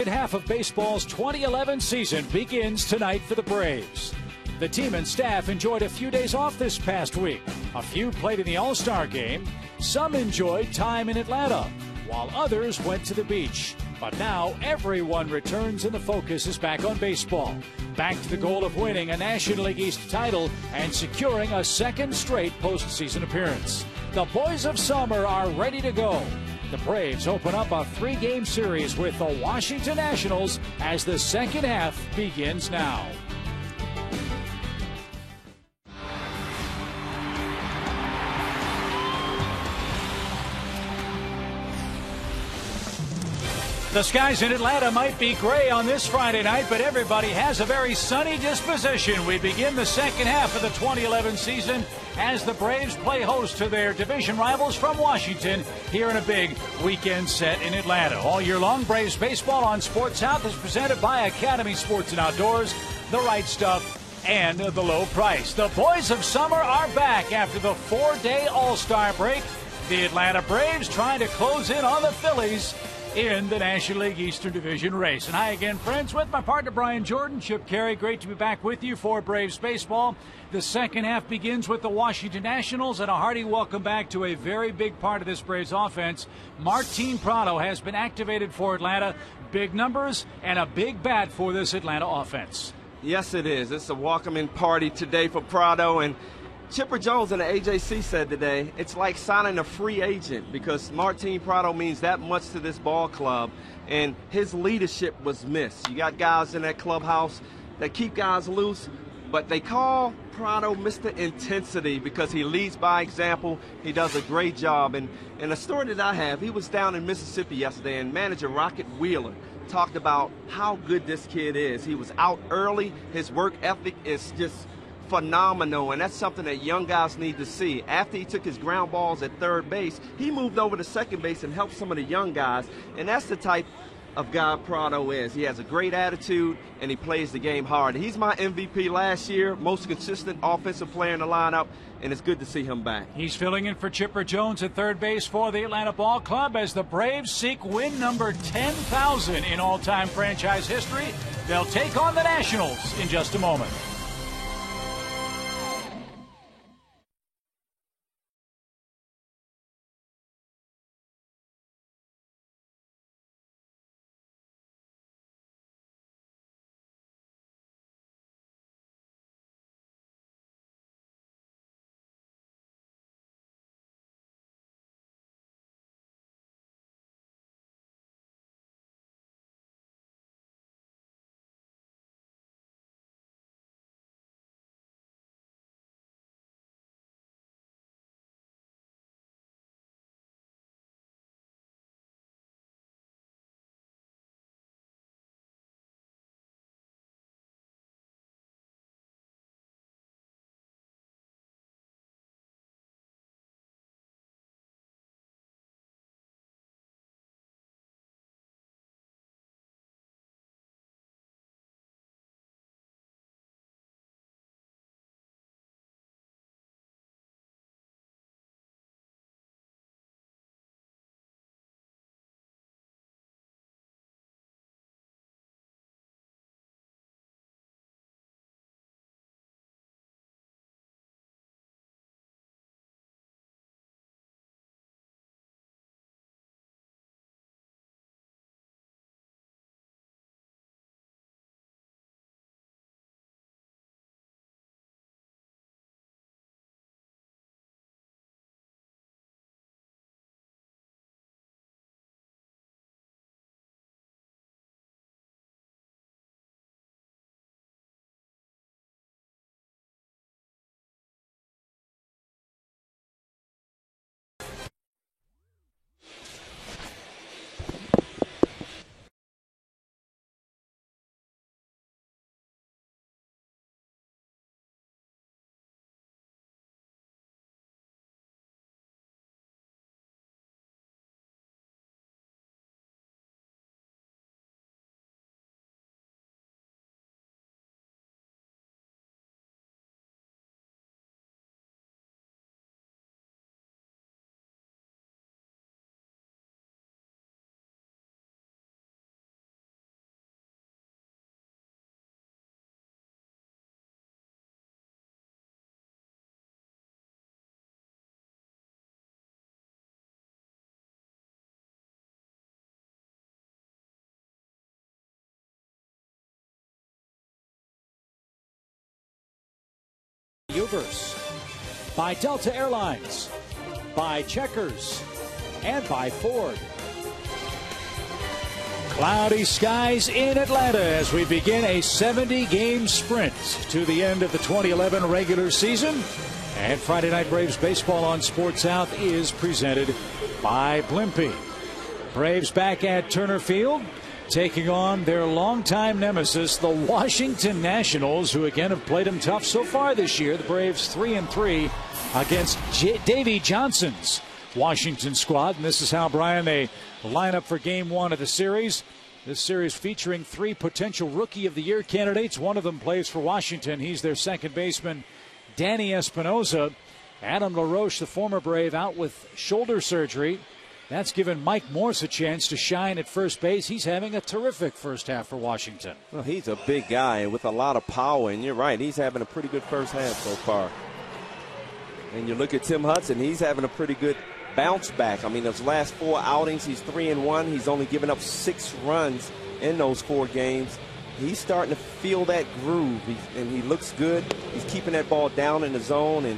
Half of baseball's 2011 season begins tonight for the Braves. The team and staff enjoyed a few days off this past week. A few played in the All-Star game. Some enjoyed time in Atlanta, while others went to the beach. But now everyone returns and the focus is back on baseball. Back to the goal of winning a National League East title and securing a second straight postseason appearance. The boys of summer are ready to go. The Braves open up a 3-game series with the Washington Nationals as the second half begins now. The skies in Atlanta might be gray on this Friday night, but everybody has a very sunny disposition. We begin the second half of the 2011 season as the Braves play host to their division rivals from Washington here in a big weekend set in Atlanta. All year long, Braves baseball on Sports South is presented by Academy Sports and Outdoors, The Right Stuff, and the low price. The boys of summer are back after the 4-day All-Star break. The Atlanta Braves trying to close in on the Phillies in the National League Eastern Division race. And hi again, friends, with my partner Brian Jordan, Chip Carey. Great to be back with you for Braves baseball. The second half begins with the Washington Nationals, and a hearty welcome back to a very big part of this Braves offense. Martin Prado has been activated for Atlanta. Big numbers and a big bat for this Atlanta offense. Yes, it is. It's a welcoming party today for Prado, and Chipper Jones and the AJC said today it's like signing a free agent because Martin Prado means that much to this ball club, and his leadership was missed. You got guys in that clubhouse that keep guys loose, but they call Prado Mr. Intensity because he leads by example. He does a great job. And a story that I have, he was down in Mississippi yesterday, and manager Rocket Wheeler talked about how good this kid is. He was out early. His work ethic is just phenomenal, and that's something that young guys need to see. After he took his ground balls at third base, he moved over to second base and helped some of the young guys, and that's the type of guy Prado is. He has a great attitude, and he plays the game hard. He's my MVP last year, most consistent offensive player in the lineup, and it's good to see him back. He's filling in for Chipper Jones at third base for the Atlanta Ball Club as the Braves seek win number 10,000 in all-time franchise history. They'll take on the Nationals in just a moment. Traverse, by Delta Airlines, by Checkers, and by Ford. Cloudy skies in Atlanta as we begin a 70-game sprint to the end of the 2011 regular season. And Friday Night Braves baseball on Sports South is presented by Blimpie. Braves back at Turner Field, taking on their longtime nemesis, the Washington Nationals, who again have played them tough so far this year. The Braves 3-3 against Davey Johnson's Washington squad. And this is how, Brian, they line up for game one of the series. This series featuring three potential Rookie of the Year candidates. One of them plays for Washington. He's their second baseman, Danny Espinosa. Adam LaRoche, the former Brave, out with shoulder surgery. That's given Mike Morse a chance to shine at first base. He's having a terrific first half for Washington. Well, he's a big guy with a lot of power, and you're right, he's having a pretty good first half so far. And you look at Tim Hudson, he's having a pretty good bounce back. I mean, those last 4 outings, he's 3-1. He's only given up 6 runs in those 4 games. He's starting to feel that groove, and he looks good. He's keeping that ball down in the zone, and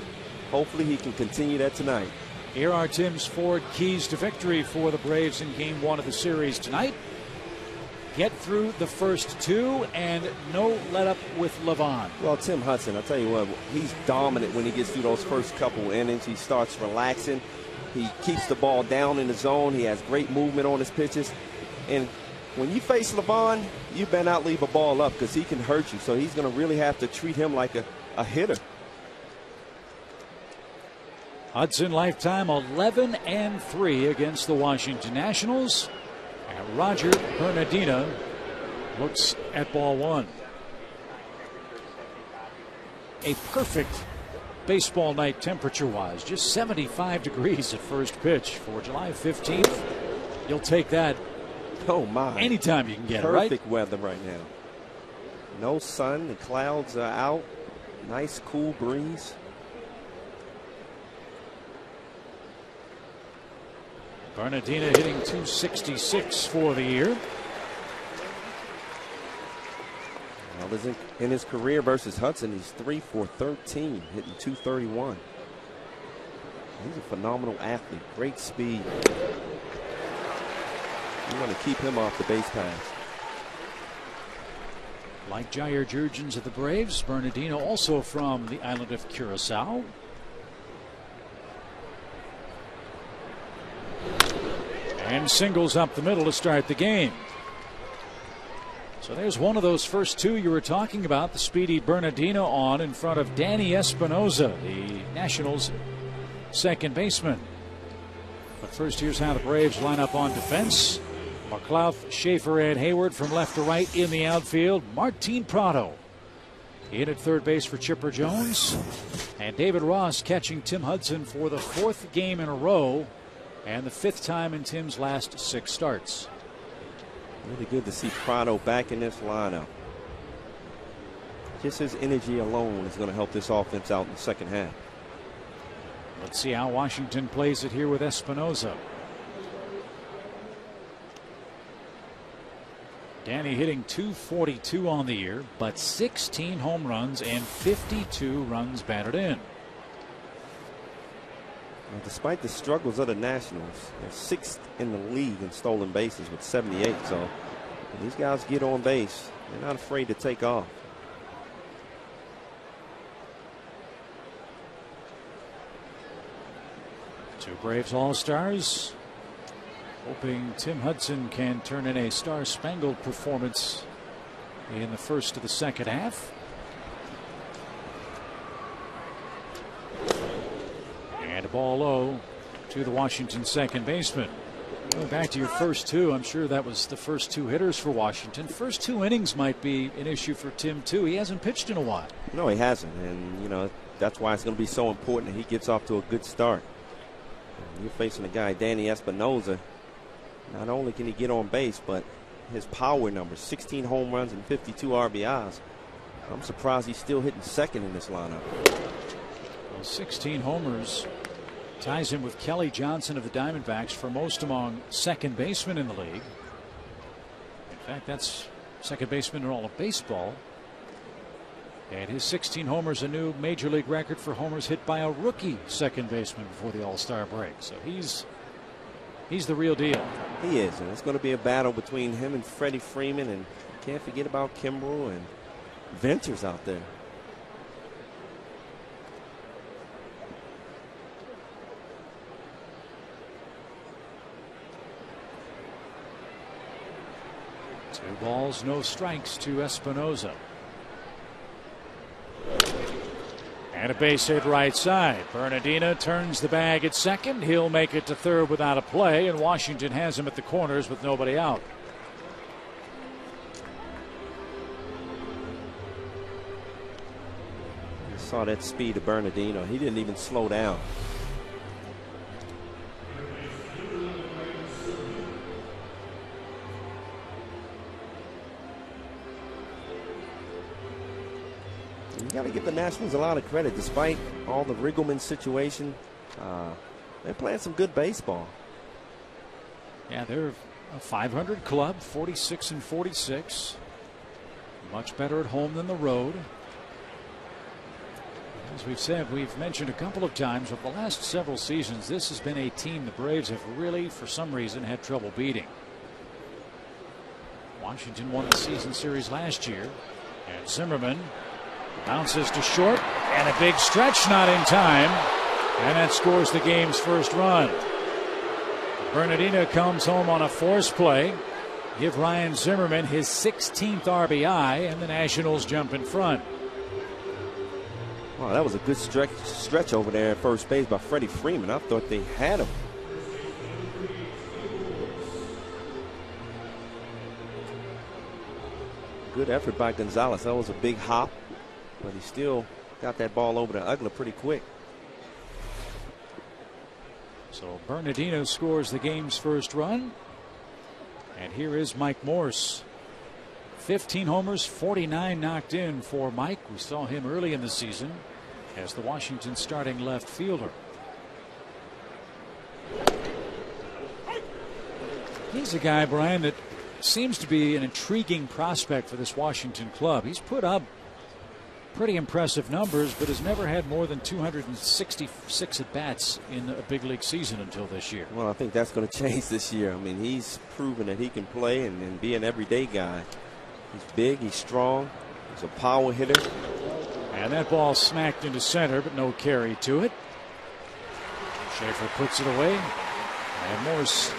hopefully he can continue that tonight. Here are Tim's Ford keys to victory for the Braves in game one of the series tonight. Get through the first 2 and no let up with Levon. Well, Tim Hudson, I'll tell you what, he's dominant when he gets through those first couple innings. He starts relaxing. He keeps the ball down in the zone. He has great movement on his pitches. And when you face Levon, you better not leave a ball up because he can hurt you. So he's going to really have to treat him like a hitter. Hudson lifetime 11-3 against the Washington Nationals. And Roger Bernardina looks at ball one. A perfect baseball night temperature-wise, just 75 degrees at first pitch for July 15th. You'll take that. Oh my! Anytime you can get it, right? Perfect weather right now. No sun, the clouds are out. Nice cool breeze. Bernardina hitting .266 for the year. Well, in his career versus Hudson, he's 3 for 13, hitting .231. He's a phenomenal athlete, great speed. You want to keep him off the base paths. Like Jair Jurgens of the Braves, Bernardino also from the island of Curacao. And singles up the middle to start the game. So there's one of those first 2 you were talking about, the speedy Bernardino on in front of Danny Espinosa, the Nationals' second baseman. But first, here's how the Braves line up on defense. McLeod, Schaefer, and Hayward from left to right in the outfield. Martin Prado in at third base for Chipper Jones. And David Ross catching Tim Hudson for the 4th game in a row and the 5th time in Tim's last 6 starts. Really good to see Prado back in this lineup. Just his energy alone is going to help this offense out in the second half. Let's see how Washington plays it here with Espinosa. Danny hitting .242 on the year, but 16 home runs and 52 runs batted in. Well, despite the struggles of the Nationals, they're 6th in the league in stolen bases with 78. So when these guys get on base, they're not afraid to take off. Two Braves All-Stars hoping Tim Hudson can turn in a star-spangled performance in the first of the second half. And a ball low to the Washington second baseman. Going back to your first 2, I'm sure that was the first 2 hitters for Washington. First 2 innings might be an issue for Tim too. He hasn't pitched in a while. No, he hasn't, and you know that's why it's going to be so important that he gets off to a good start. You're facing a guy, Danny Espinosa. Not only can he get on base, but his power numbers, 16 home runs and 52 RBIs. I'm surprised he's still hitting second in this lineup. Well, 16 homers ties him with Kelly Johnson of the Diamondbacks for most among second basemen in the league. In fact, that's second baseman in all of baseball. And his 16 homers, a new major league record for homers hit by a rookie second baseman before the All-Star break. So he's the real deal. He is, and it's going to be a battle between him and Freddie Freeman, and can't forget about Kimbrel and Venters out there. Two balls, no strikes to Espinoza. And a base hit right side. Bernardino turns the bag at second. He'll make it to third without a play, and Washington has him at the corners with nobody out. You saw that speed of Bernardino. He didn't even slow down. You got to give the Nationals a lot of credit. Despite all the Riggleman situation, they're playing some good baseball. Yeah, they're a 500 club, 46 and 46. Much better at home than the road. As we've said, we've mentioned a couple of times over the last several seasons, this has been a team the Braves have really, for some reason, had trouble beating. Washington won the season series last year, and Zimmerman bounces to short, and a big stretch not in time, and that scores the game's first run. Bernardino comes home on a force play, give Ryan Zimmerman his 16th RBI, and the Nationals jump in front. Wow, that was a good stretch over there at first base by Freddie Freeman. I thought they had him. Good effort by Gonzalez. That was a big hop, but he still got that ball over to Uggla pretty quick. So Bernardino scores the game's first run. And here is Mike Morse. 15 homers, 49 knocked in for Mike. We saw him early in the season as the Washington starting left fielder. He's a guy, Brian, that seems to be an intriguing prospect for this Washington club. He's put up pretty impressive numbers, but has never had more than 266 at-bats in a big league season until this year. Well, I think that's going to change this year. I mean, he's proven that he can play and be an everyday guy. He's big, he's strong, he's a power hitter. And that ball smacked into center, but no carry to it. Schaefer puts it away, and Morse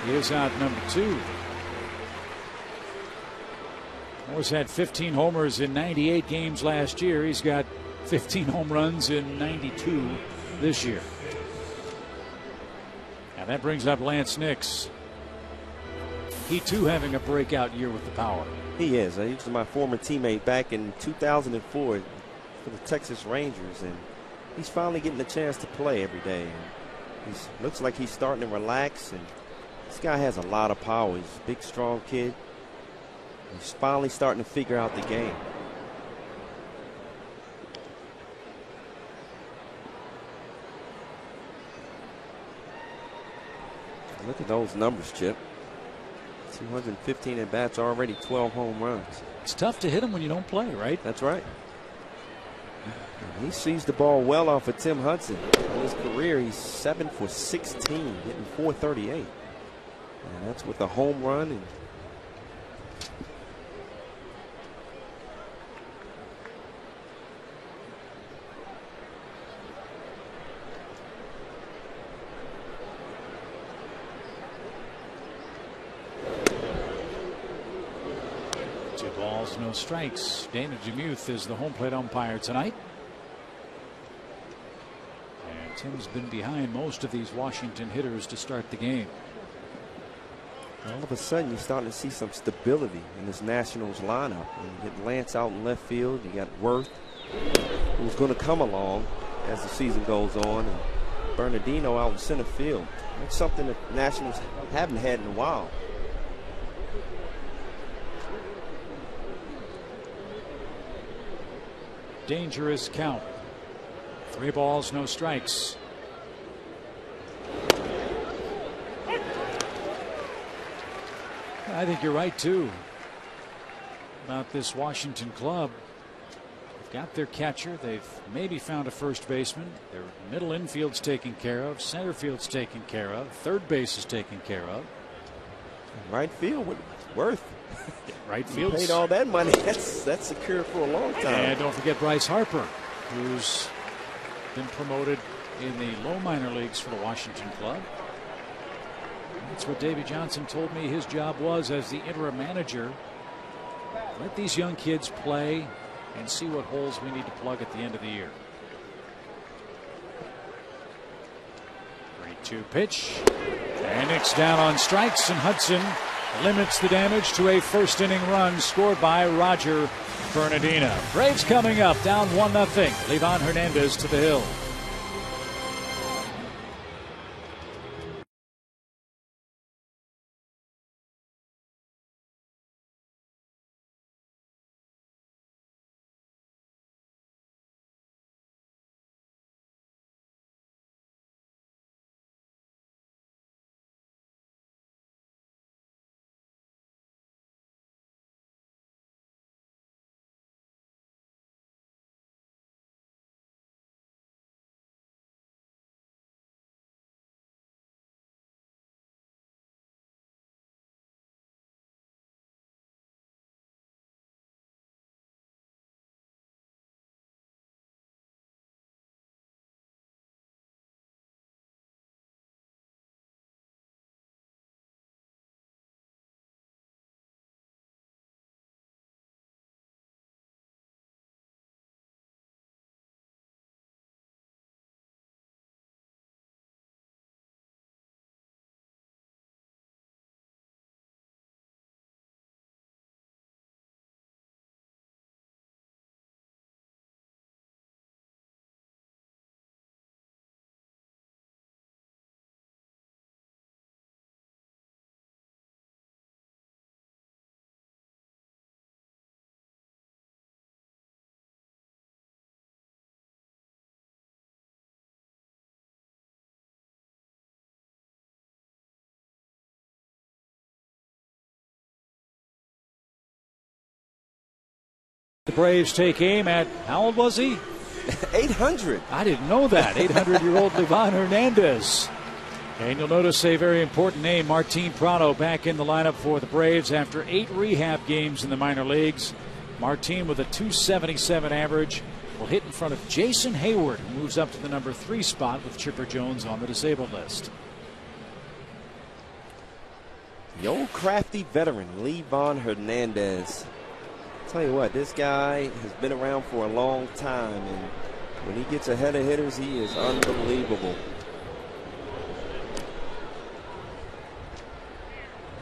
is out number 2. Morse had 15 homers in 98 games last year. He's got 15 home runs in 92 this year. And that brings up Lance Nix. He too having a breakout year with the power. He is. He was my former teammate back in 2004 for the Texas Rangers, and he's finally getting a chance to play every day. He looks like he's starting to relax, and this guy has a lot of power. He's a big, strong kid. He's finally starting to figure out the game. Look at those numbers, Chip. 215 at bats, already 12 home runs. It's tough to hit him when you don't play, right? That's right. He sees the ball well off of Tim Hudson. In his career, he's 7 for 16, hitting .438. And that's with a home run. And no strikes. Dana DeMuth is the home plate umpire tonight. And Tim's been behind most of these Washington hitters to start the game. All of a sudden, you're starting to see some stability in this Nationals lineup. You get Lance out in left field. You got Worth, who's going to come along as the season goes on, and Bernardino out in center field. That's something that Nationals haven't had in a while. Dangerous count. 3 balls, no strikes. I think you're right too about this Washington club. got their catcher. They've maybe found a first baseman. Their middle infield's taken care of. Center field's taken care of. Third base is taken care of. Right field with Worth. Right field paid all that money. That's secured for a long time. And don't forget Bryce Harper, who's been promoted in the low minor leagues for the Washington club. That's what Davey Johnson told me his job was as the interim manager. Let these young kids play and see what holes we need to plug at the end of the year. 3-2 pitch. And Nick's down on strikes, and Hudson limits the damage to a first inning run scored by Roger Bernardina. Braves coming up, down 1-0. Livan Hernandez to the hill. The Braves take aim at, how old was he? 800. I didn't know that. 800-year-old Livan Hernandez. And you'll notice a very important name, Martin Prado, back in the lineup for the Braves after 8 rehab games in the minor leagues. Martin with a .277 average will hit in front of Jason Hayward, who moves up to the number 3 spot with Chipper Jones on the disabled list. The old crafty veteran, Livan Hernandez. Tell you what, this guy has been around for a long time, and when he gets ahead of hitters, he is unbelievable.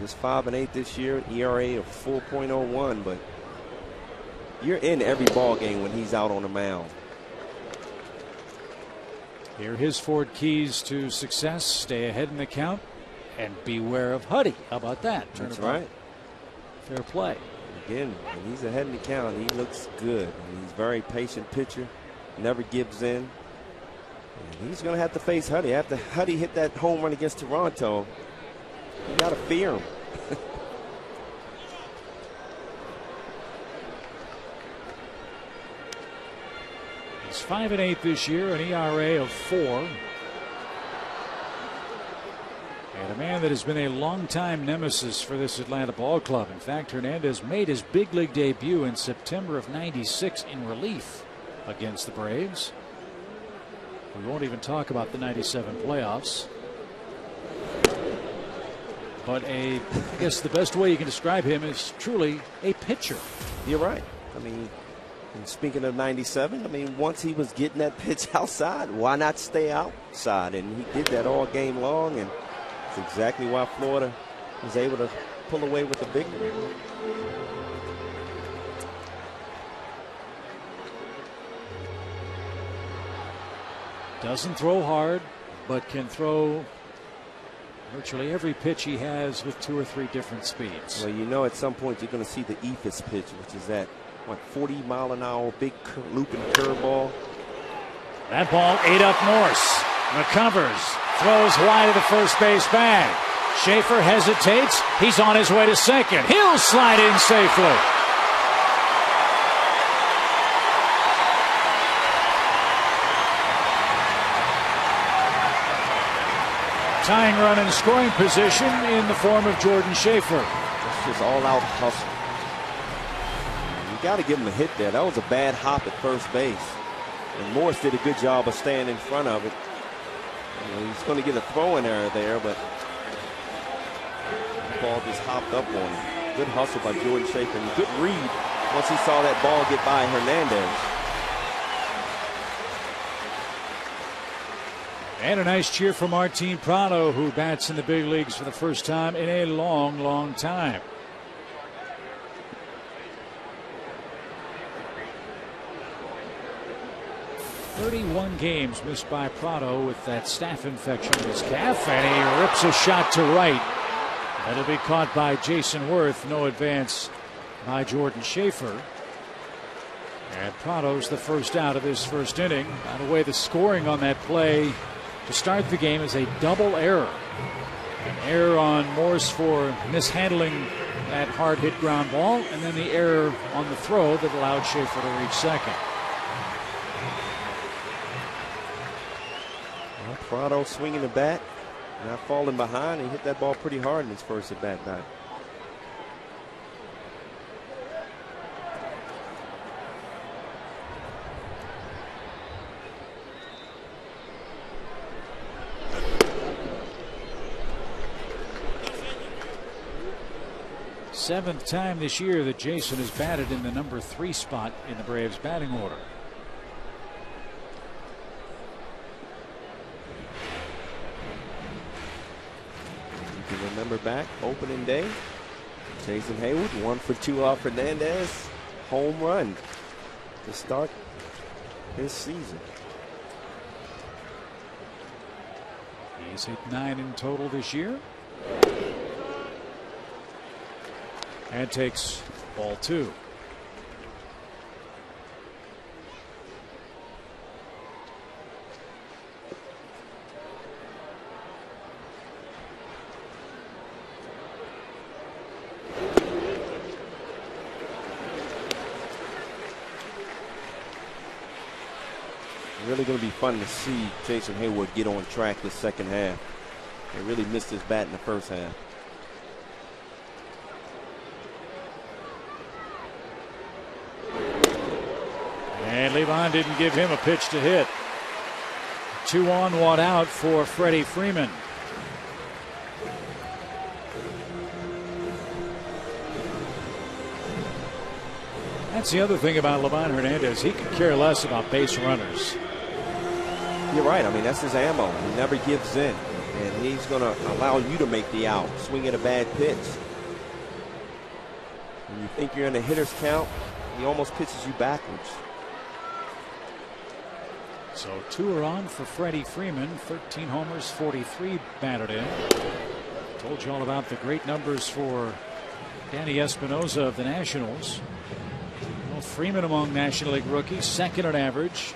Just 5-8 this year, ERA of 4.01, but you're in every ball game when he's out on the mound. Here are his 4 keys to success: stay ahead in the count and beware of Huddy. How about that? That's right. Fair play. Again, when he's ahead in the count, he looks good. And he's a very patient pitcher, never gives in. And he's going to have to face Huddy. After Huddy hit that home run against Toronto, you got to fear him. He's 5-8 this year, an ERA of 4. And a man that has been a long-time nemesis for this Atlanta ball club. In fact, Hernandez made his big league debut in September of 96 in relief against the Braves. We won't even talk about the 97 playoffs. But I guess the best way you can describe him is truly a pitcher. You're right. I mean, and speaking of 97, I mean, once he was getting that pitch outside, why not stay outside? And he did that all game long, and it's exactly why Florida was able to pull away with the victory. Doesn't throw hard, but can throw virtually every pitch he has with 2 or 3 different speeds. Well, you know, at some point you're going to see the Ephus pitch, which is that, what, 40-mile-an-hour big looping curveball. That ball ate up Morse. Recovers. Throws wide of the first base bag. Schaefer hesitates. He's on his way to second. He'll slide in safely. tying run in scoring position in the form of Jordan Schaefer. That's just all-out hustle. You got to give him a hit there. That was a bad hop at first base. And Morse did a good job of staying in front of it. He's going to get a throwing error there, but the ball just hopped up on him. Good hustle by Jordan Schaefer, and good read once he saw that ball get by Hernandez. And a nice cheer for Martin Prado, who bats in the big leagues for the first time in a long, long time. "31 games missed by Prado with that staph infection in his calf, and he rips a shot to right. That'll be caught by Jason Worth. No advance by Jordan Schaefer. And Prado's the first out of this first inning. By the way, the scoring on that play to start the game is a double error. An error on Morse for mishandling that hard hit ground ball, and then the error on the throw that allowed Schaefer to reach second. Well, Prado swinging the bat, not falling behind. He hit that ball pretty hard in his first at bat back. Seventh time this year that Jason has batted in the number 3 spot in the Braves batting order. You can remember back opening day, Jason Heyward 1 for 2 off Hernandez, home run to start his season. He's hit 9 in total this year. And takes ball 2. Really going to be fun to see Jason Heyward get on track this second half. He really missed his bat in the first half. And Levon didn't give him a pitch to hit. 2 on, 1 out for Freddie Freeman. That's the other thing about Levon Hernandez. He could care less about base runners. You're right. I mean, that's his ammo. He never gives in. And he's going to allow you to make the out. Swing at a bad pitch. When you think you're in a hitter's count, he almost pitches you backwards. So 2 are on for Freddie Freeman. 13 homers, 43 batted in. Told you all about the great numbers for Danny Espinosa of the Nationals. Well, Freeman among National League rookies, second in average,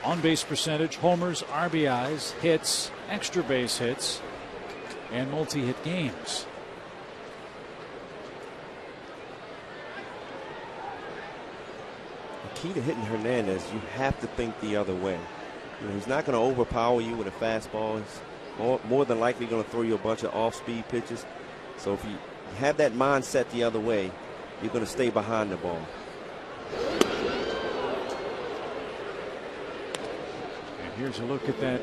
on base percentage, homers, RBIs, hits, extra base hits, and multi-hit games. Key to hitting Hernandez, you have to think the other way. You know, he's not going to overpower you with a fastball. He's more than likely going to throw you a bunch of off-speed pitches. So if you have that mindset the other way, you're going to stay behind the ball. And here's a look at that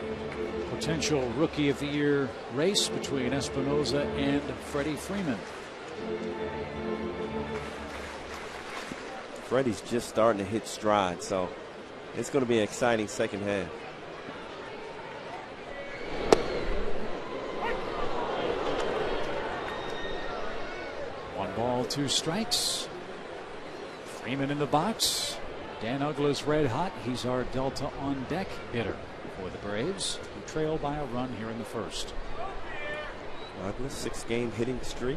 potential Rookie of the Year race between Espinosa and Freddie Freeman. Freddie's just starting to hit stride, so it's going to be an exciting second half. One ball, 2 strikes. Freeman in the box. Dan Uggla's red hot. He's our Delta on deck hitter for the Braves, who trail by a run here in the first. Uggla, 6-game hitting streak.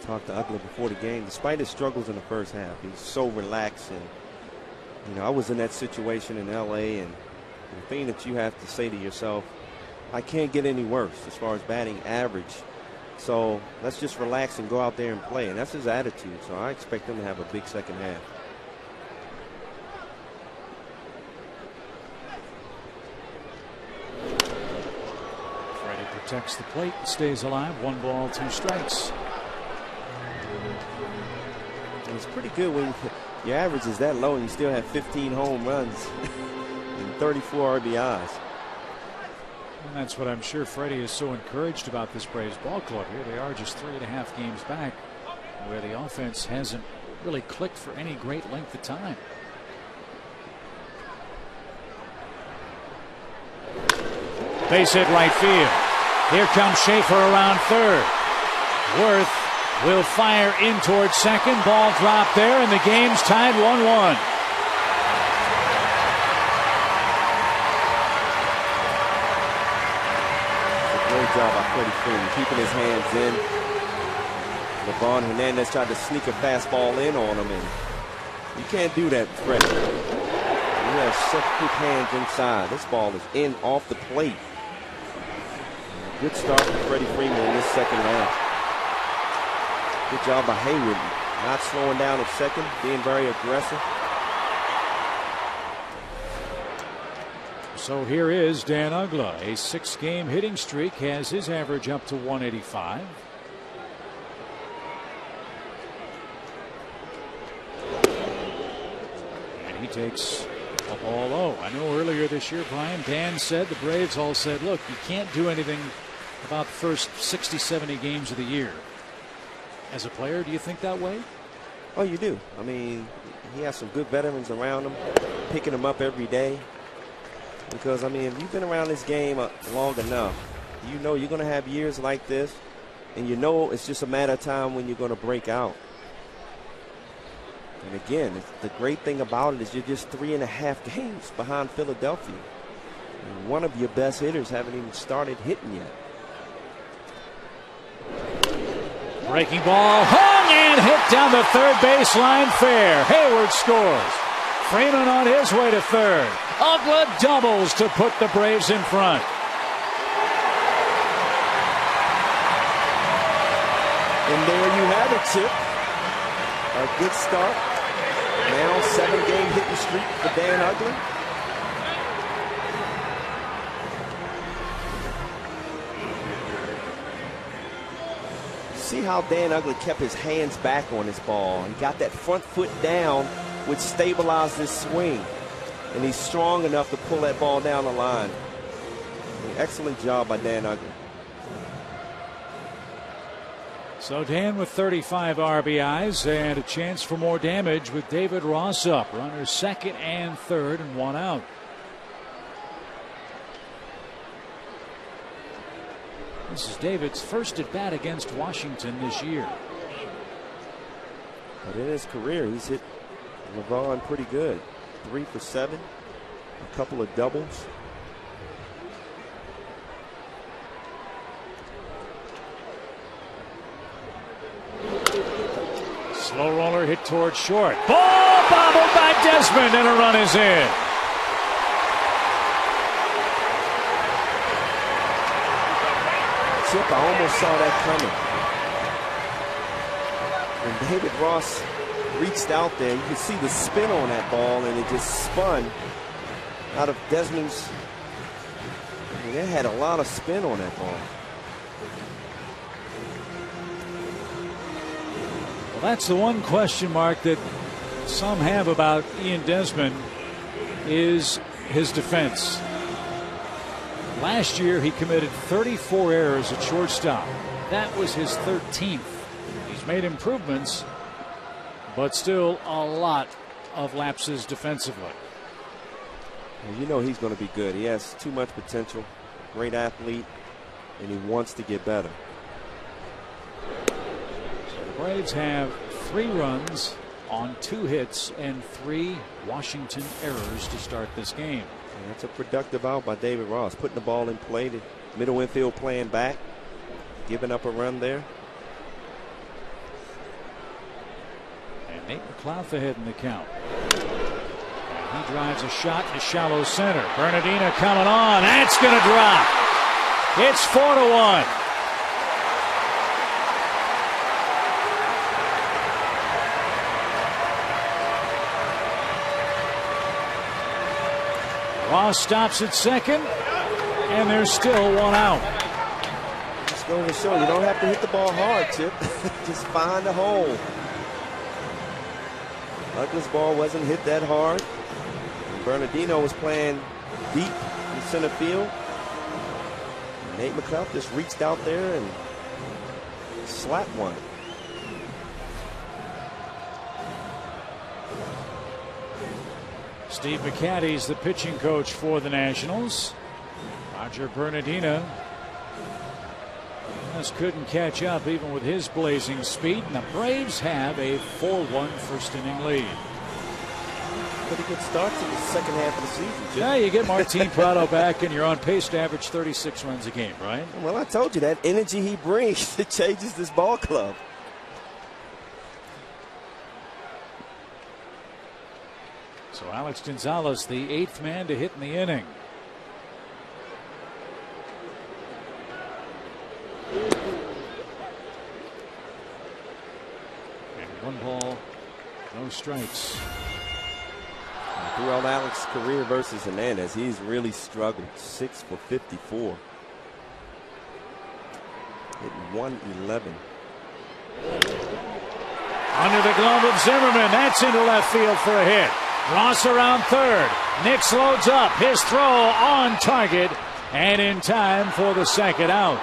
Talked to Uggla before the game. Despite his struggles in the first half, he's so relaxed. And you know, I was in that situation in LA, and the thing that you have to say to yourself, I can't get any worse as far as batting average So let's just relax and go out there and play. And that's his attitude. So I expect him to have a big second half. Freddie protects the plate, stays alive. 1 ball, 2 strikes. It's pretty good when your average is that low and you still have 15 home runs and 34 RBIs. And that's what I'm sure Freddie is so encouraged about this Braves ball club here. They are just 3.5 games back, where the offense hasn't really clicked for any great length of time. Base hit right field. Here comes Schaefer around third. Worth will fire in towards second. Ball dropped there, and the game's tied 1-1. Great job by Freddie Freeman, keeping his hands in. LeBron Hernandez tried to sneak a fastball in on him, and you can't do that, Freddie. He has such quick hands inside. This ball is in off the plate. Good start for Freddie Freeman in this second half. Good job by Haywood, not slowing down at second, being very aggressive. So here is Dan Uggla. A 6-game hitting streak has his average up to 185. And he takes a ball low. I know earlier this year, Brian, Dan said, the Braves all said, look, you can't do anything about the first 60, 70 games of the year. As a player, do you think that way? Oh, you do. I mean, he has some good veterans around him, picking him up every day. Because, I mean, if you've been around this game long enough, you know you're going to have years like this, and you know it's just a matter of time when you're going to break out. And again, the great thing about it is you're just 3.5 games behind Philadelphia. And one of your best hitters haven't even started hitting yet. Breaking ball, hung and hit down the third baseline fair. Hayward scores. Freeman on his way to third. Uggla doubles to put the Braves in front. And there you have it, Chip. A good start. Now 7-game hitting streak for Dan Uggla. See how Dan Uggla kept his hands back on his ball and got that front foot down, which stabilized his swing. And he's strong enough to pull that ball down the line. An excellent job by Dan Uggla. So Dan with 35 RBIs and a chance for more damage with David Ross up. Runners second and third and 1 out. This is David's first at bat against Washington this year. But in his career, he's hit LeBron pretty good. 3 for 7, a couple of doubles. Slow roller hit towards short. Ball bobbled by Desmond, and a run is in. Chip, I almost saw that coming. When David Ross reached out there, you could see the spin on that ball, and it just spun out of Desmond's. I mean, it had a lot of spin on that ball. Well, that's the one question mark that some have about Ian Desmond is his defense. Last year, he committed 34 errors at shortstop. That was his 13th. He's made improvements, but still a lot of lapses defensively. Well, you know he's going to be good. He has too much potential, great athlete, and he wants to get better. The Braves have 3 runs on 2 hits and 3 Washington errors to start this game. And that's a productive out by David Ross, putting the ball in play, the middle infield playing back, giving up a run there. And Nate McLouth ahead in the count. And he drives a shot to shallow center. Bernardino coming on. That's going to drop. It's 4-1. Ross stops at second, and there's still one out. Just going to show you don't have to hit the ball hard, Chip. Just find a hole. Uggla's ball wasn't hit that hard. And Bernardino was playing deep in center field. And Nate McLeod just reached out there and slapped one. Steve McCatty's the pitching coach for the Nationals. Roger Bernardino just couldn't catch up even with his blazing speed, and the Braves have a 4-1 first inning lead. Pretty good start to the second half of the season, Jim. Yeah, you get Martin Prado back, and you're on pace to average 36 runs a game, right? Well, I told you that energy he brings, it changes this ball club. So Alex Gonzalez, the 8th man to hit in the inning. And 1 ball, no strikes. Throughout Alex's career versus Hernandez, he's really struggled. 6 for 54. Hitting 111. Under the glove of Zimmerman. That's into left field for a hit. Ross around third. Nix loads up. His throw on target and in time for the second out.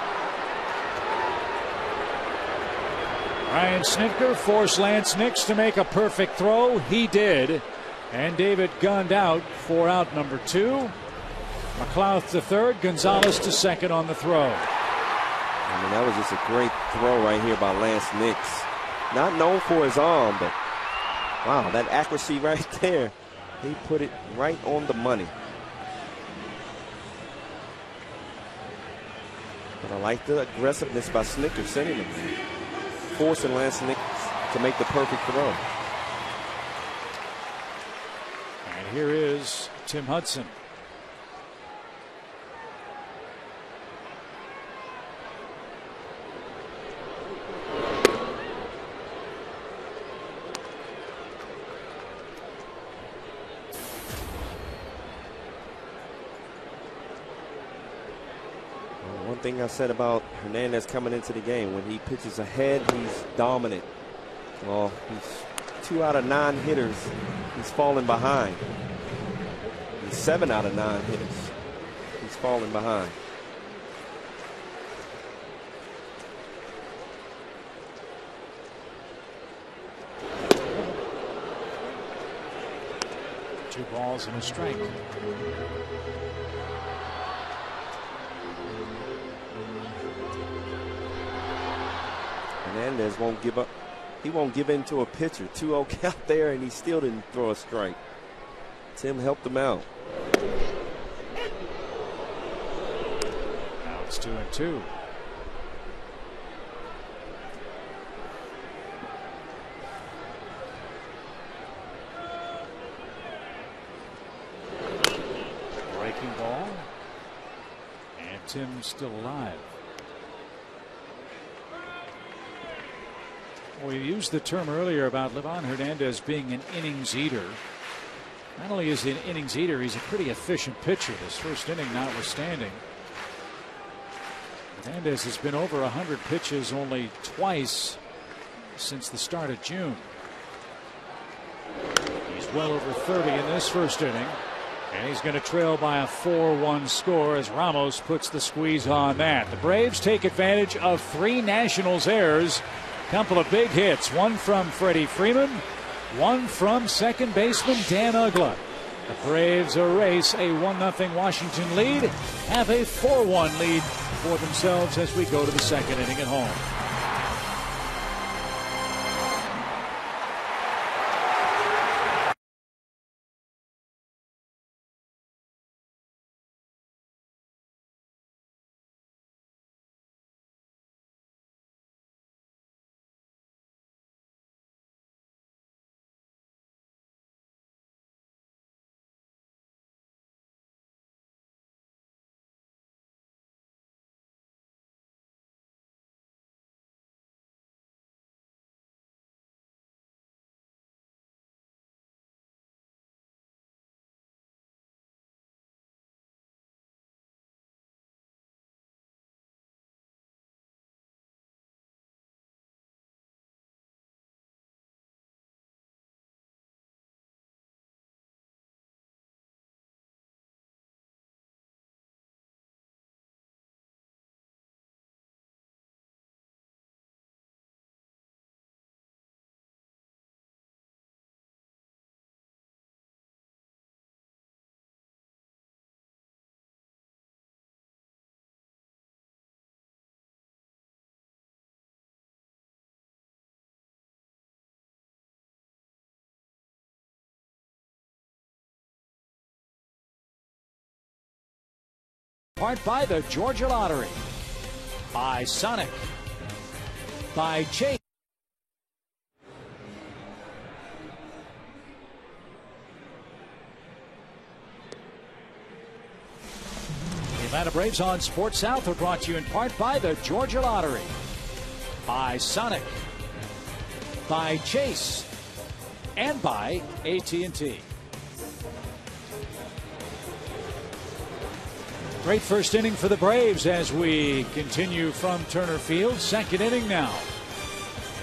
Ryan Snitker forced Lance Nix to make a perfect throw. He did. And David gunned out for out number 2. McLeod to third. Gonzalez to second on the throw. I mean, that was just a great throw right here by Lance Nix. Not known for his arm, but wow, that accuracy right there. He put it right on the money. But I like the aggressiveness by Snitker, sending him, forcing Lance Nix to make the perfect throw. And here is Tim Hudson. One thing I said about Hernandez coming into the game, when he pitches ahead, he's dominant. Well, he's 2 out of 9 hitters. He's falling behind. He's 7 out of 9 hitters. He's falling behind. Two balls and a strike. Hernandez won't give up. He won't give in to a pitcher. 2-0 count there, and he still didn't throw a strike. Tim helped him out. Now it's 2-2. Breaking ball. And Tim's still alive. We used the term earlier about Livan Hernandez being an innings eater. Not only is he an innings eater, he's a pretty efficient pitcher, this first inning notwithstanding. Hernandez has been over 100 pitches only twice since the start of June. He's well over 30 in this first inning. And he's going to trail by a 4-1 score as Ramos puts the squeeze on that. The Braves take advantage of 3 Nationals errors. Couple of big hits, one from Freddie Freeman, one from second baseman Dan Uggla. The Braves erase a 1-0 Washington lead, have a 4-1 lead for themselves as we go to the second inning at home. Part by the Georgia Lottery, by Sonic, by Chase. The Atlanta Braves on Sports South are brought to you in part by the Georgia Lottery, by Sonic, by Chase, and by AT&T. Great first inning for the Braves as we continue from Turner Field. Second inning now.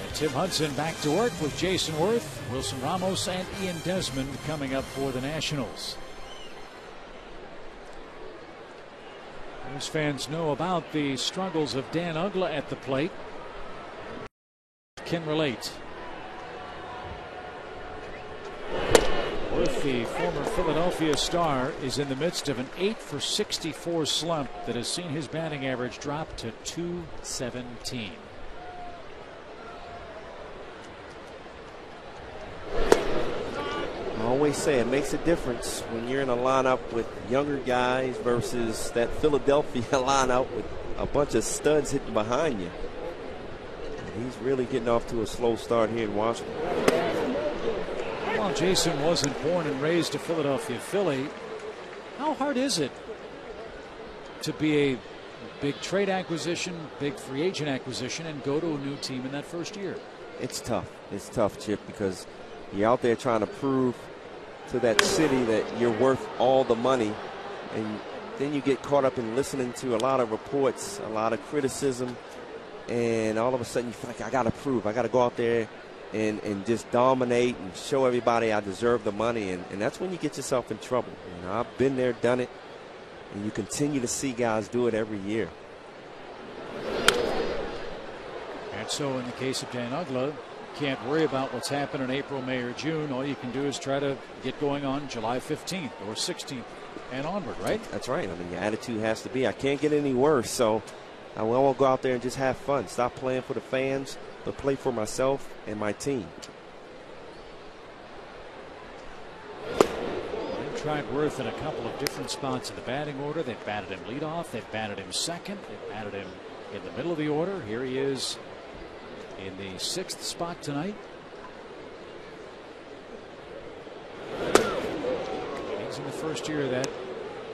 And Tim Hudson back to work with Jason Worth, Wilson Ramos, and Ian Desmond coming up for the Nationals. Braves fans know about the struggles of Dan Uggla at the plate. Can relate. Worth, the former Philadelphia star, is in the midst of an 8-for-64 slump that has seen his batting average drop to .217. I always say it makes a difference when you're in a lineup with younger guys versus that Philadelphia lineup with a bunch of studs hitting behind you. And he's really getting off to a slow start here in Washington. Well, Jason wasn't born and raised a Philadelphia Philly. How hard is it to be a big trade acquisition, big free agent acquisition, and go to a new team in that first year? It's tough. It's tough, Chip, because you're out there trying to prove to that city that you're worth all the money, and then you get caught up in listening to a lot of reports, a lot of criticism, and all of a sudden you feel like, I got to prove, I got to go out there and just dominate and show everybody I deserve the money, and that's when you get yourself in trouble. You know, I've been there, done it, and you continue to see guys do it every year. And so in the case of Dan Uggla, can't worry about what's happened in April, May, or June. All you can do is try to get going on July 15th or 16th and onward, right? That's right. I mean, your attitude has to be, I can't get any worse, so I won't go out there and just have fun. Stop playing for the fans, but play for myself and my team. They've tried Worth in a couple of different spots in the batting order. They've batted him leadoff. They've batted him second. They've batted him in the middle of the order. Here he is in the 6th spot tonight. He's in the first year of that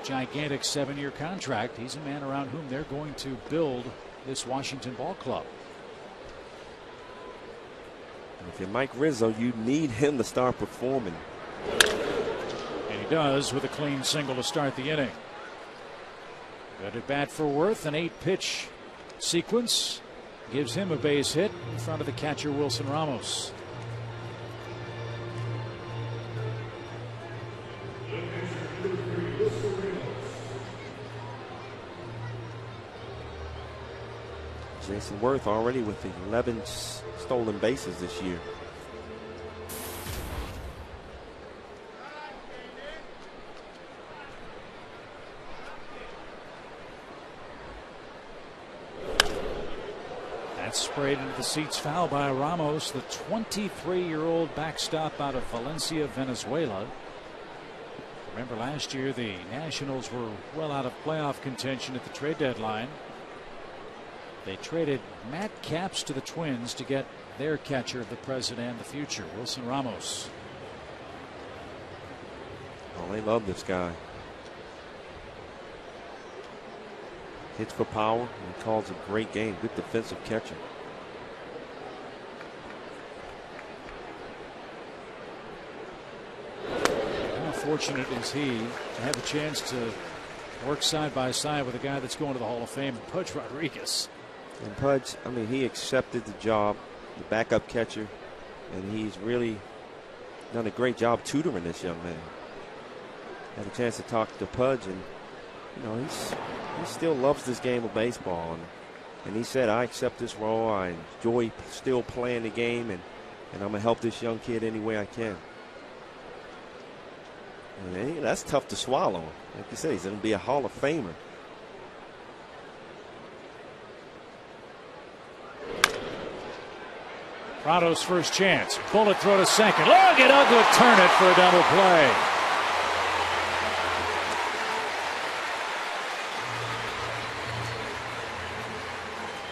gigantic 7-year contract. He's a man around whom they're going to build this Washington ball club. If you're Mike Rizzo, you need him to start performing. And he does with a clean single to start the inning. Good at bat for Worth. An 8-pitch sequence gives him a base hit in front of the catcher Wilson Ramos. Jason Worth already with 11 stolen bases this year. That's sprayed into the seats, foul by Ramos, the 23-year-old backstop out of Valencia, Venezuela. Remember last year the Nationals were well out of playoff contention at the trade deadline. They traded Matt Capps to the Twins to get their catcher of the present and the future, Wilson Ramos. Oh, they love this guy. Hits for power and calls a great game. Good defensive catcher. How fortunate is he to have a chance to work side by side with a guy that's going to the Hall of Fame, Pudge Rodriguez. And Pudge, I mean, he accepted the job, the backup catcher, and he's really done a great job tutoring this young man. Had a chance to talk to Pudge, and you know, he still loves this game of baseball, and he said, I accept this role. I enjoy still playing the game, and I'm gonna help this young kid any way I can. And that's tough to swallow. Like you said, he's gonna be a Hall of Famer. Prado's first chance. Bullet throw to second. Look at Uggla turn it for a double play.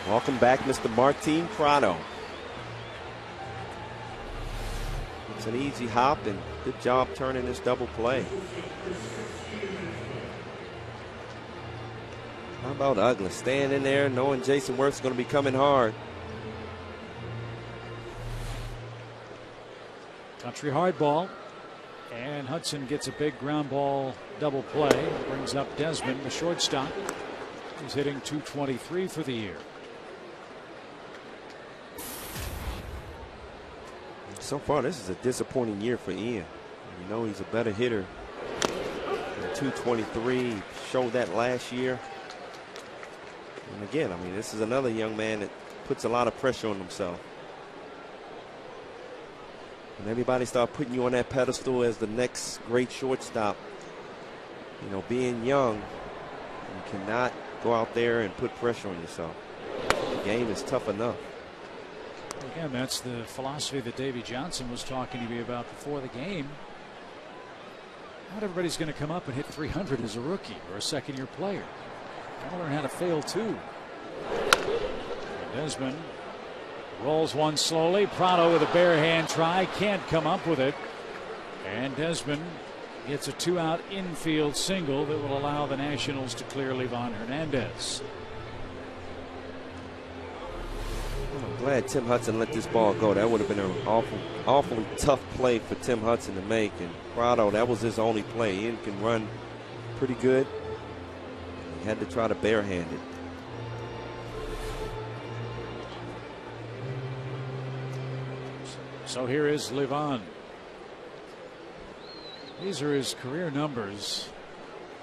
Welcome back, Mr. Martin Prado. It's an easy hop, and good job turning this double play. How about Uggla staying in there, knowing Jason Worth's going to be coming hard. Country hard ball. And Hudson gets a big ground ball double play. Brings up Desmond, the shortstop. He's hitting .223 for the year. So far, this is a disappointing year for Ian. You know he's a better hitter than .223. Showed that last year. And again, I mean, this is another young man that puts a lot of pressure on himself. And everybody start putting you on that pedestal as the next great shortstop. You know, being young, you cannot go out there and put pressure on yourself. The game is tough enough. Again, that's the philosophy that Davey Johnson was talking to me about before the game. Not everybody's going to come up and hit 300 as a rookie or a second-year player. Got to learn how to fail too. And Desmond rolls one slowly. Prado with a bare hand try, can't come up with it. And Desmond gets a 2-out infield single that will allow the Nationals to clear Livan Hernandez. I'm glad Tim Hudson let this ball go. That would have been an awfully tough play for Tim Hudson to make. And Prado, that was his only play. Ian can run pretty good. He had to try to barehand it. So here is Livan. These are his career numbers.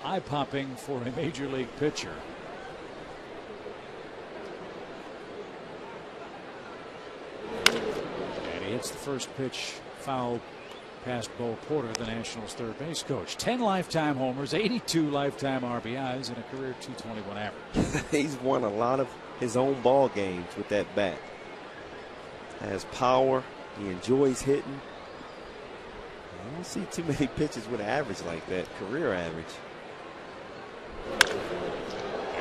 Eye-popping for a major league pitcher. And he hits the first pitch foul past Bo Porter, the Nationals' third base coach. 10 lifetime homers, 82 lifetime RBIs, and a career .221 average. He's won a lot of his own ball games with that bat. Has power. He enjoys hitting. I don't see too many pitches with an average like that, career average.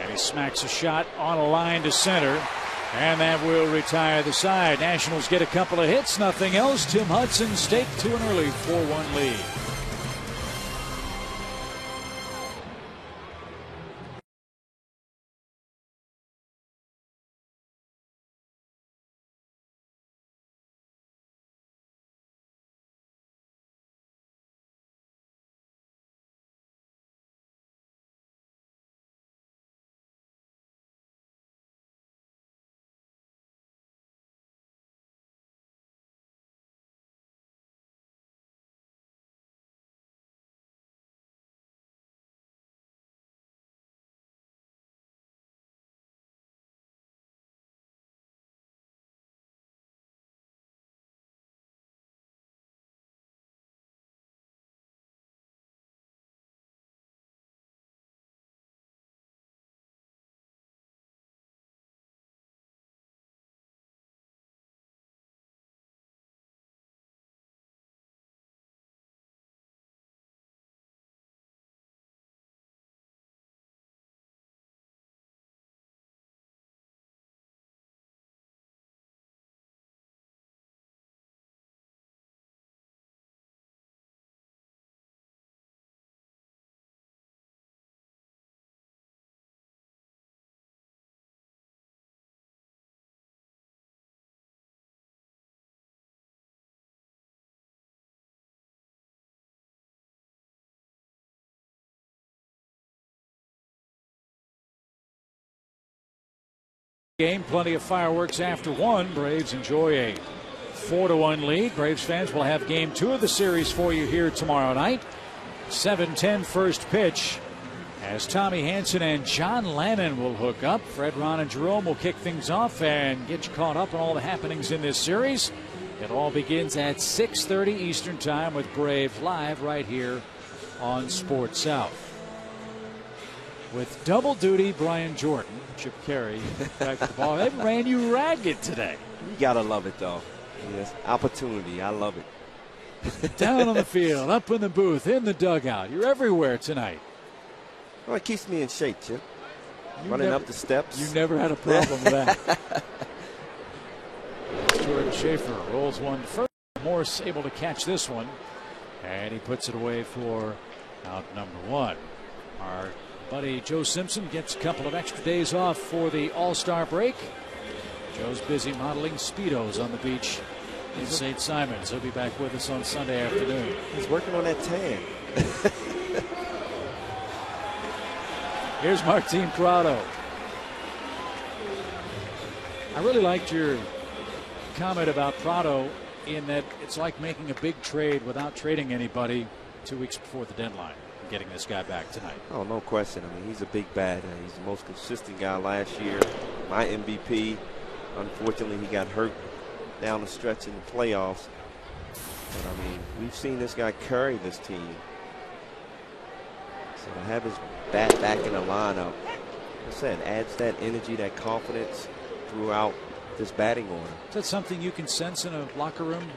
And he smacks a shot on a line to center, and that will retire the side. Nationals get a couple of hits, nothing else. Tim Hudson staked to an early 4-1 lead. Game, plenty of fireworks after one. Braves enjoy a 4-1 lead. Braves fans will have game 2 of the series for you here tomorrow night. 7:10 first pitch as Tommy Hanson and John Lannon will hook up. Fred, Ron, and Jerome will kick things off and get you caught up on all the happenings in this series. It all begins at 6:30 Eastern Time with Braves Live right here on Sports South. With double duty, Brian Jordan, Chip Carey back to the ball. They ran you ragged today. You gotta love it, though. Yes, opportunity. I love it. Down on the field, up in the booth, in the dugout. You're everywhere tonight. Well, it keeps me in shape, Chip. running up the steps. You never had a problem with that. Jordan Schaefer rolls one first. Morse able to catch this one, and he puts it away for out number one. Our buddy Joe Simpson gets a couple of extra days off for the All-Star break. Joe's busy modeling Speedos on the beach in St. Simons. He'll be back with us on Sunday afternoon. He's working on that tan. Here's Martin Prado. I really liked your comment about Prado in that it's like making a big trade without trading anybody 2 weeks before the deadline. Getting this guy back tonight. Oh, no question. I mean, he's a big bat. He's the most consistent guy last year. My MVP. Unfortunately, he got hurt down the stretch in the playoffs. But, I mean, we've seen this guy carry this team. So to have his bat back in the lineup, like I said, adds that energy, that confidence throughout this batting order. Is that something you can sense in a locker room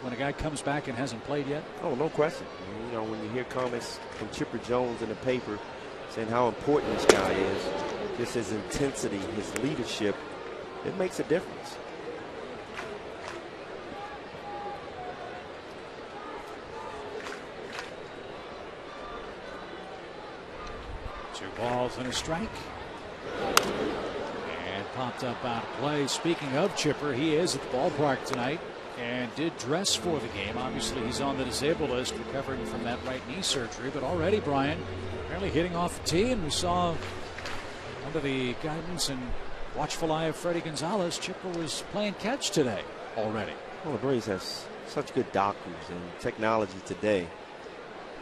when a guy comes back and hasn't played yet? Oh, no question. I mean, you know, when you hear comments from Chipper Jones in the paper saying how important this guy is, just his intensity, his leadership, it makes a difference. Two balls and a strike. And popped up out of play. Speaking of Chipper, he is at the ballpark tonight and did dress for the game. Obviously, he's on the disabled list, recovering from that right knee surgery. But already, Brian, apparently hitting off the tee, and we saw under the guidance and watchful eye of Freddie Gonzalez, Chipper was playing catch today already. Well, the Braves have such good doctors and technology today.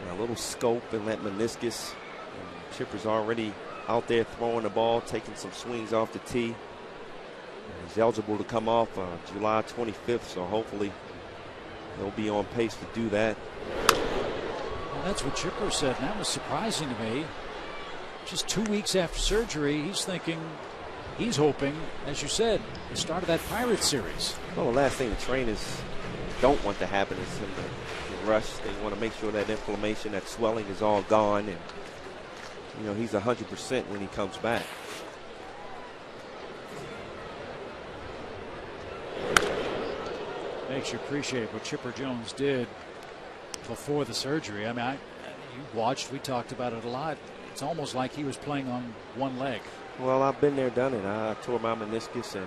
And a little scope in that meniscus. And Chipper's already out there throwing the ball, taking some swings off the tee. And he's eligible to come off July 25th, so hopefully he'll be on pace to do that. Well, that's what Chipper said, and that was surprising to me. Just 2 weeks after surgery, he's thinking, he's hoping, as you said, the start of that Pirates series. Well, the last thing the trainers don't want to happen is him to rush. They want to make sure that inflammation, that swelling is all gone, and you know he's 100% when he comes back. Makes you appreciate what Chipper Jones did before the surgery. I mean, you watched, we talked about it a lot. It's almost like he was playing on one leg. Well, I've been there, done it. I tore my meniscus,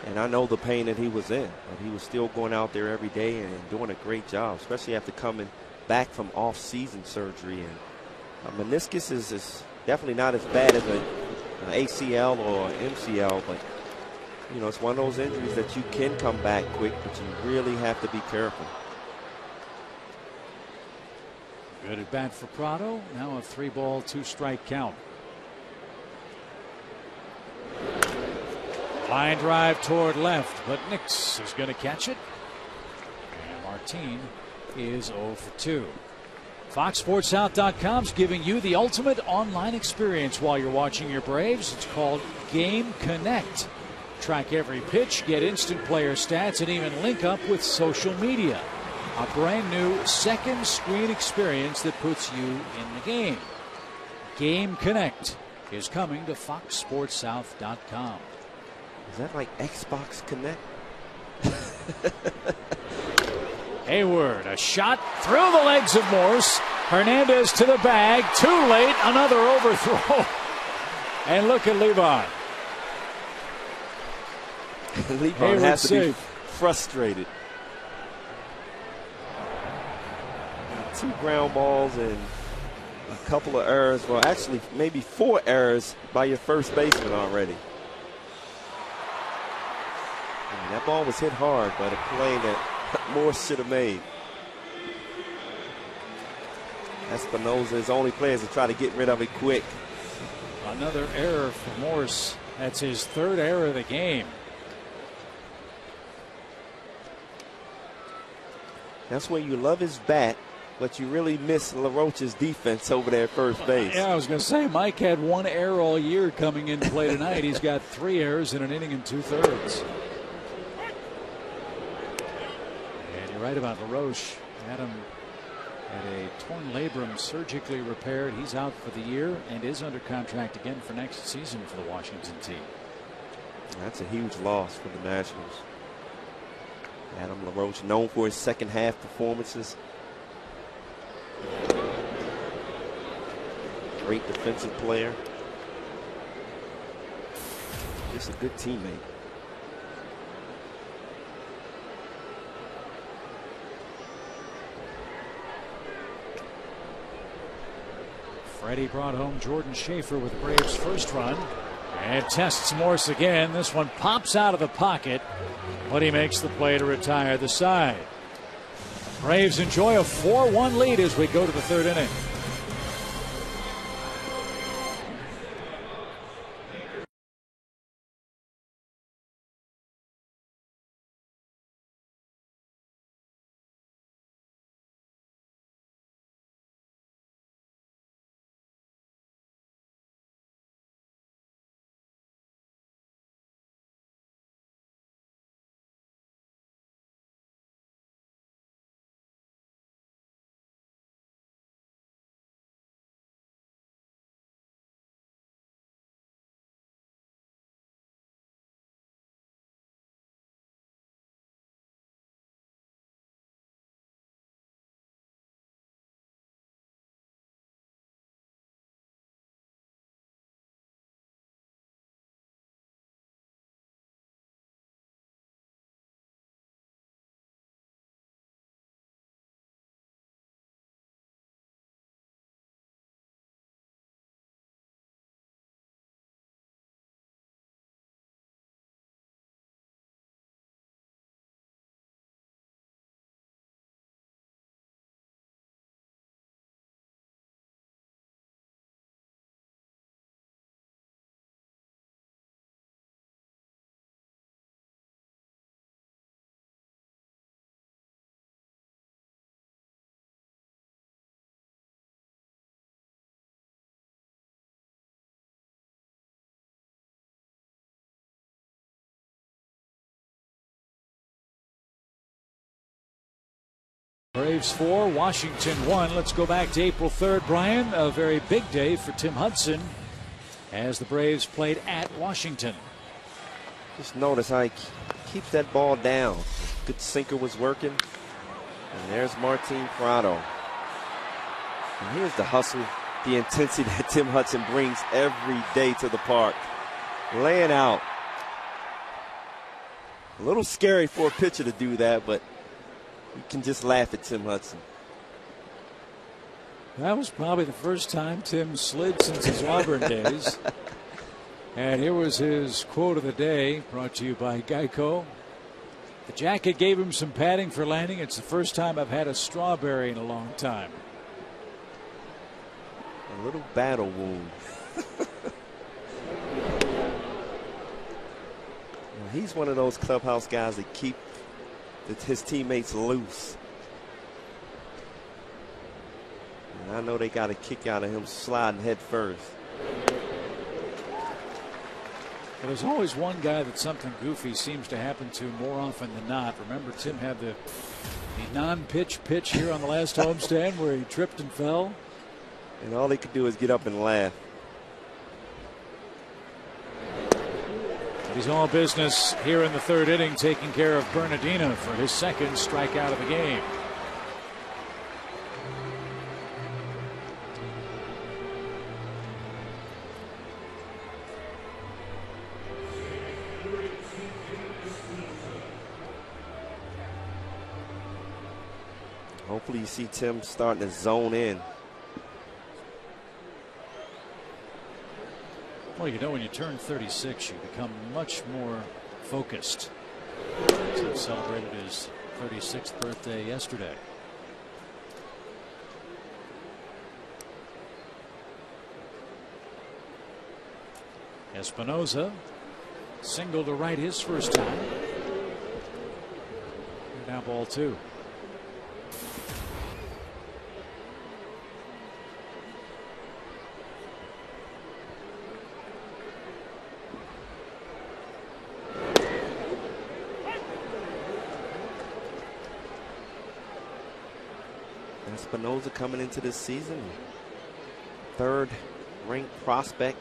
and I know the pain that he was in. But he was still going out there every day and doing a great job, especially after coming back from off-season surgery. And meniscus is definitely not as bad as an ACL or MCL, but you know it's one of those injuries that you can come back quick, but you really have to be careful. Good at bat for Prado. Now a 3-ball, 2-strike count. Line drive toward left, but Nix is going to catch it. And Martin is 0 for 2. FoxSportsSouth.com is giving you the ultimate online experience while you're watching your Braves. It's called Game Connect. Track every pitch, get instant player stats, and even link up with social media. A brand new second screen experience that puts you in the game. Game Connect is coming to FoxSportsSouth.com. Is that like Xbox Connect? Hayward, a shot through the legs of Morse. Hernandez to the bag. Too late. Another overthrow. And look at Levon. Levon has to be frustrated. 2 ground balls and a couple of errors. Well, actually, maybe 4 errors by your first baseman already. And that ball was hit hard, but a play that Morse should have made. Espinosa is the only player to try to get rid of it quick. Another error for Morse. That's his 3rd error of the game. That's when you love his bat, but you really miss LaRoche's defense over there at first base. Yeah, I was going to say, Mike had 1 error all year coming into play tonight. He's got 3 errors in an inning and 2/3. And you're right about LaRoche. Had him Had a torn labrum surgically repaired. He's out for the year and is under contract again for next season for the Washington team. That's a huge loss for the Nationals. Adam LaRoche, known for his second half performances. Great defensive player. Just a good teammate. Freddie brought home Jordan Schaefer with the Braves' first run. And tests Morse again. This one pops out of the pocket, but he makes the play to retire the side. Braves enjoy a 4-1 lead as we go to the third inning. Braves 4, Washington 1. Let's go back to April 3rd, Brian. A very big day for Tim Hudson as the Braves played at Washington. Just notice how he keeps that ball down. Good sinker was working. And there's Martin Prado. And here's the hustle, the intensity that Tim Hudson brings every day to the park. Laying out. A little scary for a pitcher to do that, but you can just laugh at Tim Hudson. That was probably the first time Tim slid since his Auburn days. And here was his quote of the day, brought to you by Geico. The jacket gave him some padding for landing. It's the first time I've had a strawberry in a long time. A little battle wound. He's one of those clubhouse guys that keep his teammates loose. And I know they got a kick out of him sliding head first. Well, there's always one guy that something goofy seems to happen to more often than not. Remember, Tim had the non-pitch pitch here on the last homestand where he tripped and fell. And all they could do is get up and laugh. He's all business here in the third inning, taking care of Bernardino for his second strikeout of the game. Hopefully you see Tim starting to zone in. Well, you know, when you turn 36, you become much more focused. Tim celebrated his 36th birthday yesterday. Espinoza single to right his first time. Now ball two. Espinoza coming into this season, third-ranked prospect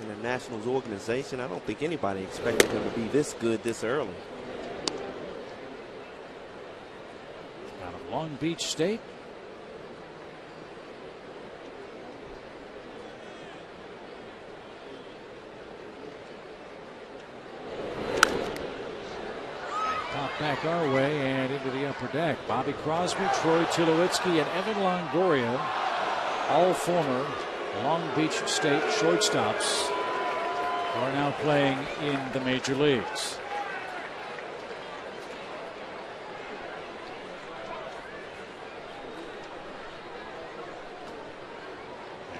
in the Nationals organization. I don't think anybody expected him to be this good this early. Out of Long Beach State. Back our way and into the upper deck. Bobby Crosby, Troy Tulowitzki, and Evan Longoria, all former Long Beach State shortstops, are now playing in the major leagues.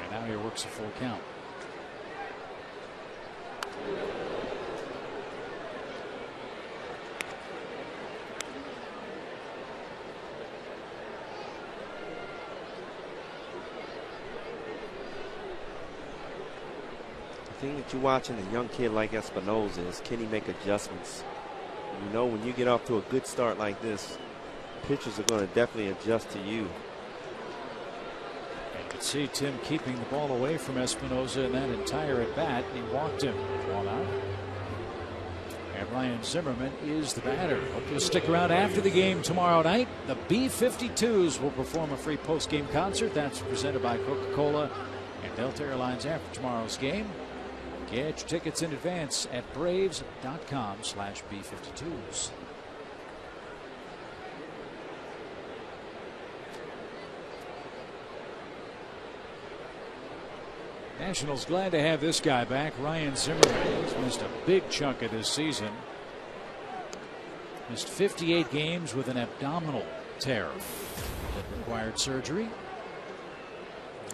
And now he works a full count. The thing that you're watching a young kid like Espinoza is, can he make adjustments? You know, when you get off to a good start like this, pitchers are going to definitely adjust to you. You could see Tim keeping the ball away from Espinoza in that entire at bat. He walked him. One out. And Ryan Zimmerman is the batter. Hope you'll stick around after the game tomorrow night. The B-52s will perform a free post-game concert. That's presented by Coca-Cola and Delta Airlines after tomorrow's game. Get your tickets in advance at braves.com/B52s. Nationals glad to have this guy back, Ryan Zimmerman. He's missed a big chunk of this season. Missed 58 games with an abdominal tear that required surgery.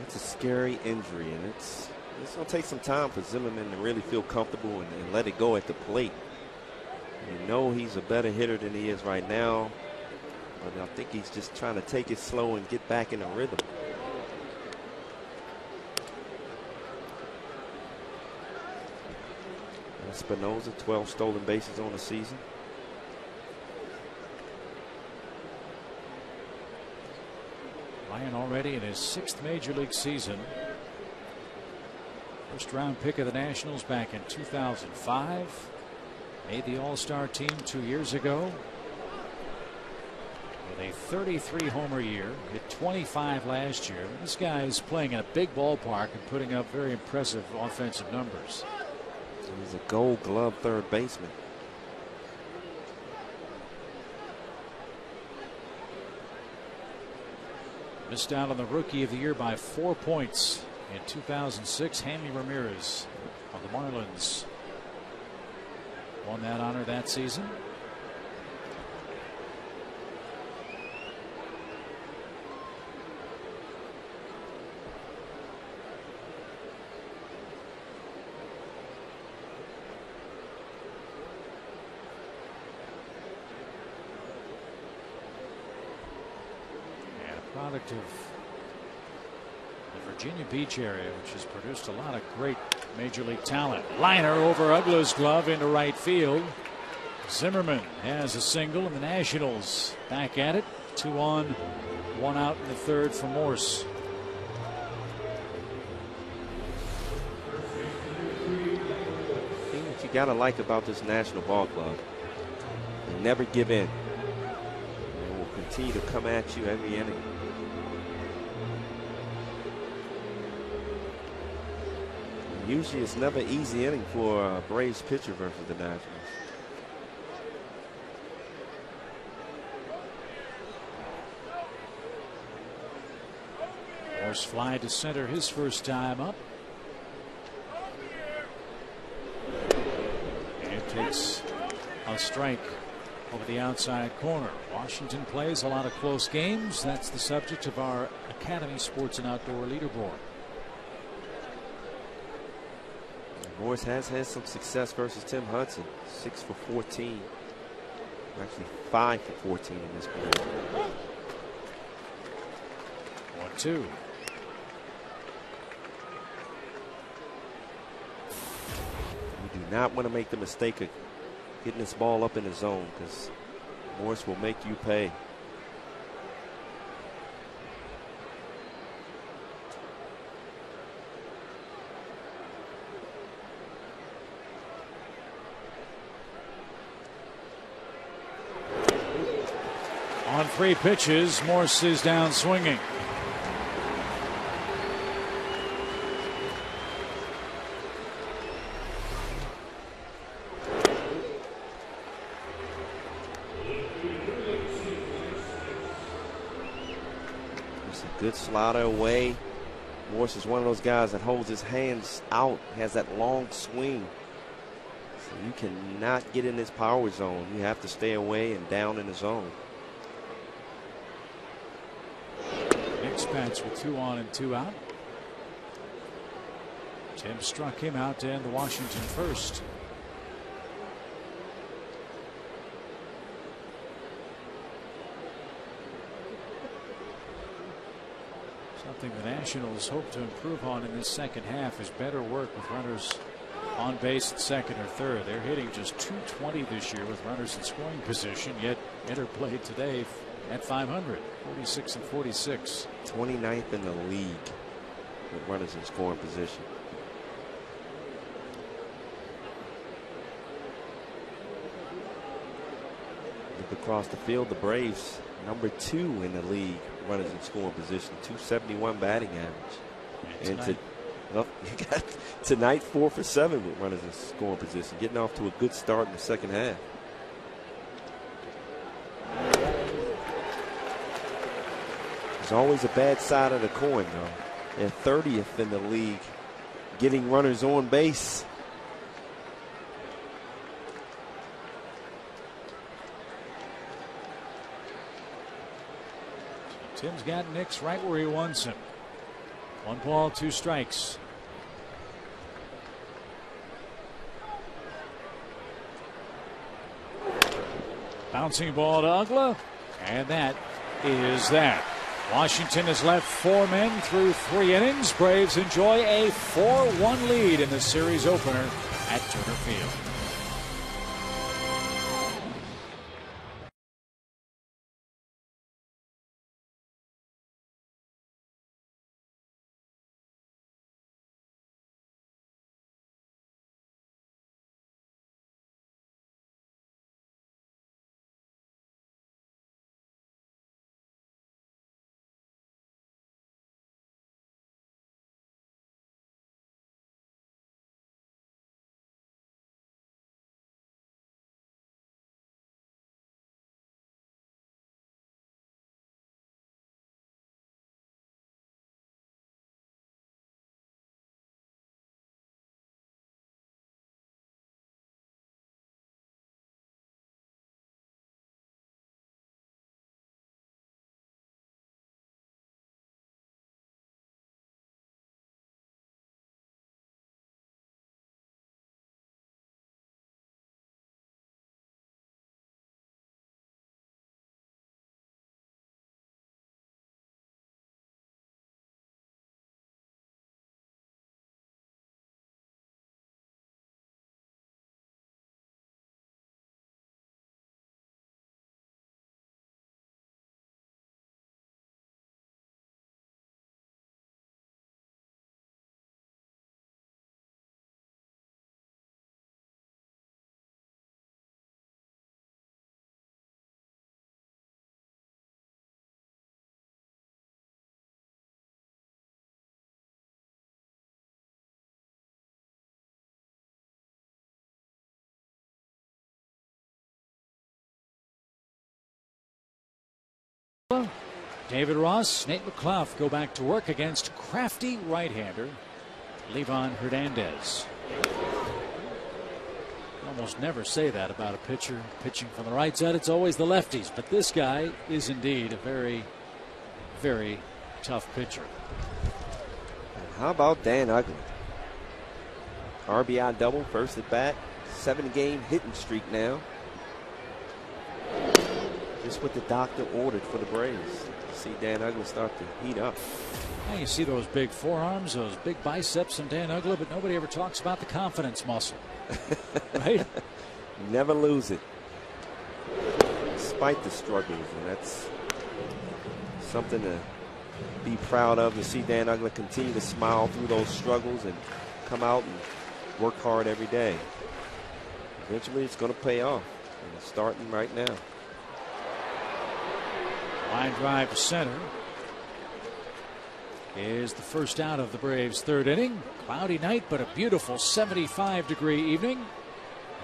It's a scary injury, and it's going to take some time for Zimmerman to really feel comfortable and let it go at the plate. You know he's a better hitter than he is right now, but I think he's just trying to take it slow and get back in a rhythm. Espinoza, 12 stolen bases on the season. Ryan already in his 6th major league season. First round pick of the Nationals back in 2005. Made the All-Star team 2 years ago. With a 33 homer year, hit 25 last year. This guy is playing in a big ballpark and putting up very impressive offensive numbers. He's a Gold Glove third baseman. Missed out on the Rookie of the Year by 4 points in 2006. Hanley Ramirez of the Marlins won that honor that season. Product of the Virginia Beach area, which has produced a lot of great major league talent. Liner over Uggla's glove into right field. Zimmerman has a single, and the Nationals back at it. 2 on, 1 out in the third for Morse. The thing that you gotta like about this National Ball Club, they never give in. They will continue to come at you every inning. Usually it's never easy inning for a Braves pitcher versus the Nationals. Morse fly to center his first time up. And takes a strike over the outside corner. Washington plays a lot of close games. That's the subject of our Academy Sports and Outdoor Leaderboard. Morse has had some success versus Tim Hudson. 6 for 14. Actually 5 for 14 in this period. 1-2. You do not want to make the mistake of getting this ball up in the zone, because Morse will make you pay. On 3 pitches, Morse is down swinging. It's a good slider away. Morse is one of those guys that holds his hands out, has that long swing. So you cannot get in this power zone. You have to stay away and down in the zone. Next bats with 2 on and 2 out. Tim struck him out to end the Washington first. Something the Nationals hope to improve on in this second half is better work with runners on base at second or third. They're hitting just .220 this year with runners in scoring position, yet interplayed today at .500, 46 and 46. 29th in the league with runners in scoring position. Look across the field, the Braves number 2 in the league, runners in scoring position, .271 batting average. And you got tonight 4 for 7 with runners in scoring position, getting off to a good start in the second half. There's always a bad side of the coin, though. They're 30th in the league, getting runners on base. Tim's got Nix right where he wants him. 1 ball, 2 strikes. Bouncing ball to Uggla, and that is that. Washington has left 4 men through 3 innings. Braves enjoy a 4-1 lead in the series opener at Turner Field. David Ross, Nate McClough go back to work against crafty right-hander Livan Hernandez. You almost never say that about a pitcher pitching from the right side. It's always the lefties, but this guy is indeed a very, very tough pitcher. How about Dan Uggla? RBI double, first at bat, 7-game hitting streak now. Just what the doctor ordered for the Braves. See Dan Uggla start to heat up. Now you see those big forearms, those big biceps in Dan Uggla, but nobody ever talks about the confidence muscle. Right? Never lose it. Despite the struggles, and that's something to be proud of, to see Dan Uggla continue to smile through those struggles and come out and work hard every day. Eventually it's going to pay off, and it's starting right now. Line drive to center is the first out of the Braves' third inning. Cloudy night, but a beautiful 75-degree evening.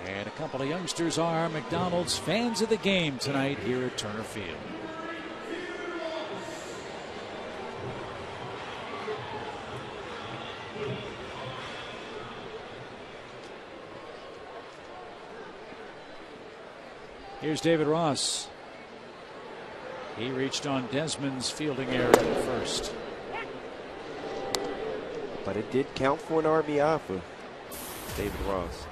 And a couple of youngsters are McDonald's fans of the game tonight here at Turner Field. Here's David Ross. He reached on Desmond's fielding error at first. But it did count for an RBI for David Ross.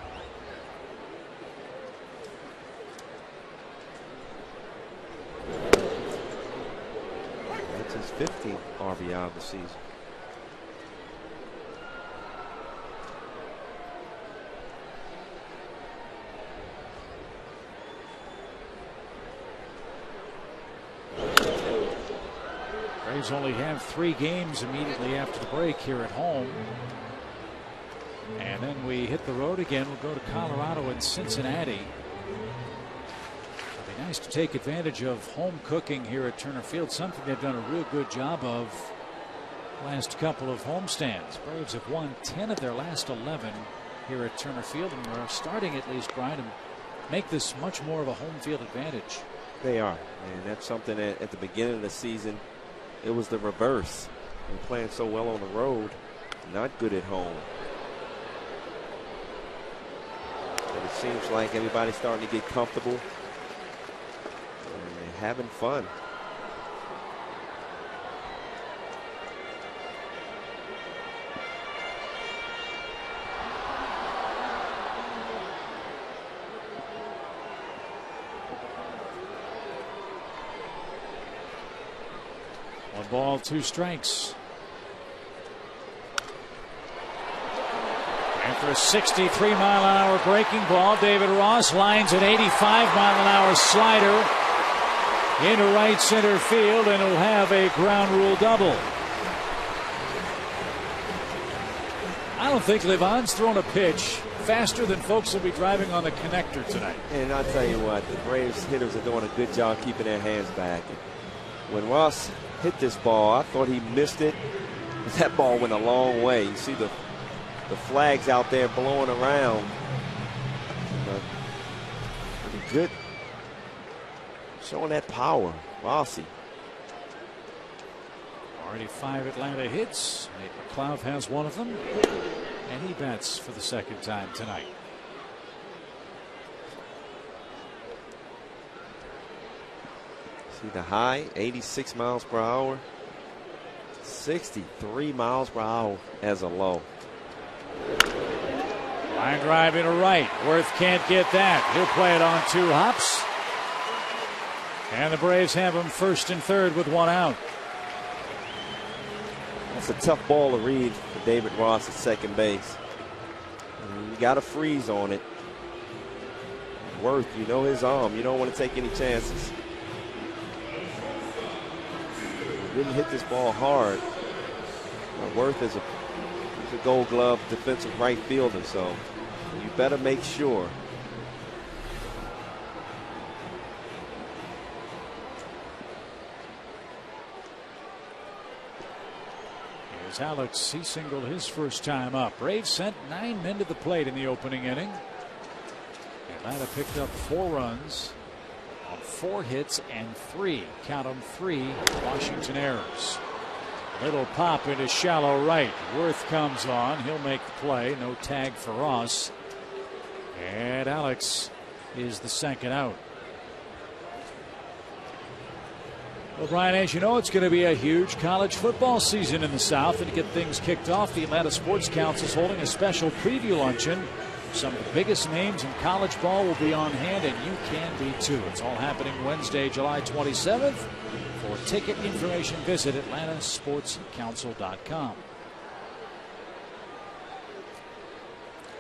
That's his 15th RBI of the season. Braves only have 3 games immediately after the break here at home. And then we hit the road again. We'll go to Colorado and Cincinnati. It'll be nice to take advantage of home cooking here at Turner Field, something they've done a real good job of last couple of homestands. Braves have won 10 of their last 11 here at Turner Field, and we're starting at least, Brian, to make this much more of a home field advantage. They are, and that's something that at the beginning of the season it was the reverse. We're playing so well on the road, not good at home. But it seems like everybody's starting to get comfortable and they're having fun. One ball, 2 strikes. After a 63-mile-an-hour breaking ball, David Ross lines an 85-mile-an-hour slider into right center field, and he'll have a ground rule double. I don't think Livan's thrown a pitch faster than folks will be driving on the connector tonight. And I'll tell you what, the Braves hitters are doing a good job keeping their hands back. When Ross hit this ball, I thought he missed it. That ball went a long way. You see the flags out there blowing around. Pretty good. Showing that power. Rossi. Already 5 Atlanta hits. Nate McLeod has one of them. And he bats for the second time tonight. See the high, 86 miles per hour. 63 miles per hour as a low. Line drive into right. Worth can't get that. He'll play it on 2 hops. And the Braves have him first and third with 1 out. That's a tough ball to read for David Ross at second base. You got to freeze on it. Worth, you know his arm. You don't want to take any chances. Didn't hit this ball hard. Worth is a Gold Glove defensive right fielder, so you better make sure. Here's Alex. He singled his first time up. Braves sent 9 men to the plate in the opening inning. Atlanta picked up 4 runs on 4 hits and 3, count them, 3 Washington errors. Little pop into shallow right. Worth comes on. He'll make the play. No tag for Ross. And Alex is the second out. Well, Brian, as you know, it's going to be a huge college football season in the South. And to get things kicked off, the Atlanta Sports Council is holding a special preview luncheon. Some of the biggest names in college ball will be on hand, and you can be too. It's all happening Wednesday, July 27th. For ticket information, visit atlantasportscouncil.com.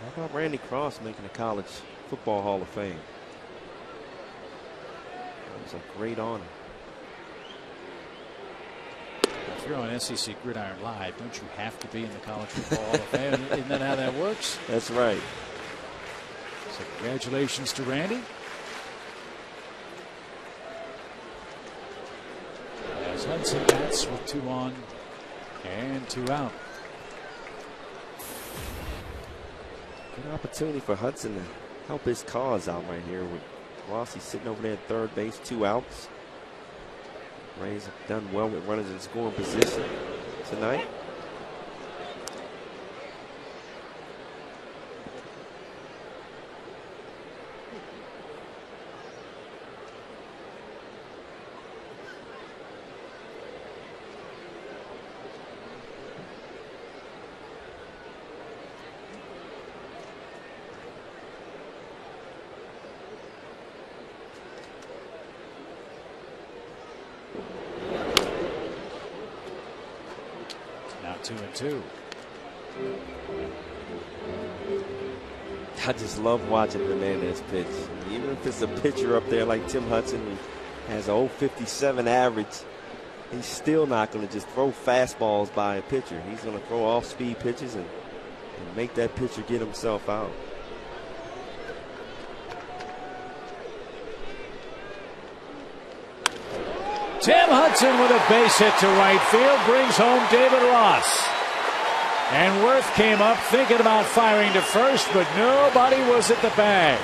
How about Randy Cross making the College Football Hall of Fame? That was a great honor. If you're on SEC Gridiron Live, don't you have to be in the College Football Hall of Fame? Isn't that how that works? That's right. So congratulations to Randy. As Hudson bats with 2 on and 2 out. Good opportunity for Hudson to help his cause out right here with Rossi sitting over there at third base, 2 outs. Rays have done well with runners in scoring position tonight. Now 2-2. I just love watching Hernandez pitch. Even if it's a pitcher up there like Tim Hudson, who has a 0.57 average, he's still not going to just throw fastballs by a pitcher. He's going to throw off-speed pitches and make that pitcher get himself out. Tim Hudson with a base hit to right field brings home David Ross. And Worth came up thinking about firing to first, but nobody was at the bag.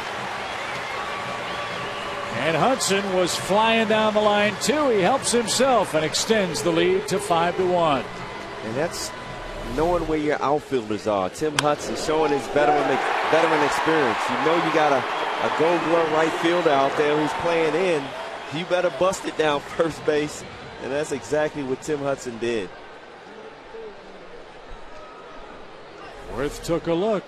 And Hudson was flying down the line too. He helps himself and extends the lead to 5-1. And that's knowing where your outfielders are. Tim Hudson showing his veteran experience. You know you got a Gold Glove right fielder out there who's playing in. You better bust it down first base. And that's exactly what Tim Hudson did. Worth took a look,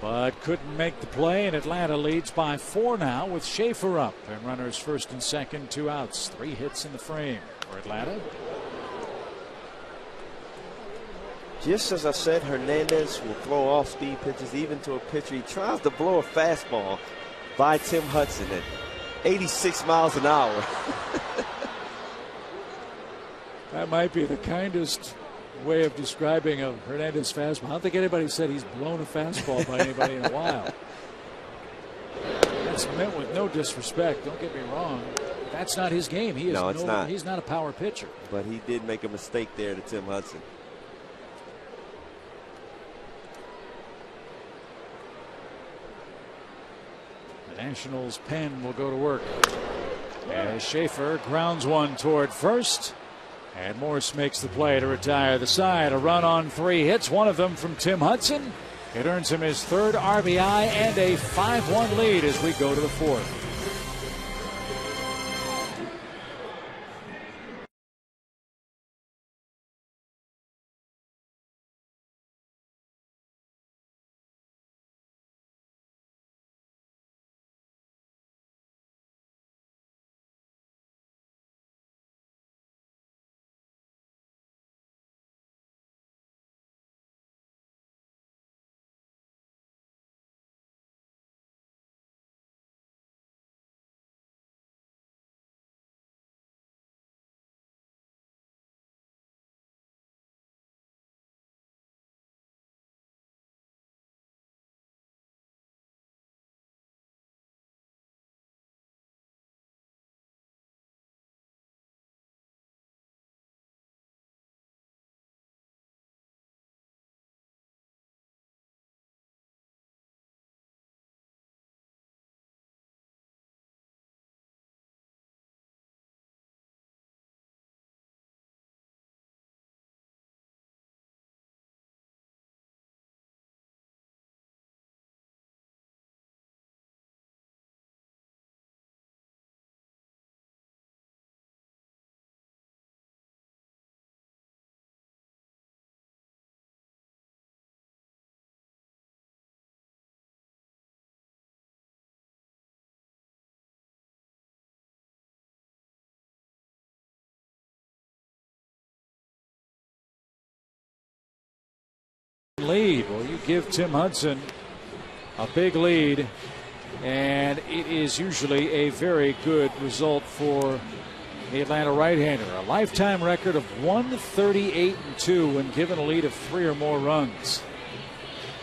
but couldn't make the play, and Atlanta leads by 4 now with Schaefer up. And runners first and second, 2 outs, 3 hits in the frame for Atlanta. Just as I said, Hernandez will throw off-speed pitches even to a pitcher. He tries to blow a fastball by Tim Hudson at 86 miles an hour. That might be the kindest way of describing a Hernandez fastball. I don't think anybody said he's blown a fastball by anybody in a while. That's meant with no disrespect. Don't get me wrong. That's not his game. He is no, it's not. He's not a power pitcher. But he did make a mistake there to Tim Hudson. The Nationals pen will go to work as Schaefer grounds one toward first. And Morse makes the play to retire the side. A run on 3 hits, one of them from Tim Hudson. It earns him his 3rd RBI and a 5-1 lead as we go to the 4th. Lead. Well, you give Tim Hudson a big lead, and it is usually a very good result for the Atlanta right-hander. A lifetime record of 138-2 when given a lead of 3 or more runs.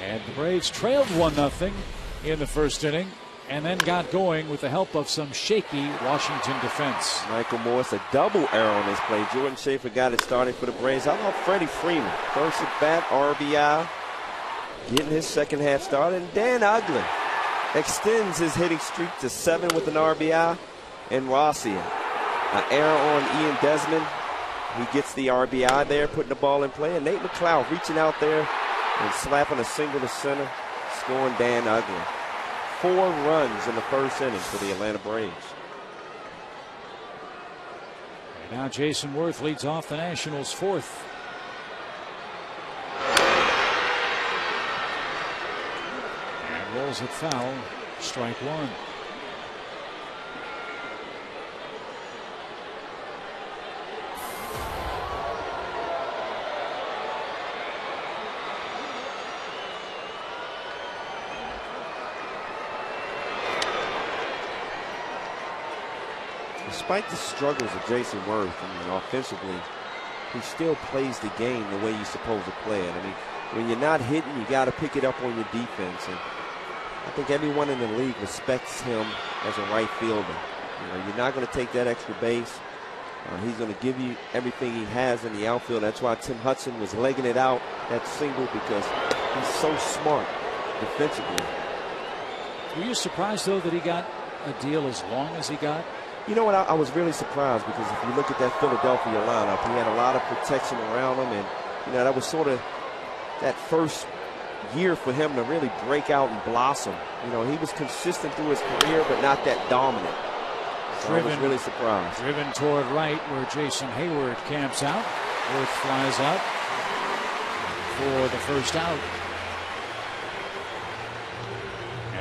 And the Braves trailed 1-0 in the first inning. and then got going with the help of some shaky Washington defense. Michael Morris, a double error on this play. Jordan Schaefer got it started for the Braves. How about Freddie Freeman? First at bat, RBI, getting his second half started. And Dan Uggla extends his hitting streak to 7 with an RBI. And Rossi, an error on Ian Desmond. He gets the RBI there, putting the ball in play. And Nate McLeod reaching out there and slapping a single to center, scoring Dan Uggla. 4 runs in the first inning for the Atlanta Braves. And now Jason Worth leads off the Nationals' 4th. And rolls it foul. Strike 1. Despite the struggles of Jason Worth, offensively, he still plays the game the way you're supposed to play it. I mean, when you're not hitting, you got to pick it up on your defense. And I think everyone in the league respects him as a right fielder. You're not going to take that extra base. He's going to give you everything he has in the outfield. That's why Tim Hudson was legging it out, that single, because he's so smart defensively. Were you surprised, though, that he got a deal as long as he got? You know what? I was really surprised, because if you look at that Philadelphia lineup, he had a lot of protection around him, and that was sort of that first year for him to really break out and blossom. He was consistent through his career, but not that dominant. So I was really surprised. Driven toward right, where Jason Hayward camps out. Worth flies out for the first out.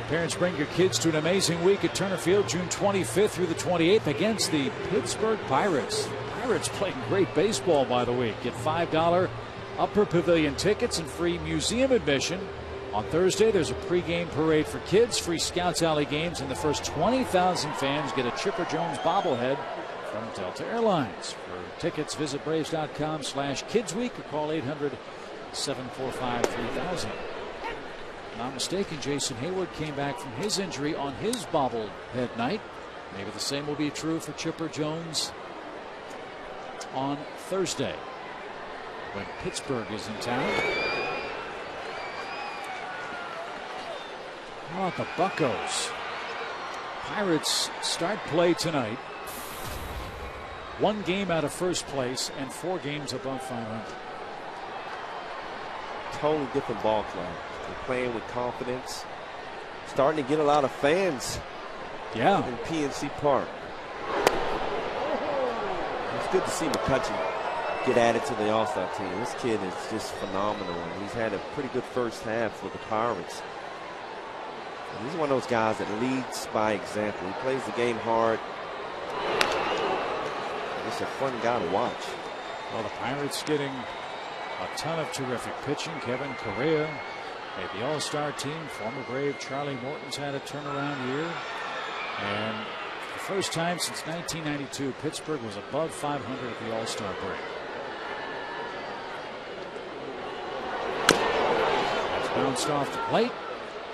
Parents, bring your kids to an amazing week at Turner Field, June 25th through the 28th against the Pittsburgh Pirates. Pirates playing great baseball, by the week. Get $5 Upper Pavilion tickets and free museum admission. On Thursday, there's a pregame parade for kids, free Scouts Alley games, and the first 20,000 fans get a Chipper Jones bobblehead from Delta Airlines. For tickets, visit Braves.com/kidsweek or call 800-745-3000. Not mistaken, Jason Hayward came back from his injury on his bobblehead night. Maybe the same will be true for Chipper Jones on Thursday when Pittsburgh is in town. How about the Buccos? Pirates start play tonight. 1 game out of first place and 4 games above 500. Totally different ball club. They're playing with confidence. Starting to get a lot of fans. Yeah. In PNC Park. It's good to see McCutchen get added to the All-Star team. This kid is just phenomenal, and he's had a pretty good first half for the Pirates. And he's one of those guys that leads by example. He plays the game hard. Just a fun guy to watch. Well, the Pirates getting a ton of terrific pitching. Kevin Correa made the All-Star team. Former Brave Charlie Morton's had a turnaround year. And for the first time since 1992, Pittsburgh was above 500 at the All-Star break. That's bounced off the plate.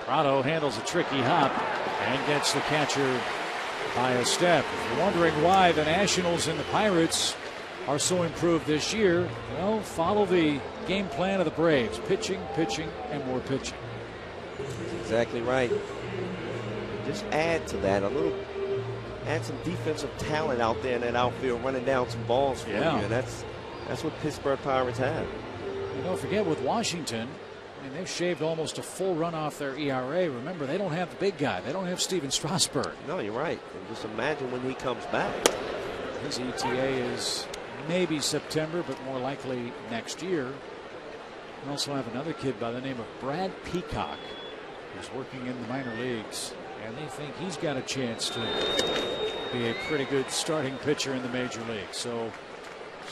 Prado handles a tricky hop and gets the catcher by a step. If you're wondering why the Nationals and the Pirates are so improved this year, well, follow the game plan of the Braves. Pitching, pitching, and more pitching. That's exactly right. Just add to that a little, add some defensive talent out there in that outfield, running down some balls for you. And that's what Pittsburgh Pirates have. And don't forget, with Washington, I mean, they've shaved almost a full run off their ERA. Remember, they don't have the big guy. They don't have Steven Strasburg. No, you're right. And just imagine when he comes back. His ETA is maybe September, but more likely next year. We also have another kid by the name of Brad Peacock, who's working in the minor leagues, and they think he's got a chance to be a pretty good starting pitcher in the major leagues. So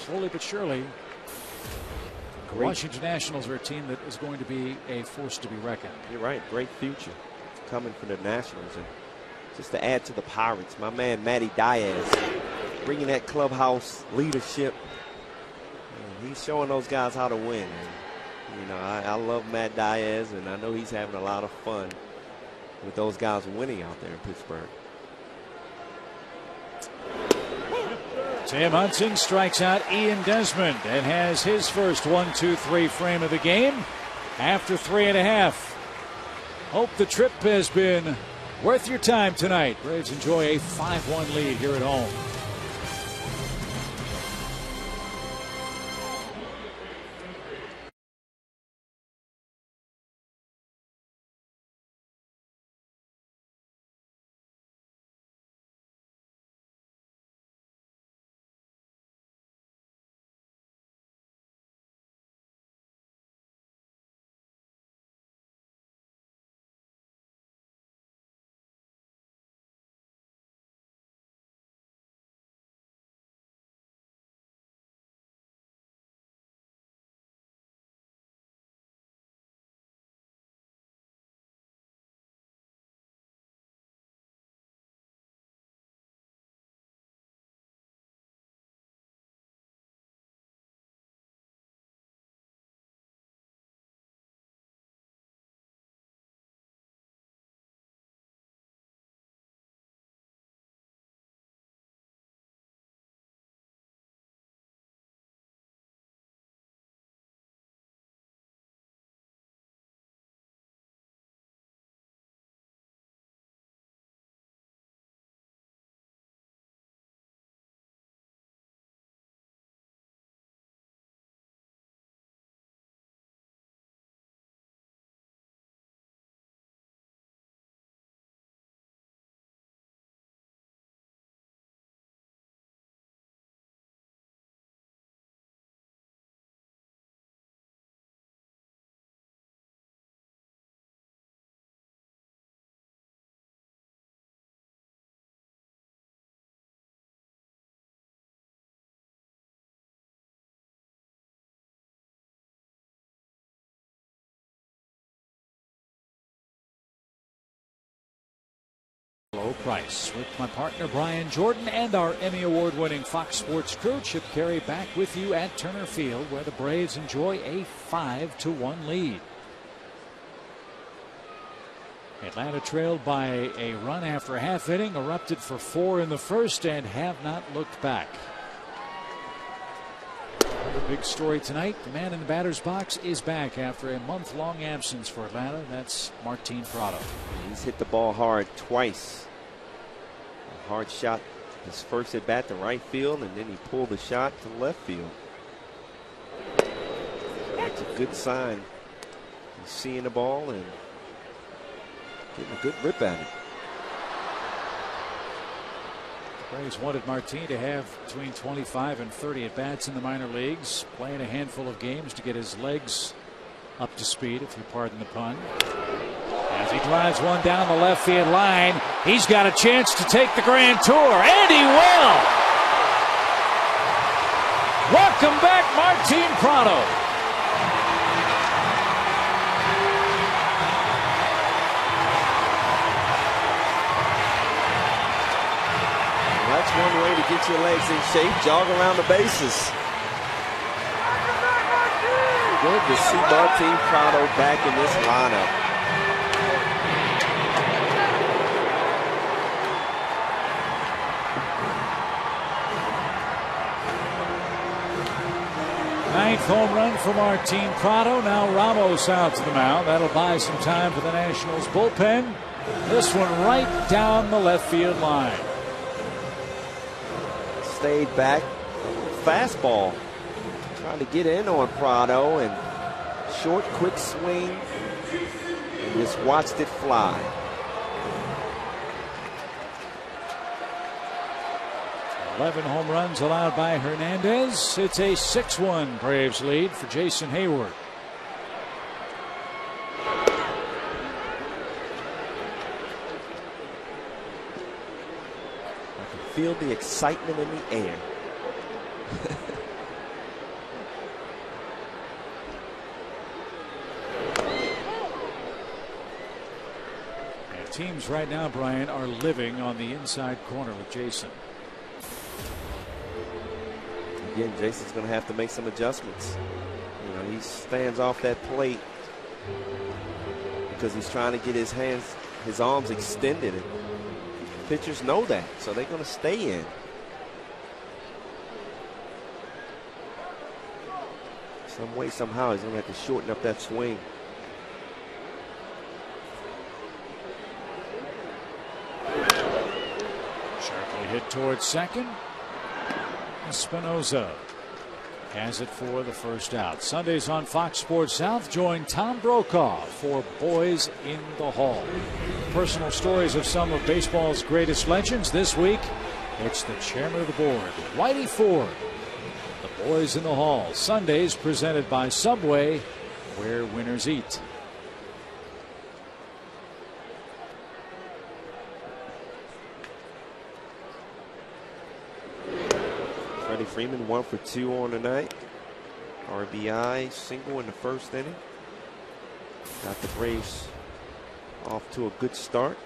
slowly but surely, the Washington Nationals are a team that is going to be a force to be reckoned. You're right. Great future coming for the Nationals. And just to add to the Pirates, my man Matty Diaz bringing that clubhouse leadership. He's showing those guys how to win. And, I love Matt Diaz, and I know he's having a lot of fun with those guys winning out there in Pittsburgh. Tim Hudson strikes out Ian Desmond and has his first 1-2-3 frame of the game after 3.5. Hope the trip has been worth your time tonight. Braves enjoy a 5-1 lead here at home. Low Price with my partner Brian Jordan and our Emmy Award-winning Fox Sports crew. Chip Caray back with you at Turner Field, where the Braves enjoy a 5-1 lead. Atlanta trailed by a run after a half inning, erupted for 4 in the first, and have not looked back. Another big story tonight. The man in the batter's box is back after a month-long absence for Atlanta. That's Martin Prado. He's hit the ball hard twice. A hard shot his first at bat to right field, and then he pulled a shot to left field. So that's a good sign. He's seeing the ball and getting a good rip at it. The Braves wanted Martin to have between 25 and 30 at bats in the minor leagues, playing a handful of games to get his legs up to speed, if you pardon the pun. As he drives one down the left field line, he's got a chance to take the grand tour, and he will! Welcome back, Martin Prado. That's one way to get your legs in shape, jog around the bases. Good to see Martin Prado back in this lineup. Ninth home run for Martin Prado. Now Ramos out to the mound. That'll buy some time for the Nationals bullpen. This one right down the left field line. Stayed back. Fastball. Trying to get in on Prado, and short, quick swing. And just watched it fly. Eleven home runs allowed by Hernandez. It's a 6-1 Braves lead for Jason Hayward. I can feel the excitement in the air. And teams right now, Brian, are living on the inside corner with Jason. Again, Jason's going to have to make some adjustments. You know, he stands off that plate because he's trying to get his hands his arms extended, and pitchers know that, so they're going to stay in. Some way, somehow, he's going to have to shorten up that swing. Sharply hit towards second. Espinosa has it for the first out. Sundays on Fox Sports South. Join Tom Brokaw for Boys in the Hall. Personal stories of some of baseball's greatest legends. This week, it's the chairman of the board, Whitey Ford. The Boys in the Hall. Sundays presented by Subway, where winners eat. Freddie Freeman 1 for 2 on the night. RBI single in the first inning. Got the Braves off to a good start.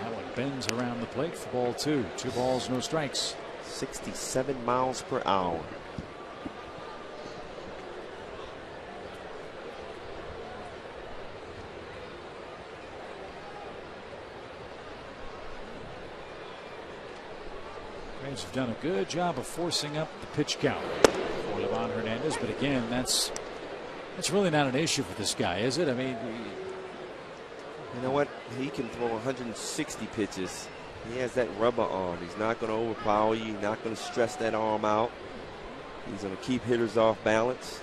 That one bends around the plate for ball 2. 2 balls, no strikes. 67 miles per hour. Braves have done a good job of forcing up the pitch count for Livan Hernandez, but again, that's really not an issue for this guy, is it? I mean, you know what? He can throw 160 pitches. He has that rubber arm. He's not going to overpower you. He's not going to stress that arm out. He's going to keep hitters off balance.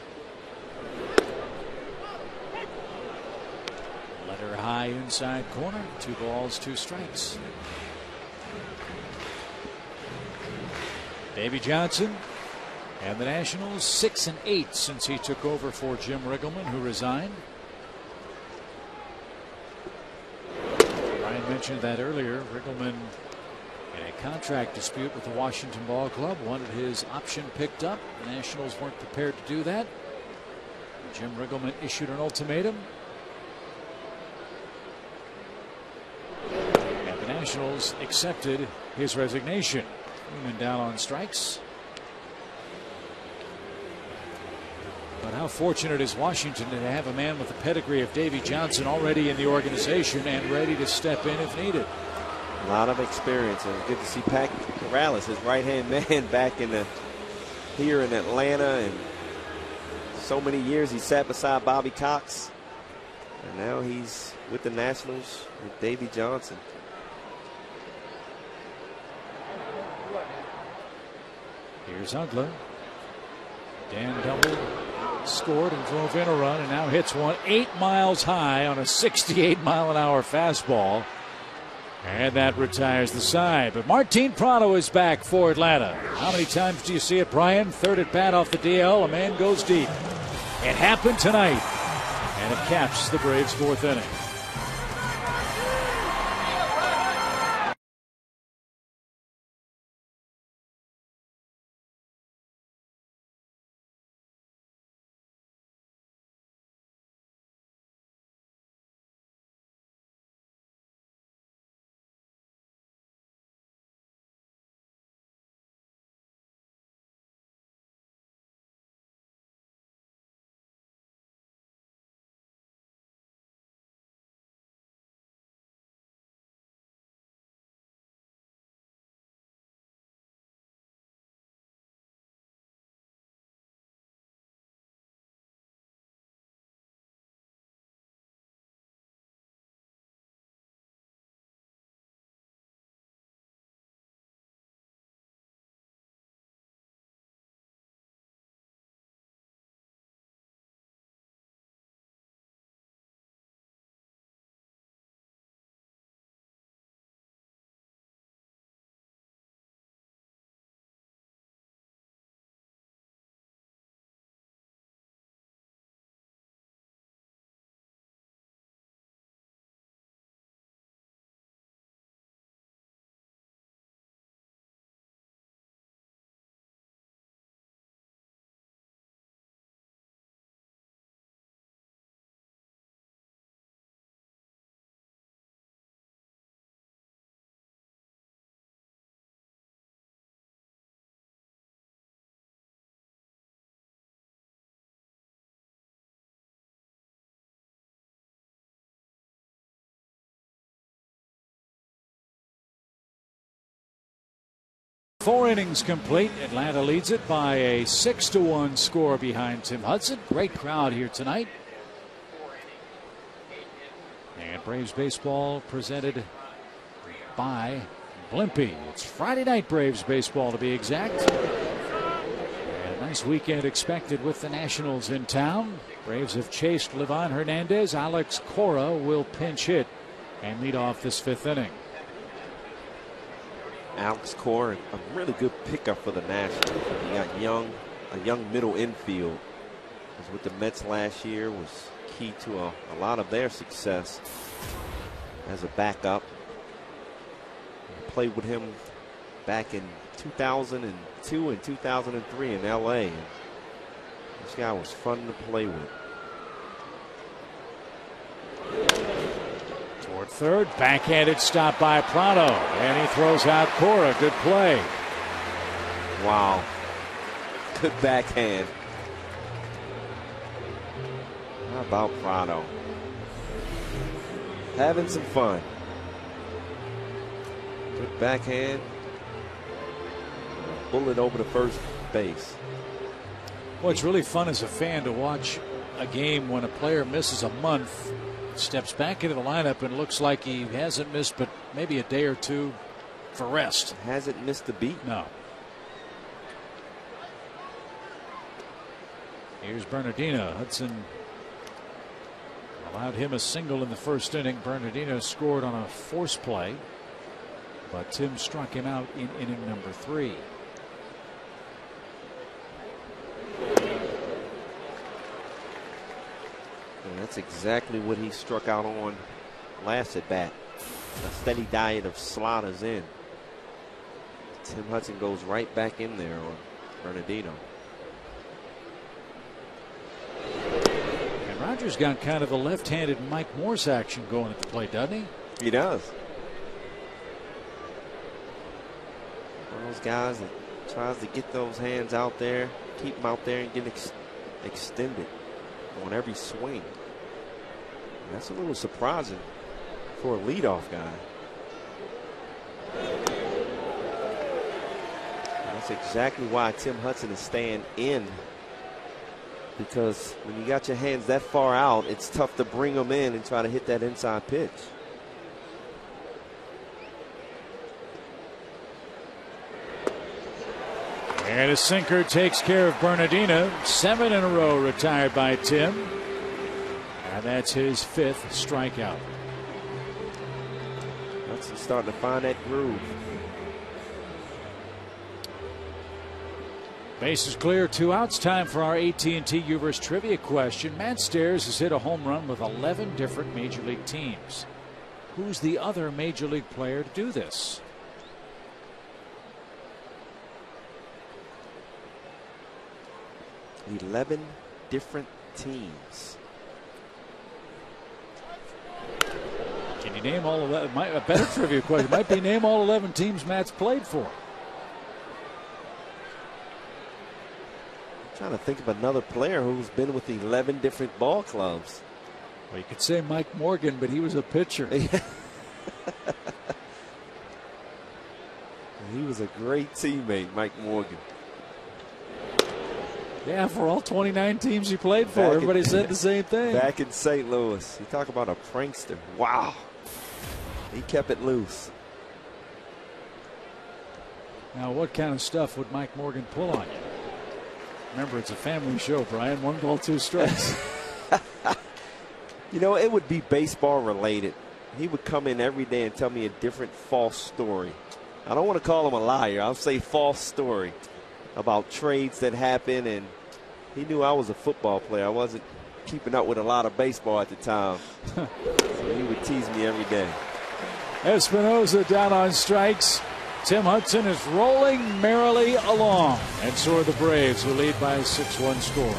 Letter high inside corner. 2 balls, 2 strikes. Davey Johnson and the Nationals 6-8 since he took over for Jim Riggleman, who resigned. Ryan mentioned that earlier. Riggleman in a contract dispute with the Washington Ball Club wanted his option picked up. The Nationals weren't prepared to do that. Jim Riggleman issued an ultimatum, and the Nationals accepted his resignation. Freeman down on strikes. But how fortunate is Washington to have a man with the pedigree of Davey Johnson already in the organization and ready to step in if needed. A lot of experience, and good to see Pat Corrales, his right-hand man, back here in Atlanta. And so many years he sat beside Bobby Cox, and now he's with the Nationals with Davey Johnson. Here's Uggla. Dan Double scored and drove in a run, and now hits one 8 miles high on a 68-mile-an-hour fastball. And that retires the side. But Martin Prado is back for Atlanta. How many times do you see it, Brian? Third at bat off the DL. A man goes deep. It happened tonight. And it caps the Braves' 4th inning. 4 innings complete. Atlanta leads it by a 6-1 score behind Tim Hudson. Great crowd here tonight. And Braves baseball presented by Blimpie. It's Friday night Braves baseball to be exact. And a nice weekend expected with the Nationals in town. Braves have chased Livan Hernandez. Alex Cora will pinch hit and lead off this 5th inning. Alex Cora, a really good pickup for the Nationals. He got a young middle infield. Was with the Mets last year, was key to a lot of their success as a backup. I played with him back in 2002 and 2003 in LA. And this guy was fun to play with. Toward third, backhanded stop by Prado, and he throws out Cora. Good play. Wow. Good backhand. How about Prado? Having some fun. Good backhand. Bullet over to first base. Well, it's really fun as a fan to watch a game when a player misses a month, steps back into the lineup, and looks like he hasn't missed but maybe a day or two for rest. Hasn't missed a beat. No. Here's Bernardino. Hudson allowed him a single in the 1st inning. Bernardino scored on a force play, but Tim struck him out in inning number 3. And that's exactly what he struck out on last at bat. A steady diet of sliders in. Tim Hudson goes right back in there on Bernardino. And Rogers got kind of a left-handed Mike Morse action going at the plate, doesn't he? He does. One of those guys that tries to get those hands out there, keep them out there, and get extended on every swing. And that's a little surprising for a leadoff guy. And that's exactly why Tim Hudson is staying in, because when you got your hands that far out, it's tough to bring them in and try to hit that inside pitch. And a sinker takes care of Bernardino. 7 in a row retired by Tim. And that's his 5th strikeout. Hudson's starting to find that groove. Base is clear, 2 outs. Time for our AT&T U-verse trivia question. Matt Stairs has hit a home run with 11 different Major League teams. Who's the other Major League player to do this? $11 different teams. Can you name all 11? A better trivia question might be name all 11 teams Matt's played for. I'm trying to think of another player who's been with 11 different ball clubs. Well, you could say Mike Morgan, but he was a pitcher. He was a great teammate, Mike Morgan. Yeah, for all 29 teams he played for, everybody said the same thing. Back in St. Louis. You talk about a prankster. Wow. He kept it loose. Now, what kind of stuff would Mike Morgan pull on you? Remember, it's a family show, Brian. 1 ball, 2 strikes. You know, it would be baseball related. He would come in every day and tell me a different false story. I don't want to call him a liar. I'll say false story about trades that happened, and he knew I was a football player. I wasn't keeping up with a lot of baseball at the time. So he would tease me every day. Espinosa down on strikes. Tim Hudson is rolling merrily along, and so are the Braves, who lead by a 6-1 score.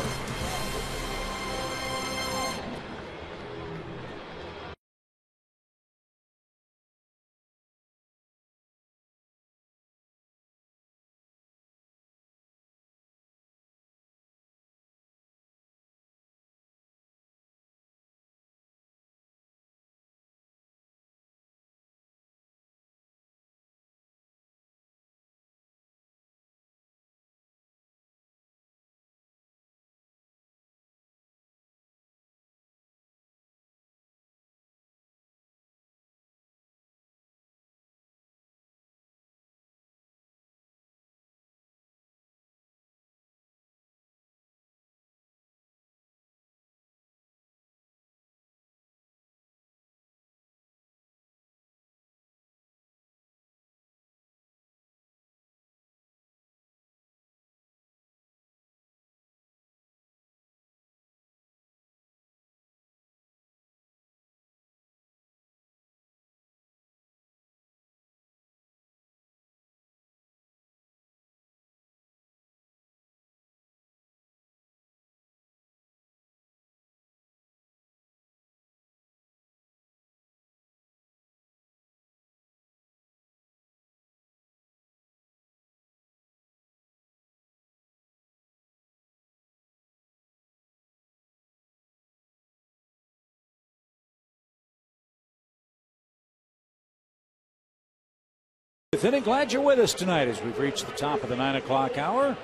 Inning. Glad you're with us tonight as we've reached the top of the 9 o'clock hour.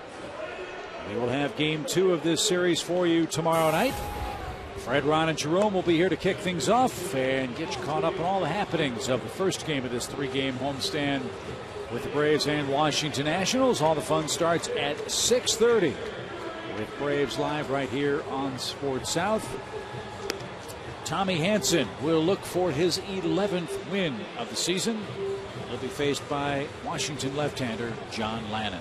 We will have game 2 of this series for you tomorrow night. Fred, Ron, and Jerome will be here to kick things off and get you caught up on all the happenings of the first game of this 3-game homestand with the Braves and Washington Nationals. All the fun starts at 6:30 with Braves Live right here on Sports South. Tommy Hanson will look for his 11th win of the season. He'll be faced by Washington left-hander John Lannan.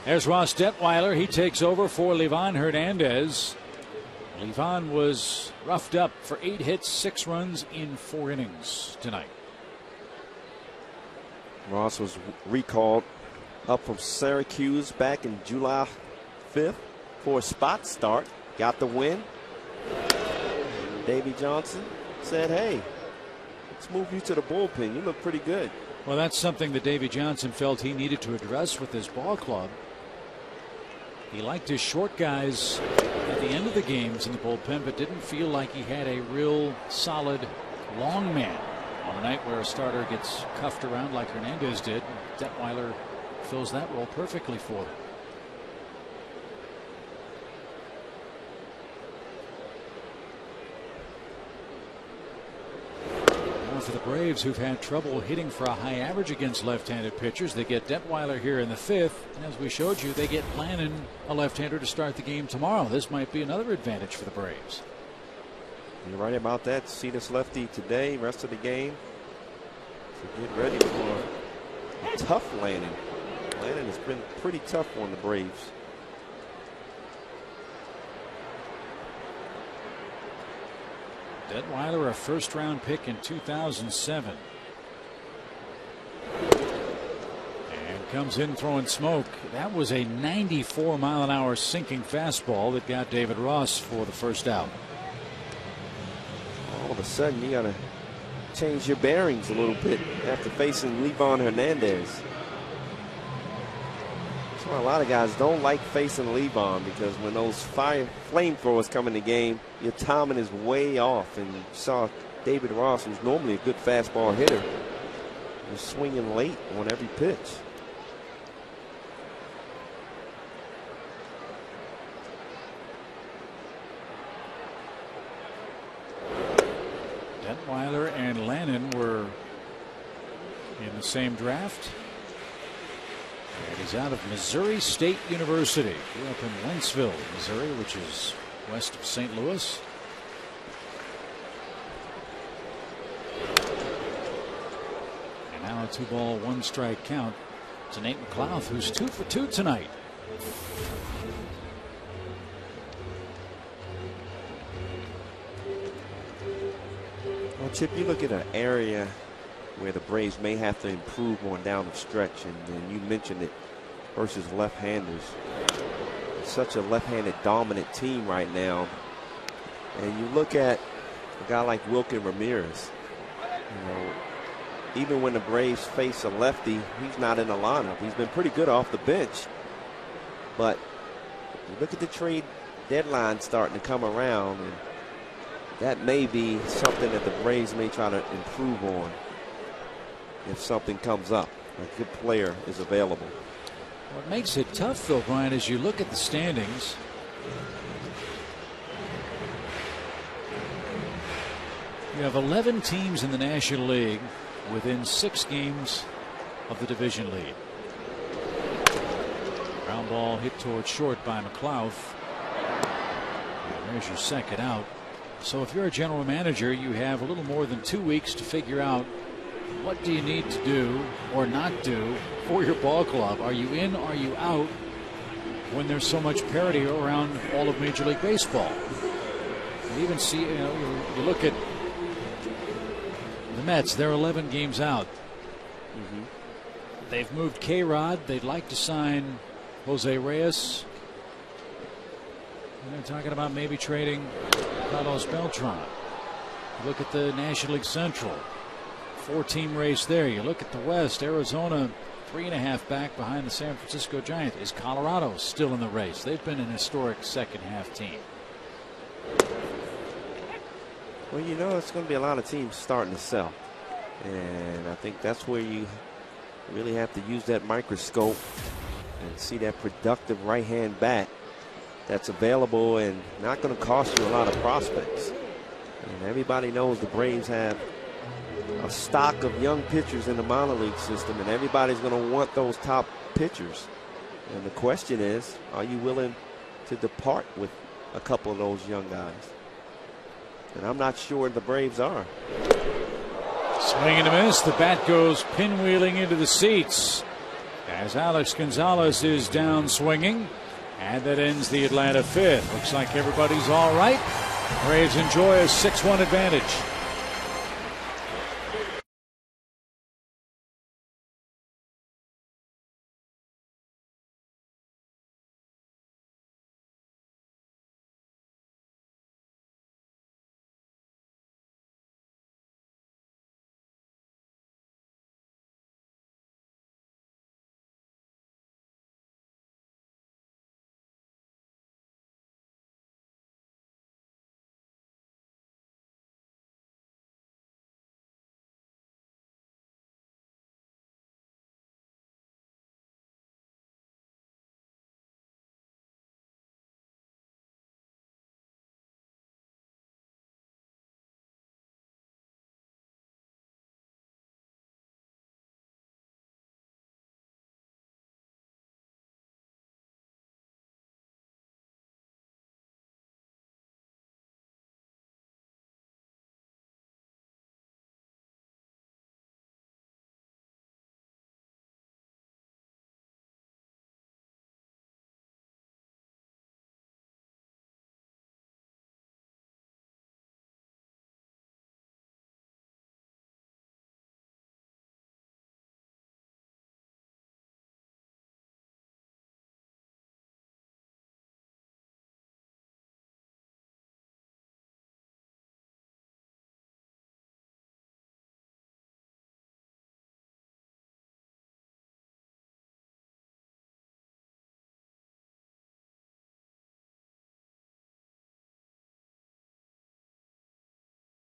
There's Ross Detweiler. He takes over for Livan Hernandez. Livan was roughed up for 8 hits, 6 runs in 4 innings tonight. Ross was recalled up from Syracuse back in July 5th for a spot start. Got the win. Davey Johnson said, hey, let's move you to the bullpen. You look pretty good. Well, that's something that Davey Johnson felt he needed to address with this ball club. He liked his short guys at the end of the games in the bullpen, but didn't feel like he had a real solid long man on a night where a starter gets cuffed around like Hernandez did. Detweiler fills that role perfectly for him. For the Braves, who've had trouble hitting for a high average against left-handed pitchers, they get Detweiler here in the 5th, and as we showed you, they get Lannan, a left-hander, to start the game tomorrow. This might be another advantage for the Braves. You're right about that. See this lefty today, rest of the game. So get ready for a tough Lannan. Lannan has been pretty tough on the Braves. Detweiler, a first-round pick in 2007. And comes in throwing smoke. That was a 94-mile-an-hour sinking fastball that got David Ross for the first out. All of a sudden, you got to change your bearings a little bit after facing Livan Hernandez. That's why a lot of guys don't like facing Livan, because when those flamethrowers come in the game, your timing is way off. And you saw David Ross, who's normally a good fastball hitter, was swinging late on every pitch. Detweiler and Lannan were in the same draft. And he's out of Missouri State University. Grew up in Wentzville, Missouri, which is west of St. Louis. And now a 2-ball, 1-strike count to Nate McLouth, who's 2 for 2 tonight. Well, Chip, you look at an area where the Braves may have to improve on down the stretch, and you mentioned it, versus left-handers. It's such a left-handed dominant team right now. And you look at a guy like Wilkin Ramirez. You know, even when the Braves face a lefty, he's not in the lineup. He's been pretty good off the bench. But you look at the trade deadline starting to come around, and that may be something that the Braves may try to improve on if something comes up, a good player is available. What makes it tough, though, Brian, is you look at the standings. You have 11 teams in the National League within 6 games of the division lead. Ground ball hit towards short by McLouth. And there's your second out. So if you're a general manager, you have a little more than 2 weeks to figure out what do you need to do or not do for your ball club. Are you in? Are you out? When there's so much parity around all of Major League Baseball. You even see, you look at the Mets, they're 11 games out. They've moved K-Rod. They'd like to sign Jose Reyes. And they're talking about maybe trading Carlos Beltran. You look at the National League Central. 4-team race there. You look at the West. Arizona 3.5 back behind the San Francisco Giants. Is Colorado still in the race? They've been an historic second half team. Well, you know, it's going to be a lot of teams starting to sell. And I think that's where you really have to use that microscope and see that productive right-hand bat that's available and not going to cost you a lot of prospects. And everybody knows the Braves have a stock of young pitchers in the minor league system, and everybody's going to want those top pitchers. And the question is, are you willing to depart with a couple of those young guys? And I'm not sure the Braves are. Swing and a miss. The bat goes pinwheeling into the seats as Alex Gonzalez is down swinging. And that ends the Atlanta fifth. Looks like everybody's all right. Braves enjoy a 6-1 advantage.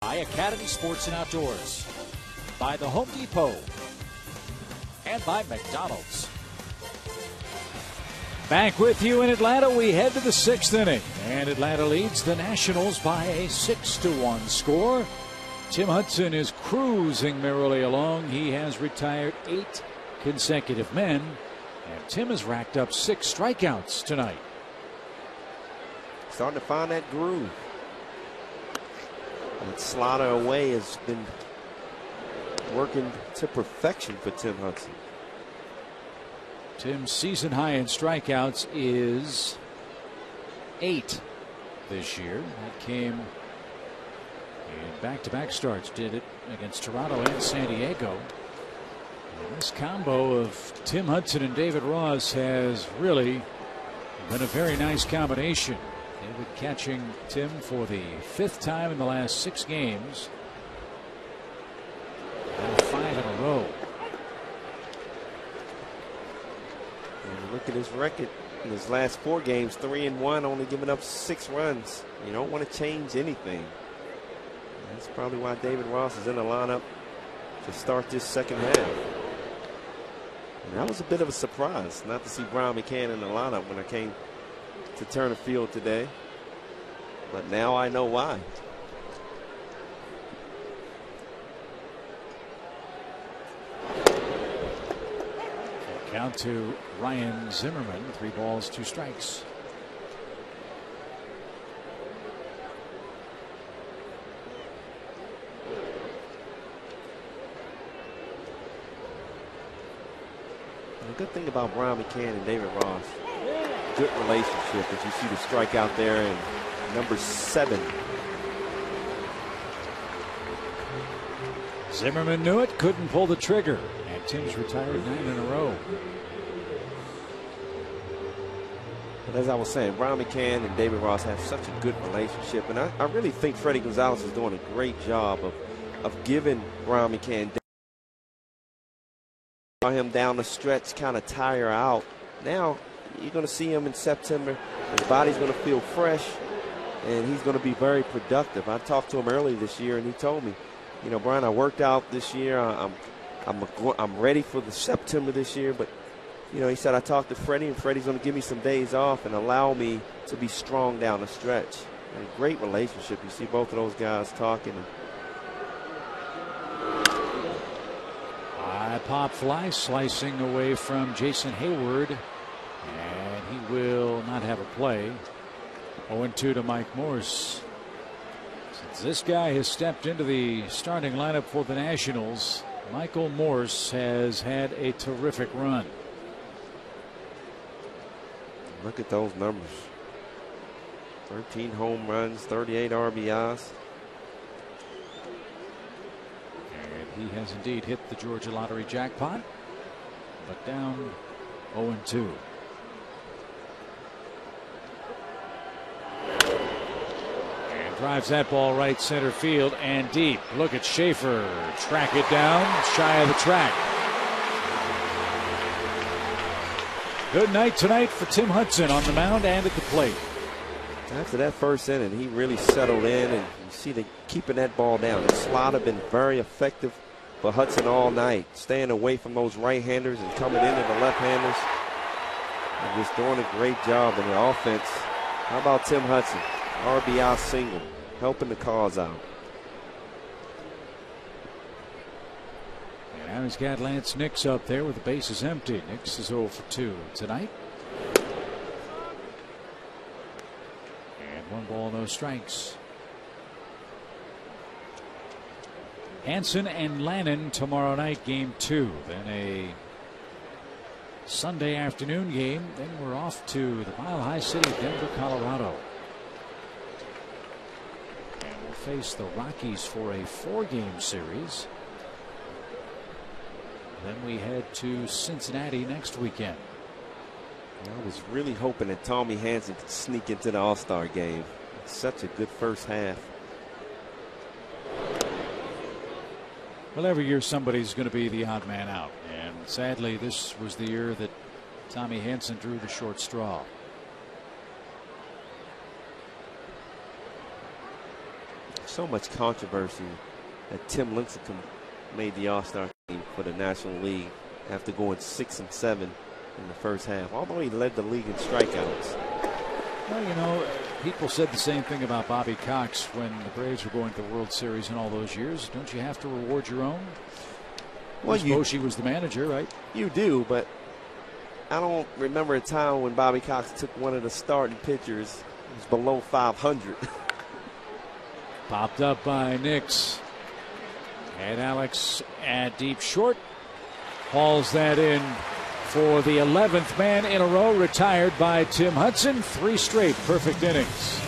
By Academy Sports and Outdoors, by the Home Depot, and by McDonald's. Back with you in Atlanta. We head to the 6th inning, and Atlanta leads the Nationals by a 6-1 score. Tim Hudson is cruising merrily along. He has retired 8 consecutive men, and Tim has racked up 6 strikeouts tonight. Starting to find that groove. That slider away has been working to perfection for Tim Hudson. Tim's season high in strikeouts is 8 this year. That came in back-to-back starts. Did it against Toronto and San Diego. And this combo of Tim Hudson and David Ross has really been a very nice combination. David catching Tim for the 5th time in the last 6 games. And 5 in a row. And look at his record in his last 4 games, 3-1, only giving up 6 runs. You don't want to change anything. That's probably why David Ross is in the lineup to start this second half. And that was a bit of a surprise not to see Brian McCann in the lineup when I came to Turner Field today, but now I know why. Count to Ryan Zimmerman, 3 balls, 2 strikes. The good thing about Brian McCann and David Ross, good relationship, as you see the strikeout there in number 7. Zimmerman knew it, couldn't pull the trigger, and Tim's retired 9 in a row. But as I was saying, Brian McCann and David Ross have such a good relationship, and I really think Freddie Gonzalez is doing a great job of giving Brian McCann saw him down the stretch kind of tire out. Now you're going to see him in September. His body's going to feel fresh, and he's going to be very productive. I talked to him early this year, and he told me, you know, Brian, I worked out this year. I'm ready for the September this year, but you know, he said I talked to Freddie, and Freddie's going to give me some days off and allow me to be strong down the stretch. And a great relationship. You see both of those guys talking. High pop fly slicing away from Jason Hayward, and he will not have a play. 0-2 to Mike Morse. Since this guy has stepped into the starting lineup for the Nationals, Michael Morse has had a terrific run. Look at those numbers. 13 home runs, 38 RBIs. And he has indeed hit the Georgia Lottery jackpot, but down 0-2. And drives that ball right center field and deep. Look at Schaefer track it down shy of the track. Good night tonight for Tim Hudson on the mound and at the plate. After that first inning, he really settled in, and you see them keeping that ball down. The slider been very effective for Hudson all night, staying away from those right-handers and coming into the left-handers. And just doing a great job in the offense. How about Tim Hudson? RBI single, helping the cause out. And now he's got Lance Nix up there with the bases empty. Nix is 0 for 2 tonight. And 1 ball, no strikes. Hansen and Lannon tomorrow night, game 2. Then a Sunday afternoon game. Then we're off to the Mile High City of Denver, Colorado. And we'll face the Rockies for a 4-game series. Then we head to Cincinnati next weekend. I was really hoping that Tommy Hanson could sneak into the All-Star game. Such a good first half. Well, every year somebody's going to be the odd man out. And sadly, this was the year that Tommy Hanson drew the short straw. So much controversy that Tim Lincecum made the All-Star team for the National League after going 6 and 7 in the first half, although he led the league in strikeouts. Well, you know, people said the same thing about Bobby Cox when the Braves were going to the World Series in all those years. Don't you have to reward your own? Well, Bochy was the manager, right? You do, but I don't remember a time when Bobby Cox took one of the starting pitchers who was below 500. Popped up by Nix. And Alex at deep short hauls that in for the 11th man in a row, retired by Tim Hudson. 3 straight perfect innings.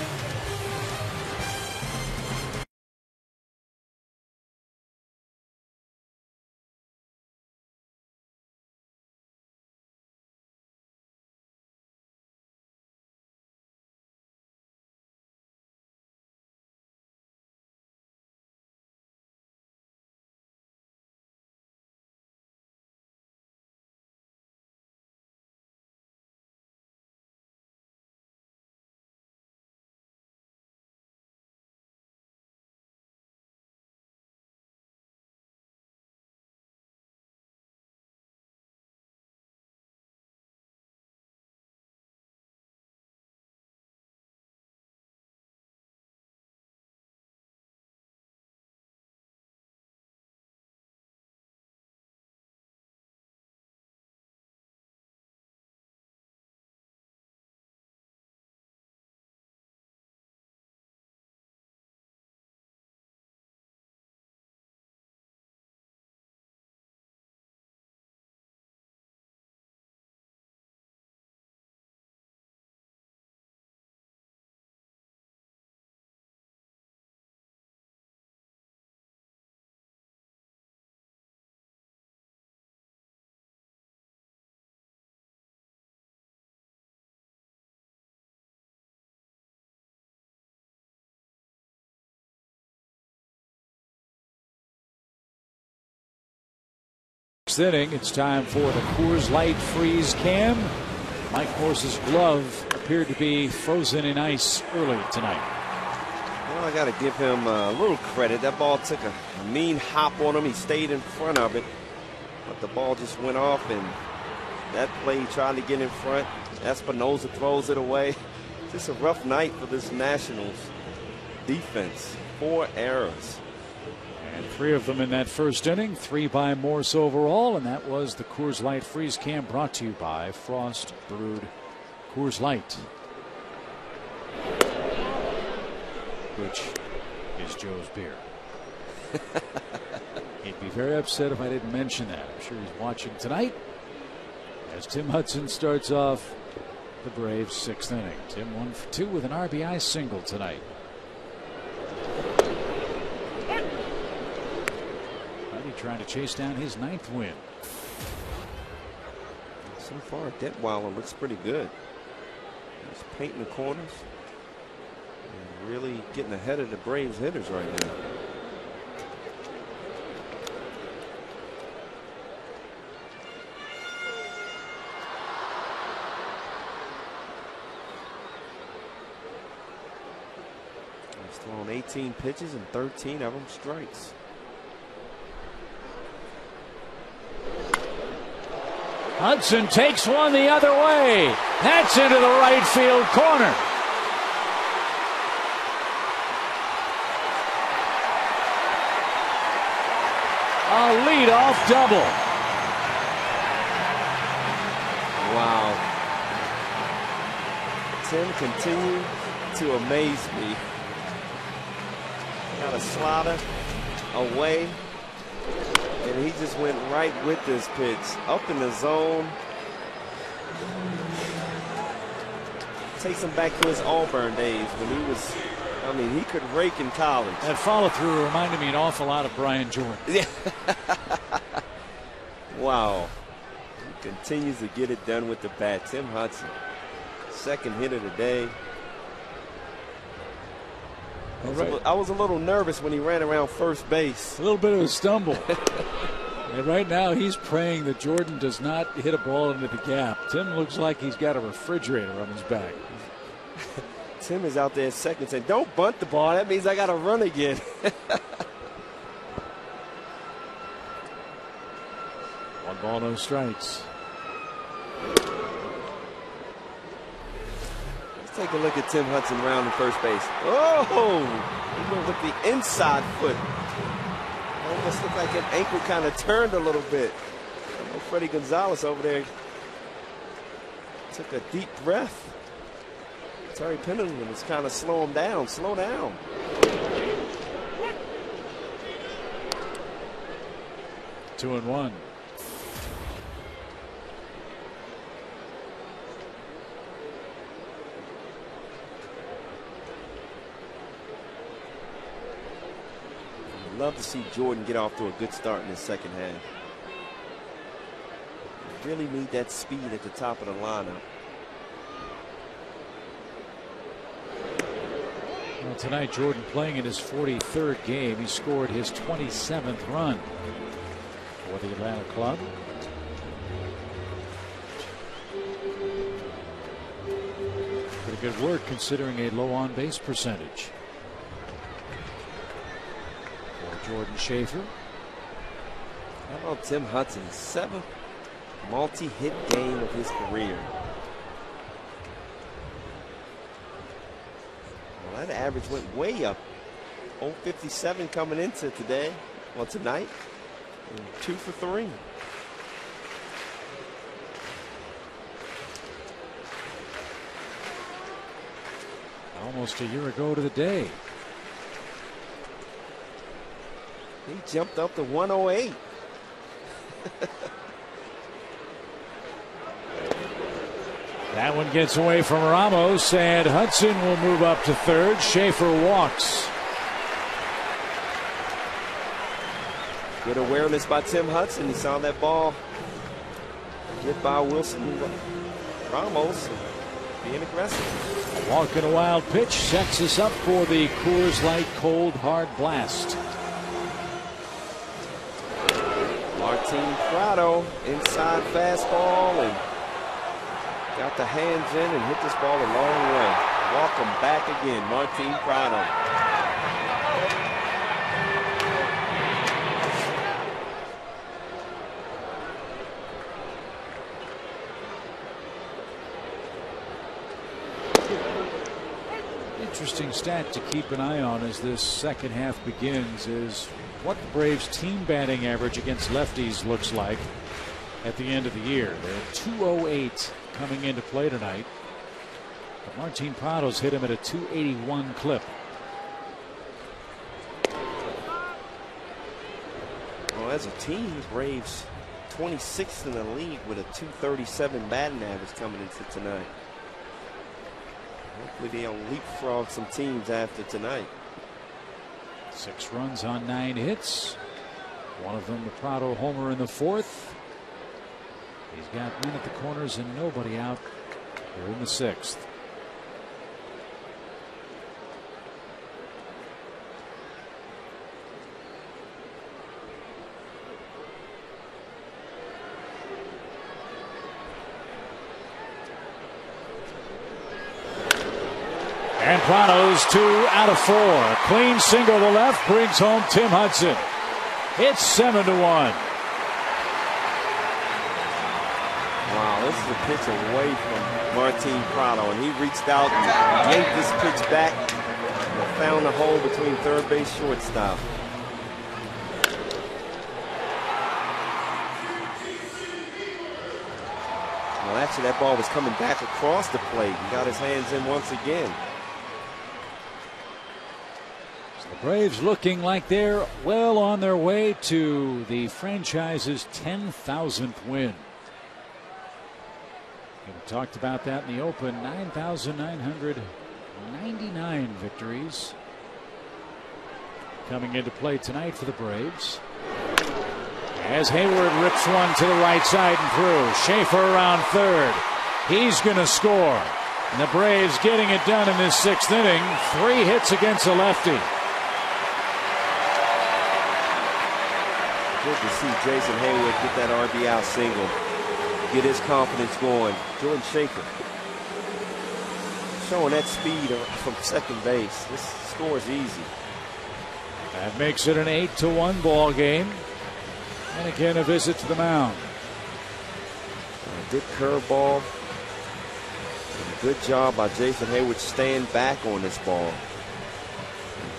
6th inning. It's time for the Coors Light Freeze Cam. Mike Morse's glove appeared to be frozen in ice early tonight. Well, I got to give him a little credit. That ball took a mean hop on him. He stayed in front of it, but the ball just went off, and that play trying to get in front. Espinosa throws it away. Just a rough night for this Nationals defense. 4 errors. And 3 of them in that first inning, 3 by Morse overall, and that was the Coors Light Freeze Cam, brought to you by Frost Brewed Coors Light, which is Joe's beer. He'd be very upset if I didn't mention that. I'm sure he's watching tonight as Tim Hudson starts off the Braves' 6th inning. Tim 1 for 2 with an RBI single tonight. Trying to chase down his 9th win. So far, Detweiler looks pretty good. He's painting the corners and really getting ahead of the Braves hitters right now. He's thrown 18 pitches and 13 of them strikes. Hudson takes one the other way. That's into the right field corner. A leadoff double. Wow. Tim continues to amaze me. Got a slider away. And he just went right with this pitch, up in the zone. Takes him back to his Auburn days when he was, I mean, he could rake in college. That follow through reminded me an awful lot of Brian Jordan. Yeah. Wow. He continues to get it done with the bat. Tim Hudson, 2nd hit of the day. I was a little nervous when he ran around first base. A little bit of a stumble. And right now he's praying that Jordan does not hit a ball into the gap. Tim looks like he's got a refrigerator on his back. Tim is out there second saying, don't bunt the ball. That means I got to run again. One ball, no strikes. Take a look at Tim Hudson rounding first base. Oh, he went with the inside foot. Almost looked like an ankle kind of turned a little bit. I know Freddie Gonzalez over there took a deep breath. Terry Pendleton was kind of slow him down. Slow down. Two and one. Love to see Jordan get off to a good start in the second half. Really need that speed at the top of the lineup. Well, tonight Jordan playing in his 43rd game. He scored his 27th run for the Atlanta club. Pretty good work considering a low on base percentage. Jordan Schaefer. How about Tim Hudson's 7th multi-hit game of his career? Well, that average went way up. 0.57 coming into today, well tonight, and 2 for 3. Almost a year ago to the day. He jumped up to 108. That one gets away from Ramos, and Hudson will move up to third. Schaefer walks. Good awareness by Tim Hudson. He saw that ball hit by Wilson Ramos, being aggressive. A walk and a wild pitch sets us up for the Coors Light Cold Hard Blast. Martin Prado, inside fastball, and got the hands in and hit this ball a long way. Welcome back again, Martin Prado. Interesting stat to keep an eye on as this second half begins is what the Braves team batting average against lefties looks like at the end of the year. They're at 208 coming into play tonight. But Martin Prado's hit him at a 281 clip. Well, as a team, the Braves 26th in the league with a 237 batting average coming into tonight. Hopefully they'll leapfrog some teams after tonight. 6 runs on 9 hits. One of them the Prado homer in the 4th. He's got men at the corners and nobody out here in the 6th. And Prado's 2 out of 4. Clean single to left brings home Tim Hudson. It's 7-1. Wow, this is a pitch away from Martin Prado, and he reached out and yanked this pitch back and found the hole between third base shortstop. Well, actually, that ball was coming back across the plate and got his hands in once again. The Braves looking like they're well on their way to the franchise's 10,000th win. We talked about that in the open. 9,999 victories coming into play tonight for the Braves. As Hayward rips one to the right side and through. Schaefer around third. He's going to score. And the Braves getting it done in this 6th inning. 3 hits against a lefty. Good to see Jason Hayward get that RBI single, get his confidence going. Jordan Schaefer showing that speed from second base. This score is easy. That makes it an 8-1 ball game. And again, a visit to the mound. A good curveball. And a good job by Jason Hayward staying back on this ball and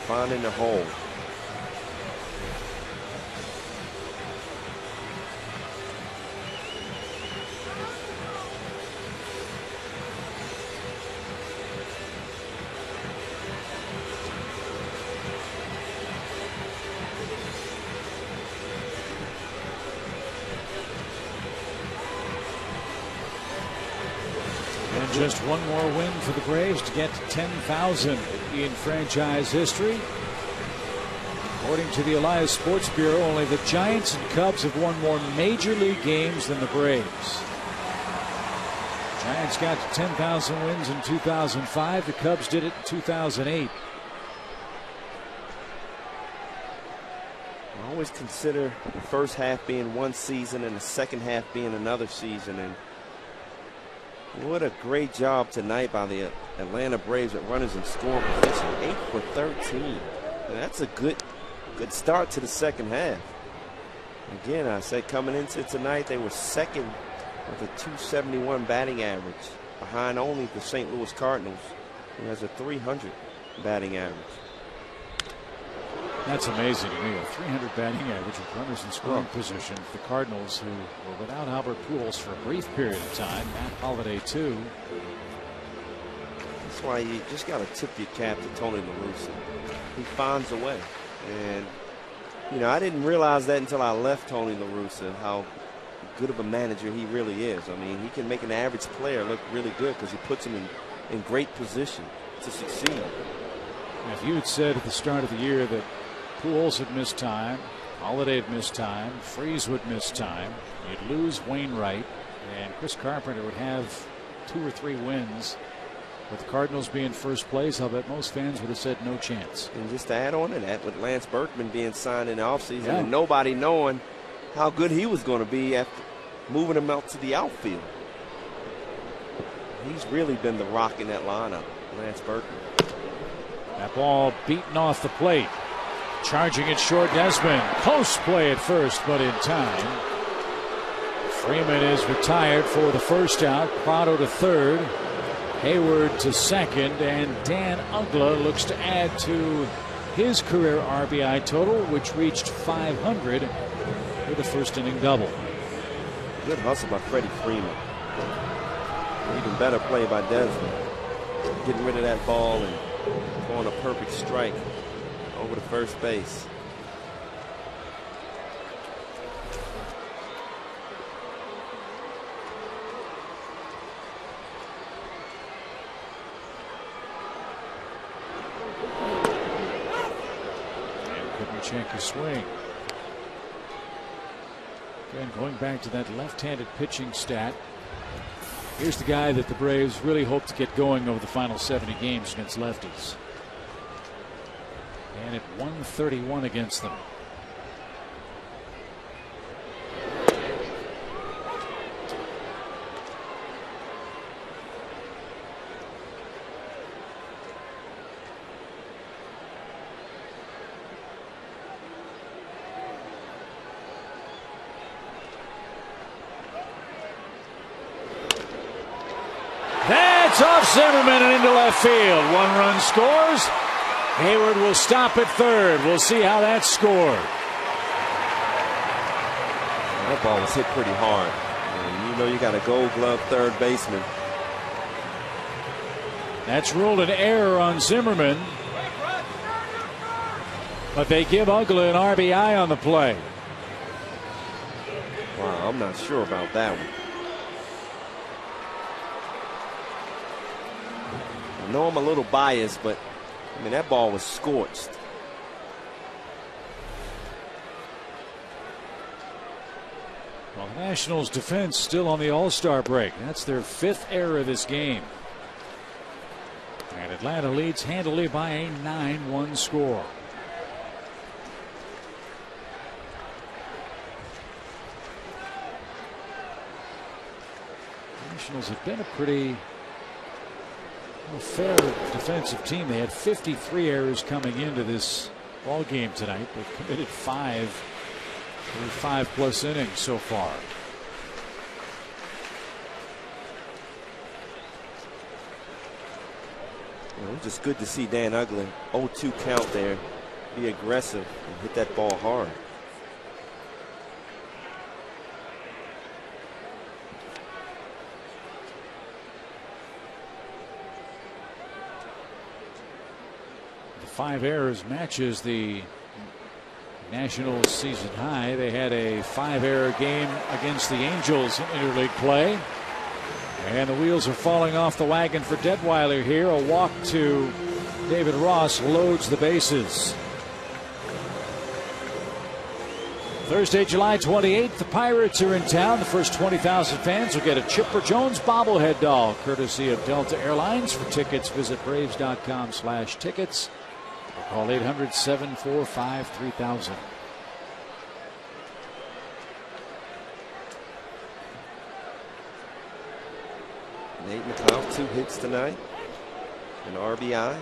finding the hole. Just one more win for the Braves to get to 10,000 in franchise history. According to the Elias Sports Bureau, only the Giants and Cubs have won more major league games than the Braves. Giants got to 10,000 wins in 2005. The Cubs did it in 2008. I always consider the first half being one season and the second half being another season. And what a great job tonight by the Atlanta Braves at runners in scoring position. 8 for 13. And that's a good start to the second half. Again, I said coming into tonight, they were second with a 271 batting average, behind only the St. Louis Cardinals, who has a 300 batting average. That's amazing to me. A 300 batting average with runners in scoring position for the Cardinals, who were without Albert Pujols for a brief period of time. Matt Holliday, too. That's why you just got to tip your cap to Tony La Russa. He finds a way. And, you know, I didn't realize that until I left Tony La Russa, how good of a manager he really is. I mean, he can make an average player look really good because he puts him in great position to succeed. Now, if you had said at the start of the year that Pujols had missed time, Holliday had missed time, Freese would miss time, you'd lose Wainwright, and Chris Carpenter would have 2 or 3 wins, with the Cardinals being first place, I'll bet most fans would have said no chance. And just to add on to that, with Lance Berkman being signed in the offseason and nobody knowing how good he was going to be after moving him out to the outfield. He's really been the rock in that lineup, Lance Berkman. That ball beaten off the plate. Charging it short, Desmond. Close play at first, but in time. Freeman is retired for the first out. Prado to third. Hayward to second. And Dan Uggla looks to add to his career RBI total, which reached 500 with a first inning double. Good hustle by Freddie Freeman. Even better play by Desmond. Getting rid of that ball and throwing a perfect strike over to first base. And couldn't check his swing. Again, going back to that left-handed pitching stat. Here's the guy that the Braves really hope to get going over the final 70 games against lefties. And at 131 against them. That's off Zimmerman and into left field. 1 run scores. Hayward will stop at third. We'll see how that's scored. That ball was hit pretty hard. And you know you got a Gold Glove third baseman. That's ruled an error on Zimmerman. But they give Uggla an RBI on the play. Wow, I'm not sure about that one. I know I'm a little biased, but I mean, that ball was scorched. Well, the Nationals defense still on the All-Star break. That's their 5th error this game. And Atlanta leads handily by a 9-1 score. The Nationals have been a pretty fair defensive team. They had 53 errors coming into this ball game tonight. They've committed 5 plus innings so far. Well, it's just good to see Dan Uggla 0-2 count there, be aggressive and hit that ball hard. The 5 errors matches the Nationals season high. They had a 5-error game against the Angels in interleague play. And the wheels are falling off the wagon for Detweiler here. A walk to David Ross loads the bases. Thursday, July 28th, the Pirates are in town. The first 20,000 fans will get a Chipper Jones bobblehead doll, courtesy of Delta Airlines. For tickets, visit Braves.com/tickets. Call 800-745-3000. Nate McLeod, 2 hits tonight, an RBI.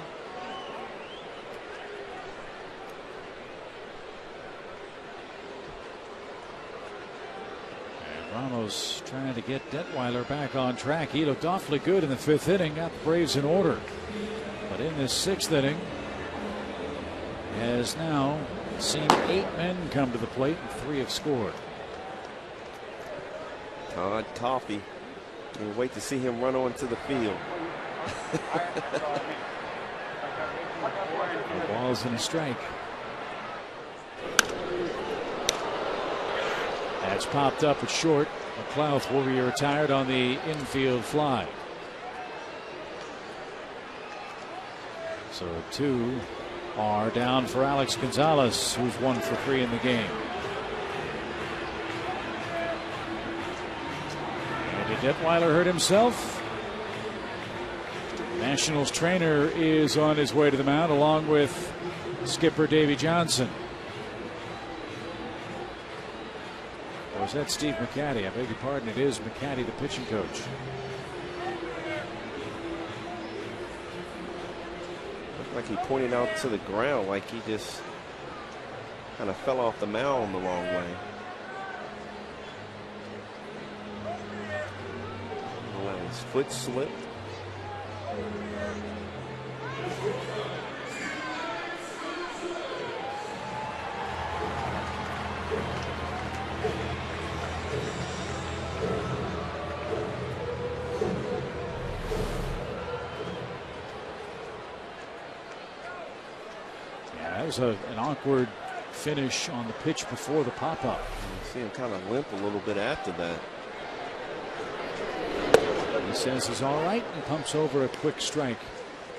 And Ramos trying to get Detweiler back on track. He looked awfully good in the 5th inning, got the Braves in order. But in this 6th inning, has now seen 8 men come to the plate and 3 have scored. Todd Coffey, can't wait to see him run onto the field. The ball's in a strike. That's popped up at short. McLeod will be retired on the infield fly. So 2 are down for Alex Gonzalez, who's 1 for 3 in the game. And did Detweiler hurt himself? Nationals trainer is on his way to the mound along with skipper Davey Johnson. Was that Steve McCaddy? I beg your pardon. It is McCaddy, the pitching coach. Looked like he pointed out to the ground, like he just kind of fell off the mound the wrong way. His foot slipped. Yeah, that was an awkward finish on the pitch before the pop-up. You see him kind of limp a little bit after that. He says he's all right and pumps over a quick strike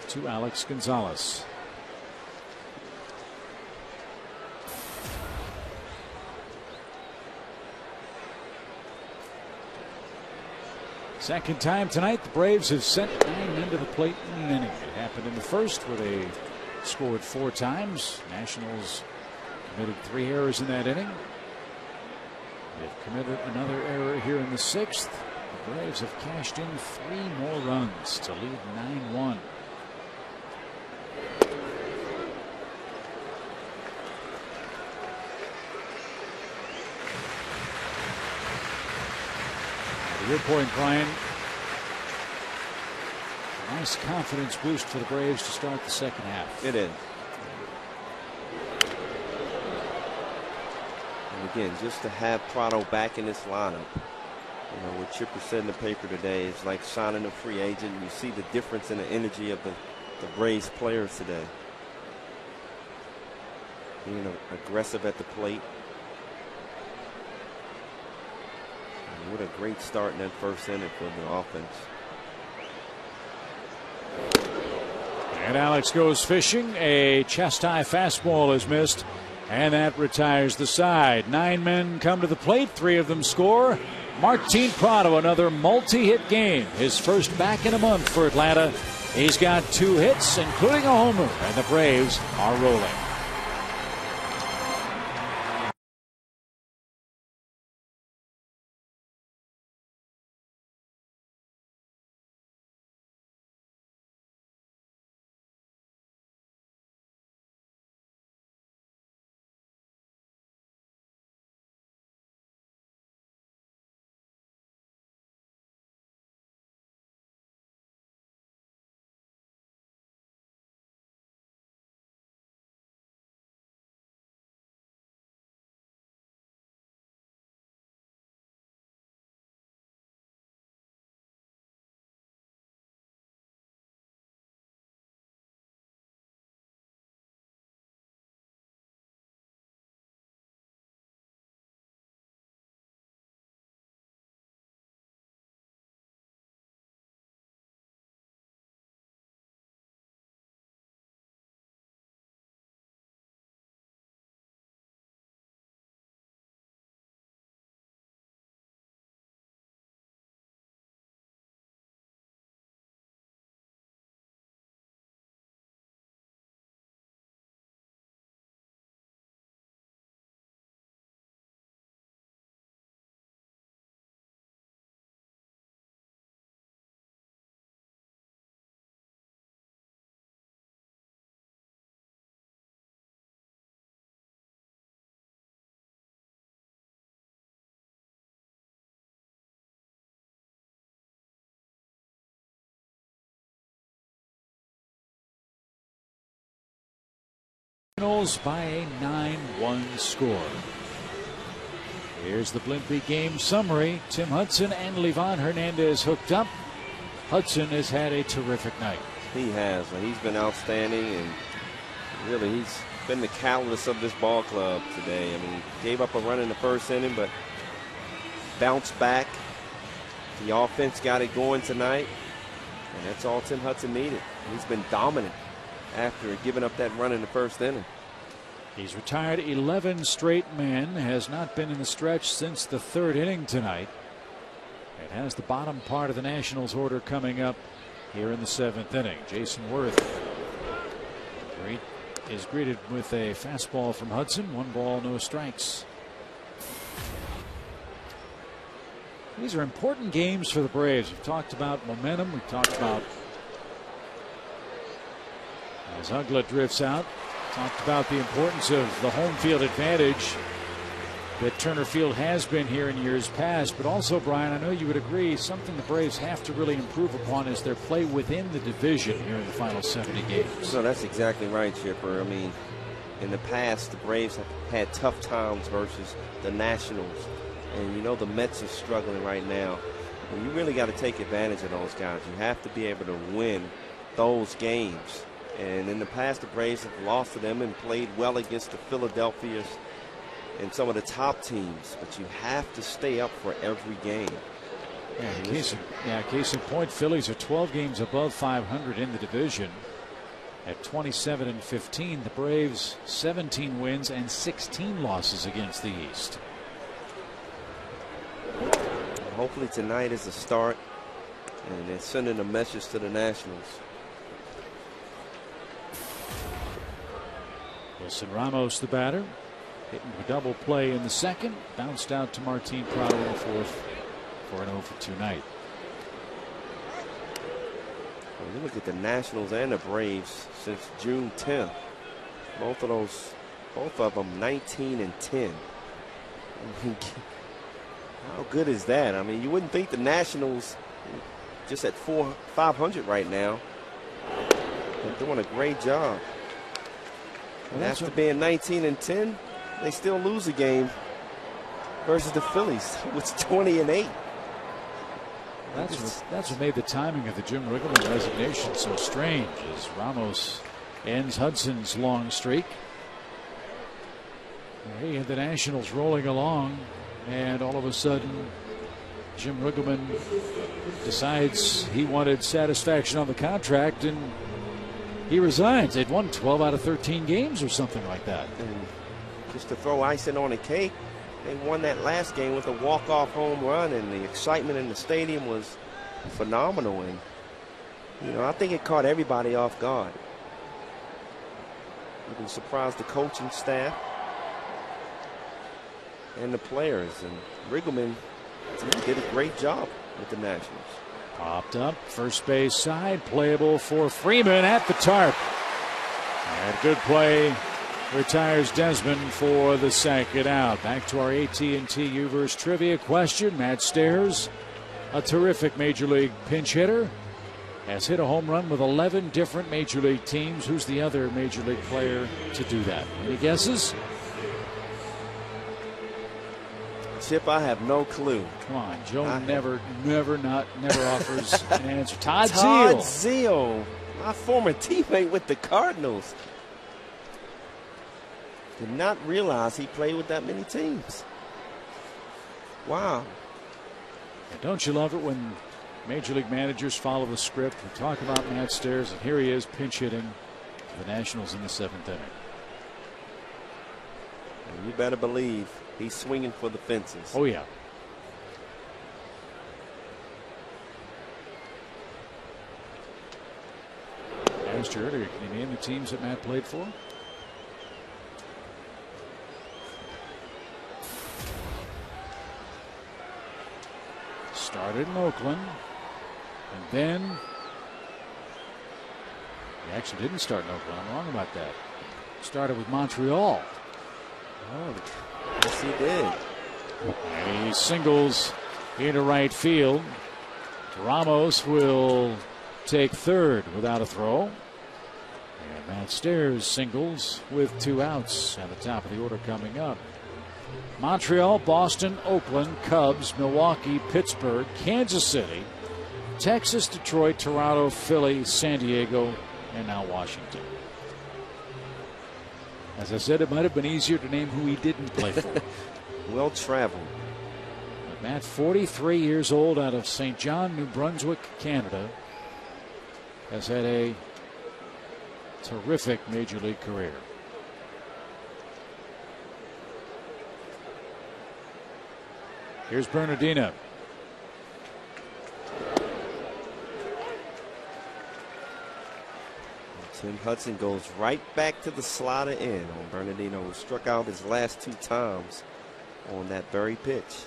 to Alex Gonzalez. Second time tonight, the Braves have sent 9 men to the plate in an inning. It happened in the first where they scored 4 times. Nationals committed 3 errors in that inning. They've committed another error here in the 6th. The Braves have cashed in 3 more runs to lead 9-1. To your point, Brian, nice confidence boost for the Braves to start the second half. It is. And again, just to have Prado back in this lineup. You know, what Chipper said in the paper today is like signing a free agent. You see the difference in the energy of the Braves players today. Being aggressive at the plate. And what a great start in that first inning for the offense. And Alex goes fishing. A chest-high fastball is missed, and that retires the side. 9 men come to the plate. 3 of them score. Martin Prado, another multi-hit game. His first back in a month for Atlanta. He's got 2 hits, including a homer, and the Braves are rolling. By a 9-1 score. Here's the Blimpie game summary. Tim Hudson and Livan Hernandez hooked up. Hudson has had a terrific night. He has. He's been outstanding, and really he's been the catalyst of this ball club today. I mean, he gave up a run in the first inning, but bounced back. The offense got it going tonight, and that's all Tim Hudson needed. He's been dominant after giving up that run in the first inning. He's retired 11 straight men, has not been in the stretch since the 3rd inning tonight. It has the bottom part of the Nationals order coming up here in the 7th inning. Jason Worth is greeted with a fastball from Hudson. 1 ball, no strikes. These are important games for the Braves. We've talked about momentum. We've talked about, as Uggla drifts out, talked about the importance of the home field advantage that Turner Field has been here in years past. But also, Brian, I know you would agree, something the Braves have to really improve upon is their play within the division here in the final 70 games. No, that's exactly right, Chipper. I mean, in the past, the Braves have had tough times versus the Nationals. And you know the Mets are struggling right now. And you really got to take advantage of those guys. You have to be able to win those games. And in the past, the Braves have lost to them and played well against the Philadelphias and some of the top teams. But you have to stay up for every game. Case in point, Phillies are 12 games above 500 in the division at 27-15. The Braves 17 wins and 16 losses against the East. Hopefully tonight is a start, and they're sending a message to the Nationals. Wilson Ramos, the batter, hitting a double play in the second, bounced out to Martin Prado in the fourth for an 0-for-2 night. When you look at the Nationals and the Braves since June 10th, both of them 19-10. How good is that? I mean, you wouldn't think the Nationals, just at 500 right now, they're doing a great job. And after being 19-10, they still lose a game versus the Phillies, which 20-8. That's what made the timing of the Jim Riggleman resignation so strange, as Ramos ends Hudson's long streak. He had the Nationals rolling along, and all of a sudden Jim Riggleman decides he wanted satisfaction on the contract, and he resigns. They'd won 12 out of 13 games or something like that. And just to throw icing on the cake, they won that last game with a walk-off home run, and the excitement in the stadium was phenomenal. And you know, I think it caught everybody off guard. Even surprised the coaching staff and the players. And Riggleman did a great job with the Nationals. Popped up, first base side, playable for Freeman at the tarp. And good play, retires Desmond for the second out. Back to our AT&T Uvers trivia question. Matt Stairs, a terrific Major League pinch hitter, has hit a home run with 11 different Major League teams. Who's the other Major League player to do that? Any guesses? Chip, I have no clue. Come on, Joe never offers an answer. Todd Zeile, my former teammate with the Cardinals. Did not realize he played with that many teams. Wow. And don't you love it when Major League managers follow the script? We talk about Matt Stairs, and here he is pinch hitting the Nationals in the 7th inning. And you better believe he's swinging for the fences. Oh, yeah. I asked you earlier, can you name the teams that Matt played for? Started in Oakland, and then he actually didn't start in Oakland. I'm wrong about that. Started with Montreal. Oh, yes, he did. And he singles into right field. Ramos will take third without a throw. And Matt Stairs singles with 2 outs at the top of the order coming up. Montreal, Boston, Oakland, Cubs, Milwaukee, Pittsburgh, Kansas City, Texas, Detroit, Toronto, Philly, San Diego, and now Washington. As I said, it might have been easier to name who he didn't play for. Well traveled. But Matt, 43 years old, out of St. John, New Brunswick, Canada, has had a terrific Major League career. Here's Bernardino. Tim Hudson goes right back to the slider in on Bernardino, who struck out his last 2 times on that very pitch.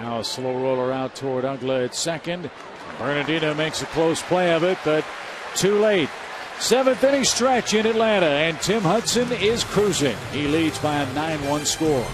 Now a slow roller out toward Ugla at second. Bernardino makes a close play of it, but too late. 7th inning stretch in Atlanta, and Tim Hudson is cruising. He leads by a 9-1 score.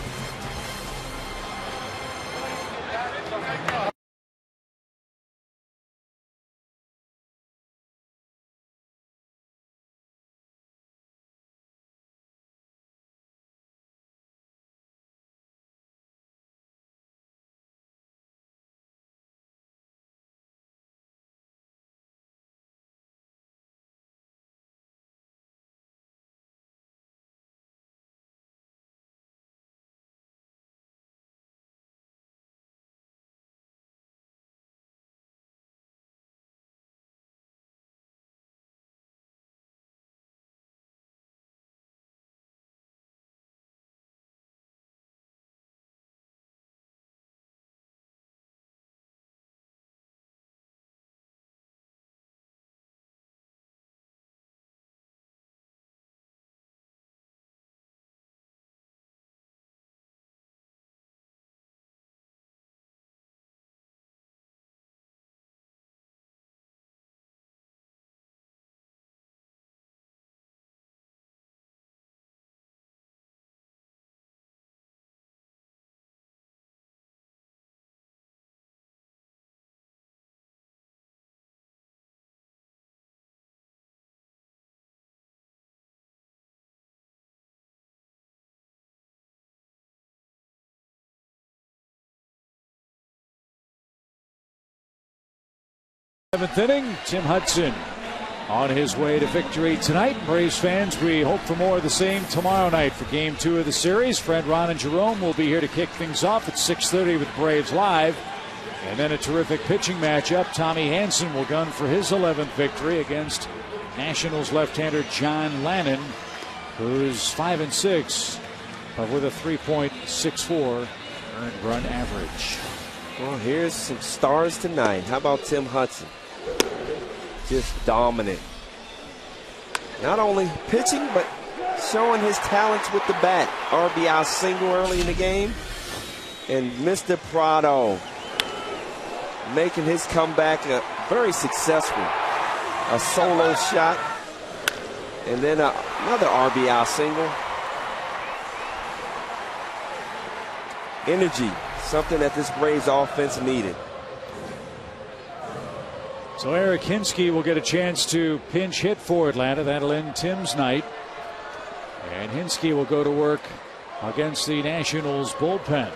Seventh inning, Tim Hudson on his way to victory tonight. Braves fans, we hope for more of the same tomorrow night for Game 2 of the series. Fred, Ron, and Jerome will be here to kick things off at 6:30 with Braves Live. And then a terrific pitching matchup. Tommy Hanson will gun for his 11th victory against Nationals left-hander John Lannon, who's 5-6, but with a 3.64 earned run average. Well, here's some stars tonight. How about Tim Hudson? Just dominant. Not only pitching, but showing his talents with the bat. RBI single early in the game. And Mr. Prado making his comeback very successful. A solo shot. And then another RBI single. Energy. Something that this Braves offense needed. So Eric Hinske will get a chance to pinch hit for Atlanta. That'll end Tim's night. And Hinske will go to work against the Nationals bullpen.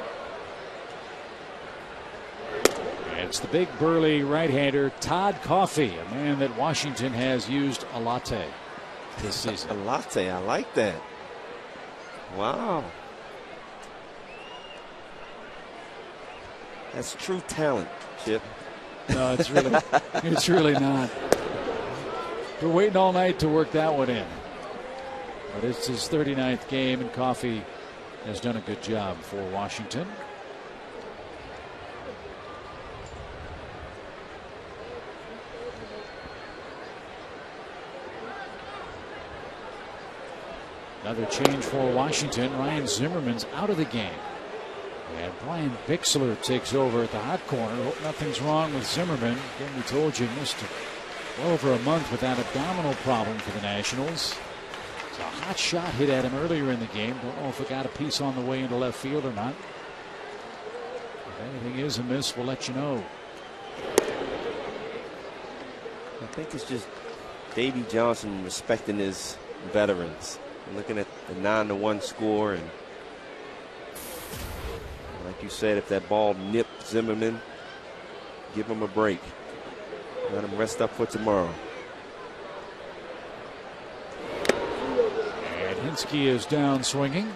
And it's the big burly right-hander Todd Coffey, a man that Washington has used a latte this season. A latte, I like that. Wow. That's true talent, Chip. No, it's really not. We're waiting all night to work that one in. But it's his 39th game, and Coffey has done a good job for Washington. Another change for Washington. Ryan Zimmerman's out of the game. And Brian Bixler takes over at the hot corner. Hope nothing's wrong with Zimmerman. Again, we told you missed well over a month with that abdominal problem for the Nationals. It's a hot shot hit at him earlier in the game. Don't know if it got a piece on the way into left field or not. If anything is amiss, we'll let you know. I think it's just Davey Johnson respecting his veterans. Looking at the 9-1 score, and like you said, if that ball nipped Zimmerman, give him a break. Let him rest up for tomorrow. And Hinske is down swinging.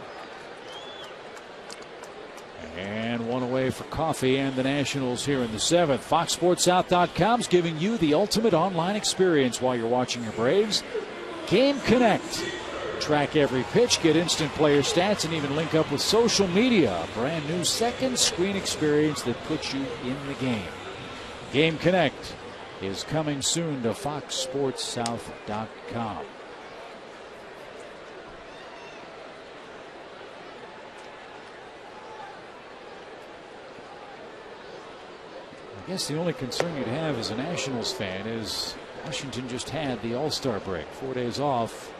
And one away for Coffey and the Nationals here in the 7th. FoxSportsSouth.com is giving you the ultimate online experience while you're watching your Braves. Game Connect. Track every pitch, get instant player stats, and even link up with social media. A brand new second screen experience that puts you in the game. Game Connect is coming soon to FoxSportsSouth.com. guess the only concern you'd have as a Nationals fan is Washington just had the All-Star break, 4 days off.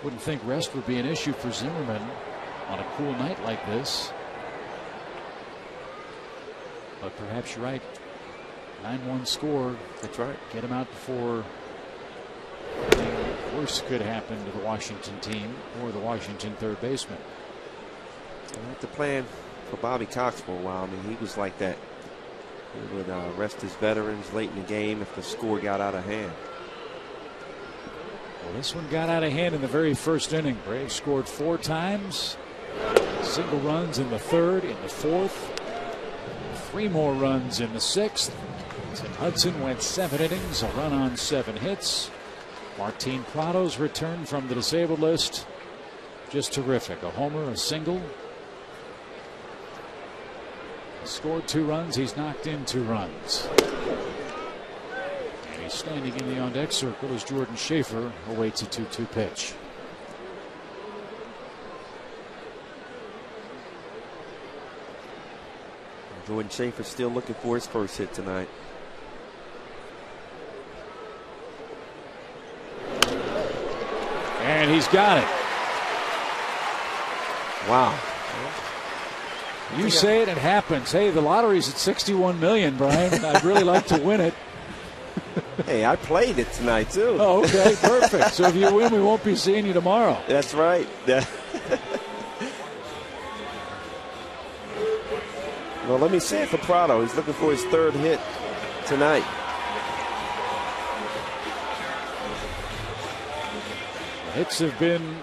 Wouldn't think rest would be an issue for Zimmerman on a cool night like this. But perhaps you're right. 9-1 score. That's right. Get him out before anything worse could happen to the Washington team or the Washington third baseman. After playing for Bobby Cox for a while, I mean, he was like that. He would rest his veterans late in the game if the score got out of hand. Well, this one got out of hand in the very first inning. Braves scored 4 times. Single runs in the third, in the fourth. 3 more runs in the sixth. Tim Hudson went 7 innings, a run on 7 hits. Martin Prado's return from the disabled list, just terrific. A homer, a single. He scored 2 runs. He's knocked in 2 runs. And he's standing in the on-deck circle as Jordan Schaefer awaits a 2-2 pitch. Jordan Schaefer still looking for his first hit tonight. And he's got it. Wow. You say it, it happens. Hey, the lottery's at $61 million, Brian. I'd really like to win it. Hey, I played it tonight, too. Oh, okay, perfect. So if you win, we won't be seeing you tomorrow. That's right. Well, let me see it for Prado. He's looking for his 3rd hit tonight. The hits have been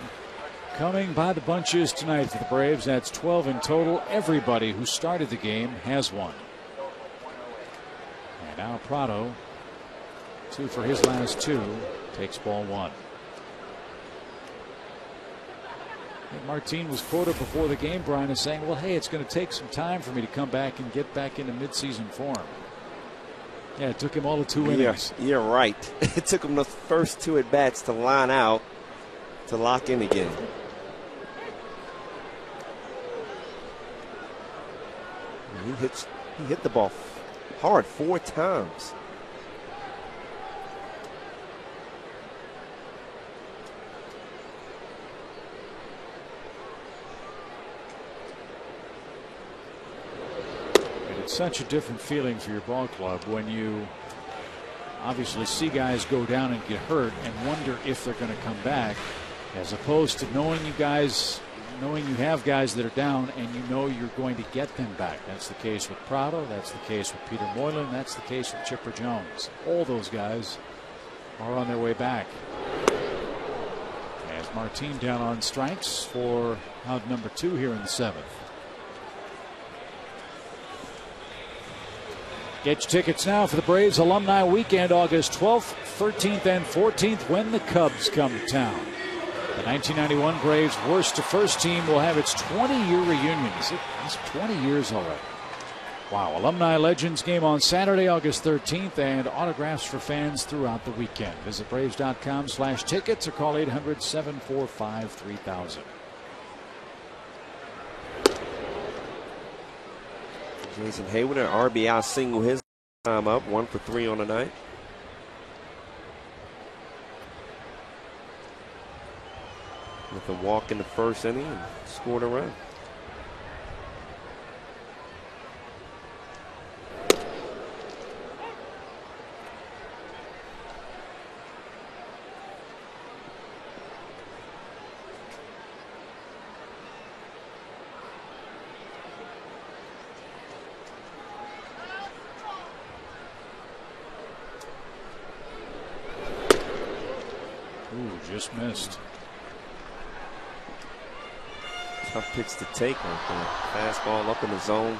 coming by the bunches tonight for the Braves. That's 12 in total. Everybody who started the game has one. And now Prado, 2 for his last 2, takes ball 1. Martin was quoted before the game, Brian, as saying, well, hey, it's going to take some time for me to come back and get back into midseason form. Yeah, it took him all of 2 innings. You're right. It took him the first 2 at-bats to line out to lock in again. He hit the ball hard 4 times. It's such a different feeling for your ball club when you obviously see guys go down and get hurt and wonder if they're going to come back, as opposed to knowing you have guys that are down and you know you're going to get them back. That's the case with Prado. That's the case with Peter Moylan. That's the case with Chipper Jones. All those guys are on their way back. As Martin down on strikes for out number 2 here in the 7th. Get your tickets now for the Braves Alumni Weekend, August 12th, 13th, and 14th, when the Cubs come to town. The 1991 Braves worst to first team will have its 20-year reunion. It's 20 years already. Wow. Alumni Legends game on Saturday, August 13th, and autographs for fans throughout the weekend. Visit Braves.com/tickets or call 800-745-3000. Jason Hayward, an RBI single his time up, 1 for 3 on the night. With a walk in the first inning and scored a run. Just missed. Tough pitch to take right there. Fastball up in the zone.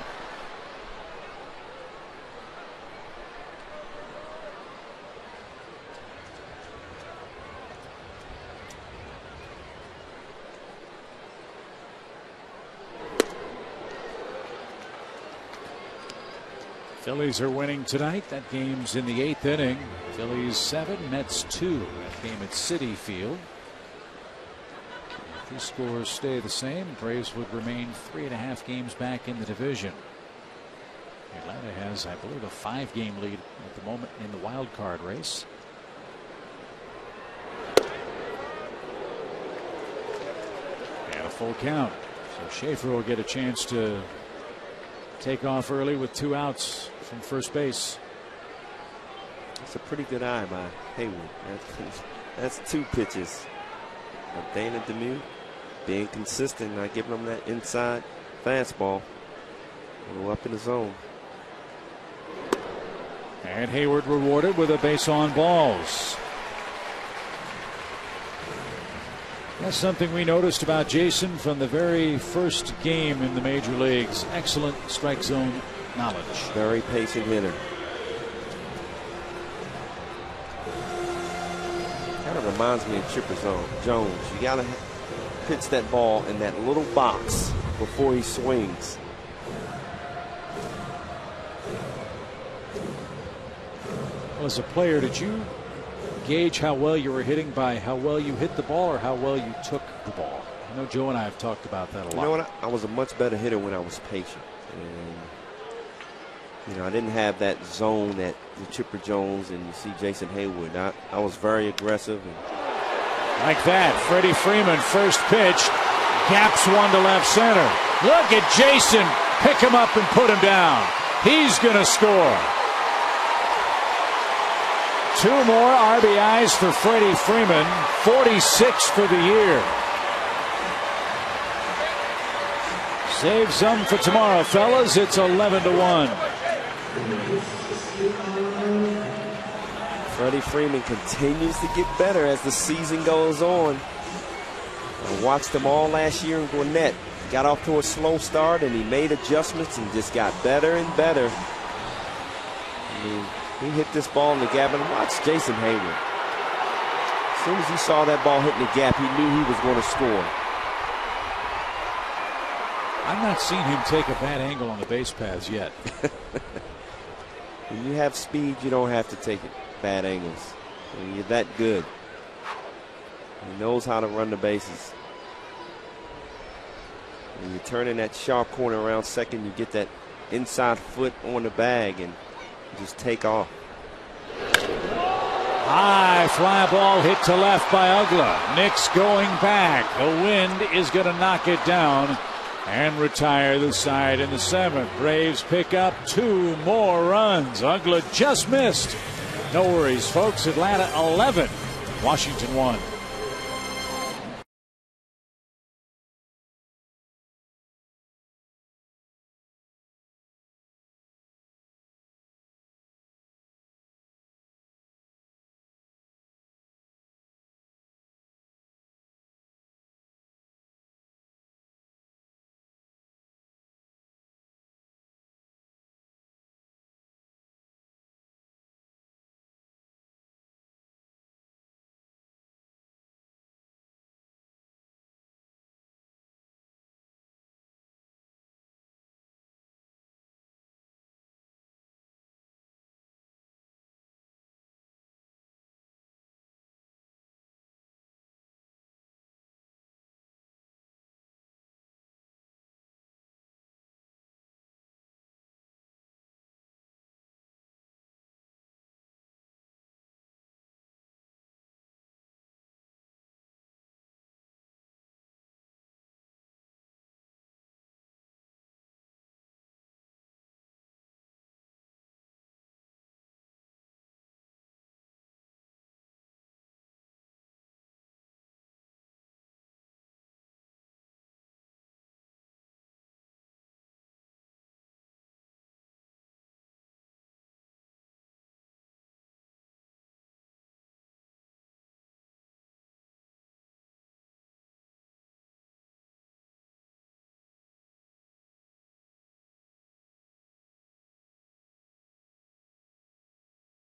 Phillies are winning tonight. That game's in the 8th inning. Phillies 7, Mets 2. That game at Citi Field. If these scores stay the same, Braves would remain 3.5 games back in the division. Atlanta has, I believe, a 5-game lead at the moment in the wild card race. And a full count. So Schaefer will get a chance to take off early with 2 outs from first base. That's a pretty good eye by Hayward. That's 2 pitches. Dana Demuth being consistent, not giving him that inside fastball. A little up in the zone. And Hayward rewarded with a base on balls. That's something we noticed about Jason from the very first game in the major leagues. Excellent strike zone knowledge. Very patient hitter. Kind of reminds me of Chipper Jones. You got to pitch that ball in that little box before he swings. Well, as a player, did you gauge how well you were hitting by how well you hit the ball or how well you took the ball? I know Joe and I have talked about that a lot. You know what? I was a much better hitter when I was patient. And, I didn't have that zone that Chipper Jones and you see Jason Hayward. I was very aggressive. Like that, Freddie Freeman, first pitch, gaps one to left center. Look at Jason pick him up and put him down. He's going to score. 2 more RBIs for Freddie Freeman, 46 for the year. Save some for tomorrow, fellas. It's 11-1. Freddie Freeman continues to get better as the season goes on. I watched him all last year in Gwinnett. Got off to a slow start and he made adjustments and just got better and better. He hit this ball in the gap, and watch Jason Hayward. As soon as he saw that ball hitting the gap, he knew he was going to score. I've not seen him take a bad angle on the base paths yet. When you have speed, you don't have to take it bad angles. When you're that good. He knows how to run the bases. When you turn in that sharp corner around second, you get that inside foot on the bag and just take off. High fly ball hit to left by Uggla. Knicks going back. The wind is going to knock it down and retire the side in the 7th. Braves pick up 2 more runs. Uggla just missed. No worries, folks. Atlanta 11, Washington 1.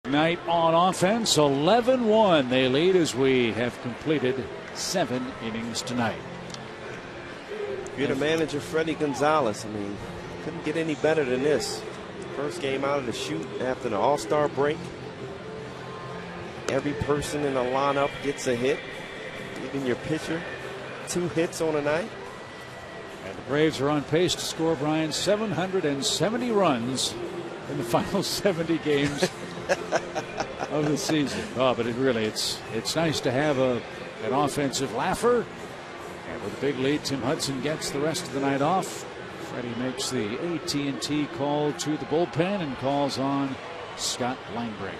Night on offense, 11-1. They lead as we have completed 7 innings tonight. You're the manager, Freddie Gonzalez. I mean, couldn't get any better than this. First game out of the chute after the All-Star break. Every person in the lineup gets a hit. Even your pitcher, 2 hits on a night. And the Braves are on pace to score, Brian, 770 runs in the final 70 games of the season. Oh, but it's nice to have an offensive laugher. And with a big lead, Tim Hudson gets the rest of the night off. Freddie makes the AT&T call to the bullpen and calls on Scott Linebrink.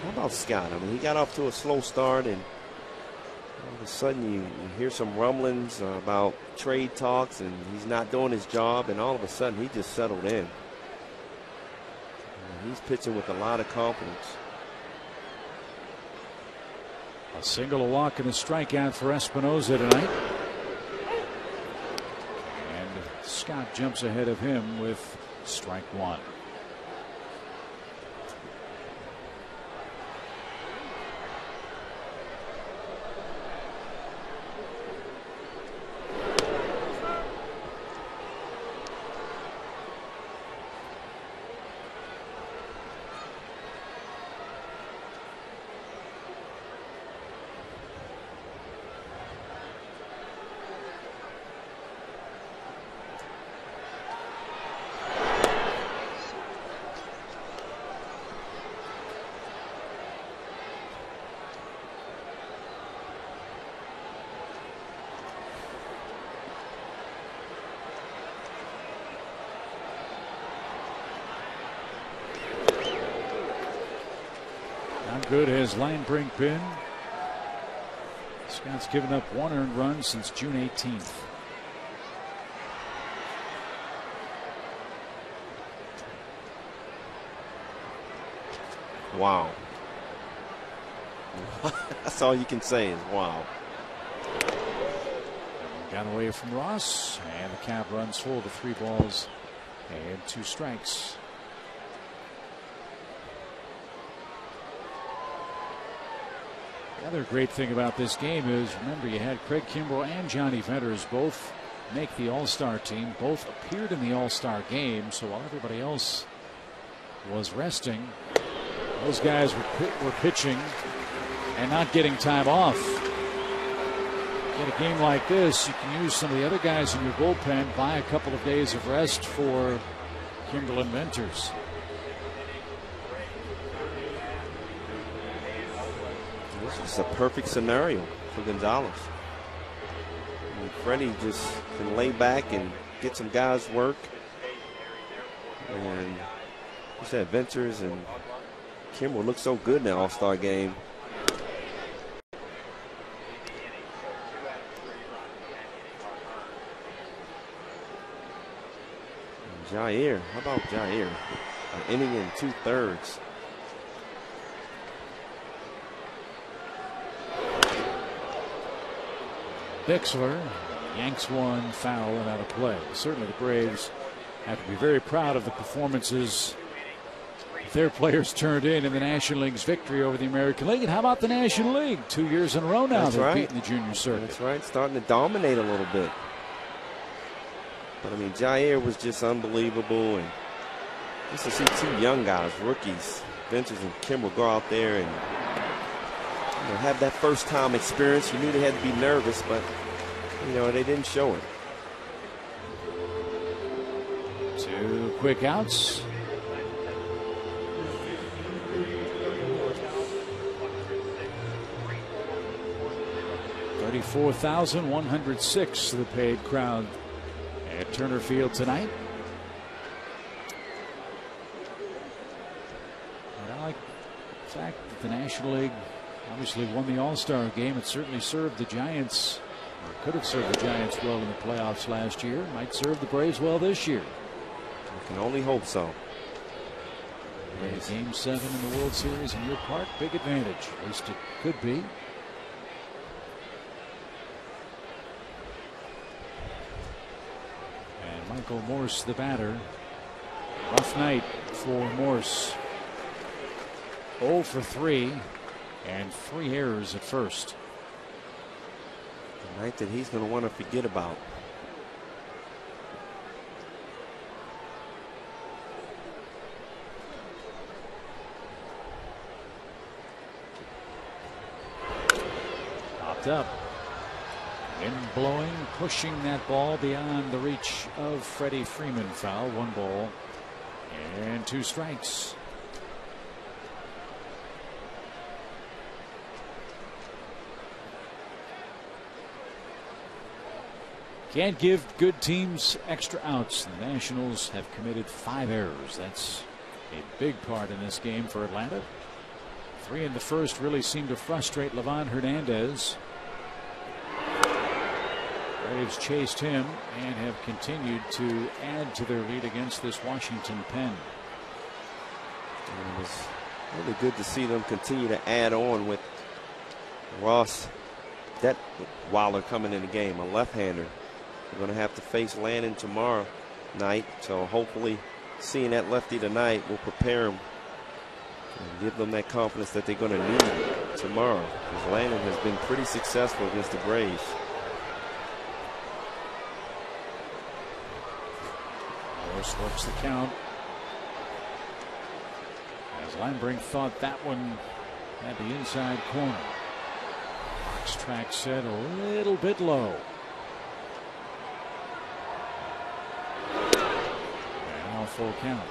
How about Scott? I mean, he got off to a slow start, and all of a sudden you hear some rumblings about trade talks, and he's not doing his job, and all of a sudden he just settled in. He's pitching with a lot of confidence. A single, a walk, and a strikeout for Espinoza tonight. And Scott jumps ahead of him with strike one. Good has Linebrink been. Scott's given up one earned run since June 18th. Wow. That's all you can say is wow. Got away from Ross, and the count runs full to 3 balls and 2 strikes. The other great thing about this game is, remember, you had Craig Kimbrel and Johnny Venters both make the All-Star team. Both appeared in the All-Star game, so while everybody else was resting, those guys were pitching and not getting time off. In a game like this, you can use some of the other guys in your bullpen, buy a couple of days of rest for Kimbrel and Venters. This is a perfect scenario for Gonzalez. I mean, Freddie just can lay back and get some guys work. And you said Venters and Kimbrel look so good in the All-Star game. And Jair, how about Jair? An inning and 2/3. Bixler yanks one foul and out of play. Certainly the Braves have to be very proud of the performances their players turned in the National League's victory over the American League. And how about the National League? 2 years in a row now they've beaten the junior circuit. That's right, starting to dominate a little bit. But I mean, Jair was just unbelievable, and just to see 2 young guys, rookies, Venters and Kimbrel, go out there and have that first time experience. You knew they had to be nervous, but they didn't show it. 2 quick outs. $34,106 to the paid crowd at Turner Field tonight. And I like the fact that the National League obviously won the All-Star game. It certainly served the Giants, or could have served the Giants well in the playoffs last year. Might serve the Braves well this year. I can only hope so. Game 7 in the World Series in your park, big advantage. At least it could be. And Michael Morse, the batter. Rough night for Morse. 0 for 3. And 3 errors at first. The night that he's going to want to forget about. Popped up. Wind blowing, pushing that ball beyond the reach of Freddie Freeman. Foul. 1 ball and 2 strikes. Can't give good teams extra outs. The Nationals have committed 5 errors. That's a big part in this game for Atlanta. 3 in the first really seemed to frustrate Livan Hernandez. Braves chased him and have continued to add to their lead against this Washington pen. And it was really good to see them continue to add on with Ross Detwiler coming in the game, a left-hander. We're going to have to face Landon tomorrow night, so hopefully seeing that lefty tonight will prepare him and give them that confidence that they're going to need tomorrow, because Landon has been pretty successful against the Braves. Morris works the count, as Linebrink thought that one had the inside corner. Fox track set a little bit low. Now full count.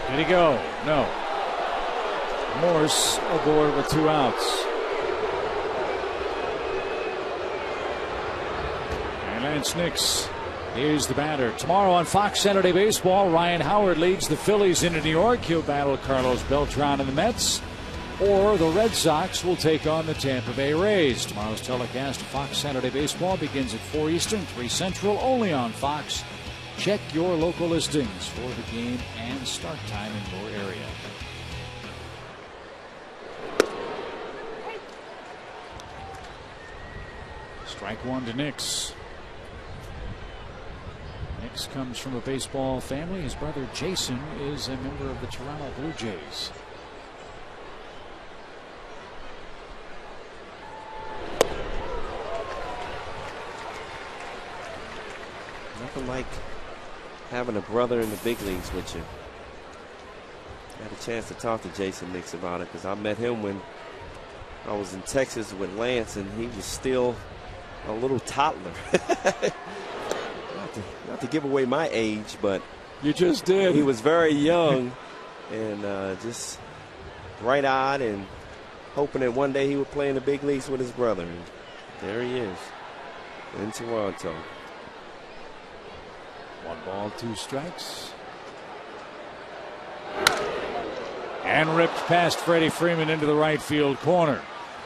Did he go? No. Morse aboard with 2 outs. And Lance Nix is the batter. Tomorrow on Fox Saturday Baseball, Ryan Howard leads the Phillies into New York. He'll battle Carlos Beltran and the Mets. Or the Red Sox will take on the Tampa Bay Rays. Tomorrow's telecast of Fox Saturday Baseball begins at 4 Eastern, 3 Central, only on Fox. Check your local listings for the game and start time in your area. Strike 1 to Nix. Nix comes from a baseball family. His brother Jason is a member of the Toronto Blue Jays. Nothing like having a brother in the big leagues with you. I had a chance to talk to Jason Nix about it, because I met him when I was in Texas with Lance, and he was still a little toddler. not to give away my age, but you just did. He was very young and just bright-eyed and hoping that one day he would play in the big leagues with his brother. And there he is in Toronto. 1 ball, 2 strikes. And ripped past Freddie Freeman into the right field corner.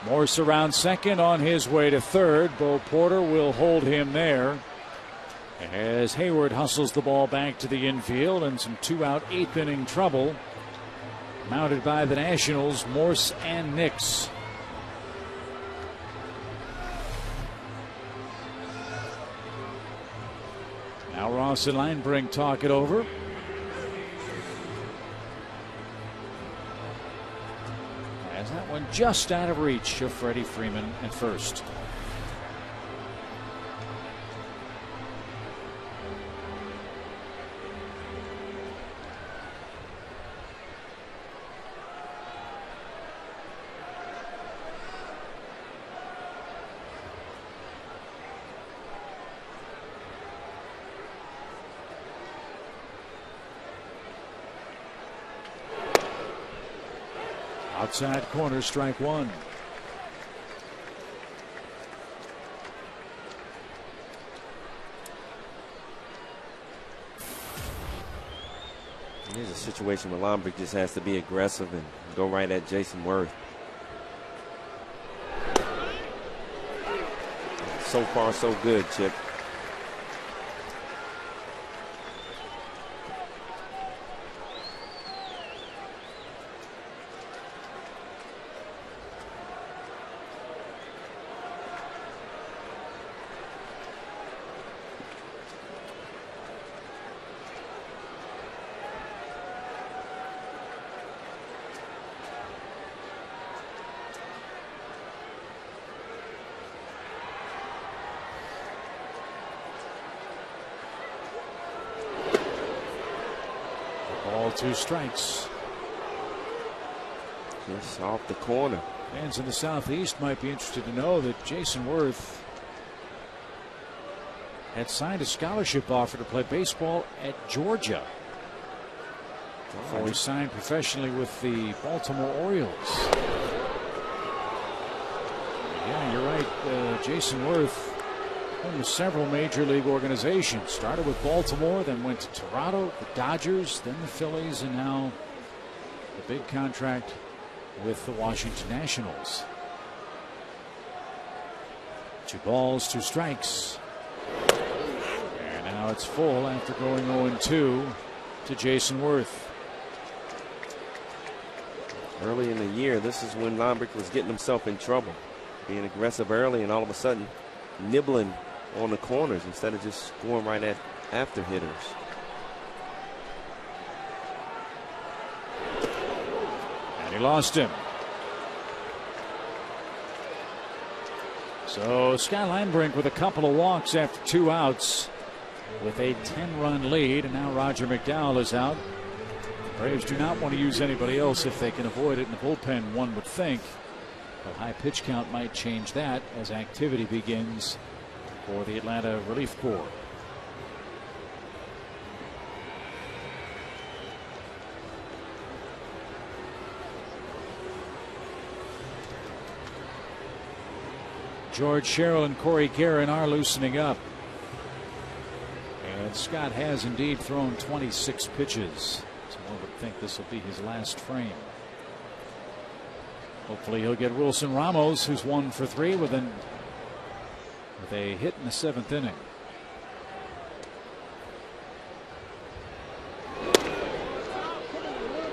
Morse around second, on his way to third. Bo Porter will hold him there as Hayward hustles the ball back to the infield, and some 2-out 8th inning trouble mounted by the Nationals, Morse and Nix. Now Ross and Linebrink talk it over. As that one just out of reach of Freddie Freeman at first. Outside corner, strike 1. Here's a situation where Linebrink just has to be aggressive and go right at Jason Worth. So far, so good, Chip. Ball, 2 strikes. Just off the corner. Fans in the Southeast might be interested to know that Jason Worth had signed a scholarship offer to play baseball at Georgia before he signed professionally with the Baltimore Orioles. Yeah, you're right. Jason Worth went with several major league organizations. Started with Baltimore, then went to Toronto, the Dodgers, then the Phillies, and now the big contract with the Washington Nationals. 2 balls, 2 strikes. And now it's full after going 0-2 to Jason Worth. Early in the year, this is when Lombrick was getting himself in trouble. Being aggressive early and all of a sudden nibbling on the corners instead of just going right at after hitters. And he lost him. So Scott Linebrink with a couple of walks after 2 outs with a 10-run lead, and now Roger McDowell is out. The Braves do not want to use anybody else if they can avoid it in the bullpen, one would think. A high pitch count might change that as activity begins for the Atlanta Relief Corps. George Sherrill and Corey Guerin are loosening up. And Scott has indeed thrown 26 pitches. So one would think this will be his last frame. Hopefully he'll get Wilson Ramos, who's 1 for 3 with a hit in the 7th inning.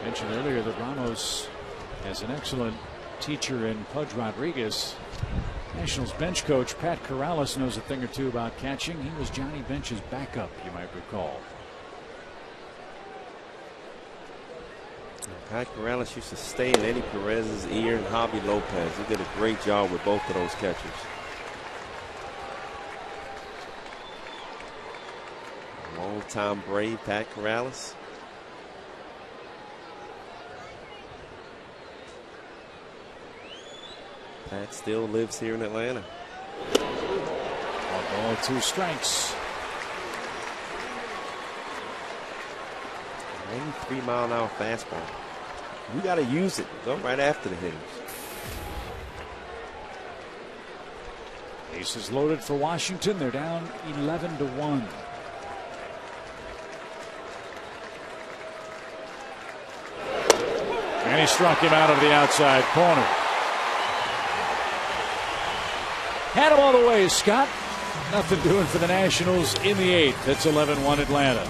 Mentioned earlier that Ramos has an excellent teacher in Pudge Rodriguez. Nationals bench coach Pat Corrales knows a thing or two about catching. He was Johnny Bench's backup, you might recall. Pat Corrales used to stay in Eddie Perez's ear and Javi Lopez. He did a great job with both of those catchers. Long-time Brave Pat Corrales. Pat still lives here in Atlanta. 1 ball, 2 strikes. 93-mile-an-hour fastball. You got to use it. Go right after the hitters. Bases loaded for Washington. They're down 11-1. And he struck him out of the outside corner. Had him all the way, Scott. Nothing doing for the Nationals in the 8th. It's 11-1 Atlanta.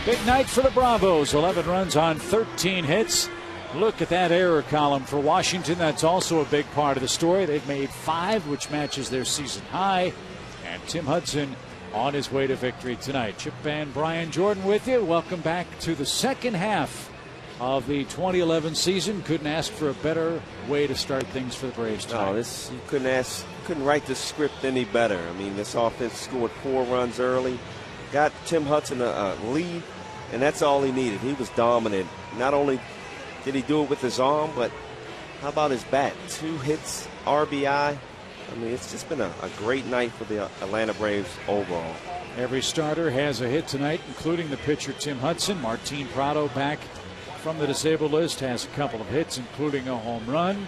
Big night for the Bravos. 11 runs on 13 hits. Look at that error column for Washington. That's also a big part of the story. They've made 5, which matches their season high. And Tim Hudson on his way to victory tonight. Chip and Brian Jordan with you. Welcome back to the second half of the 2011 season. Couldn't ask for a better way to start things for the Braves tonight. No, you couldn't write this script any better. I mean, this offense scored 4 runs early, got Tim Hudson a lead, and that's all he needed. He was dominant. Not only did he do it with his arm, but how about his bat? 2 hits, RBI. I mean, it's just been a great night for the Atlanta Braves overall. Every starter has a hit tonight, including the pitcher Tim Hudson. Martin Prado back from the disabled list has a couple of hits, including a home run.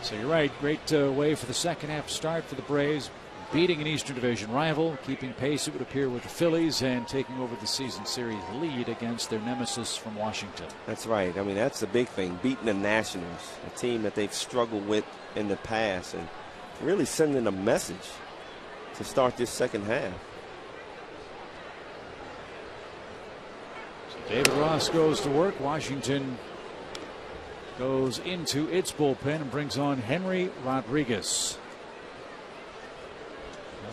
So you're right, great way for the second half start for the Braves, beating an Eastern Division rival, keeping pace, it would appear, with the Phillies, and taking over the season series lead against their nemesis from Washington. That's right. I mean, that's the big thing, beating the Nationals, a team that they've struggled with in the past, and really sending a message to start this second half. David Ross goes to work. Washington goes into its bullpen and brings on Henry Rodriguez.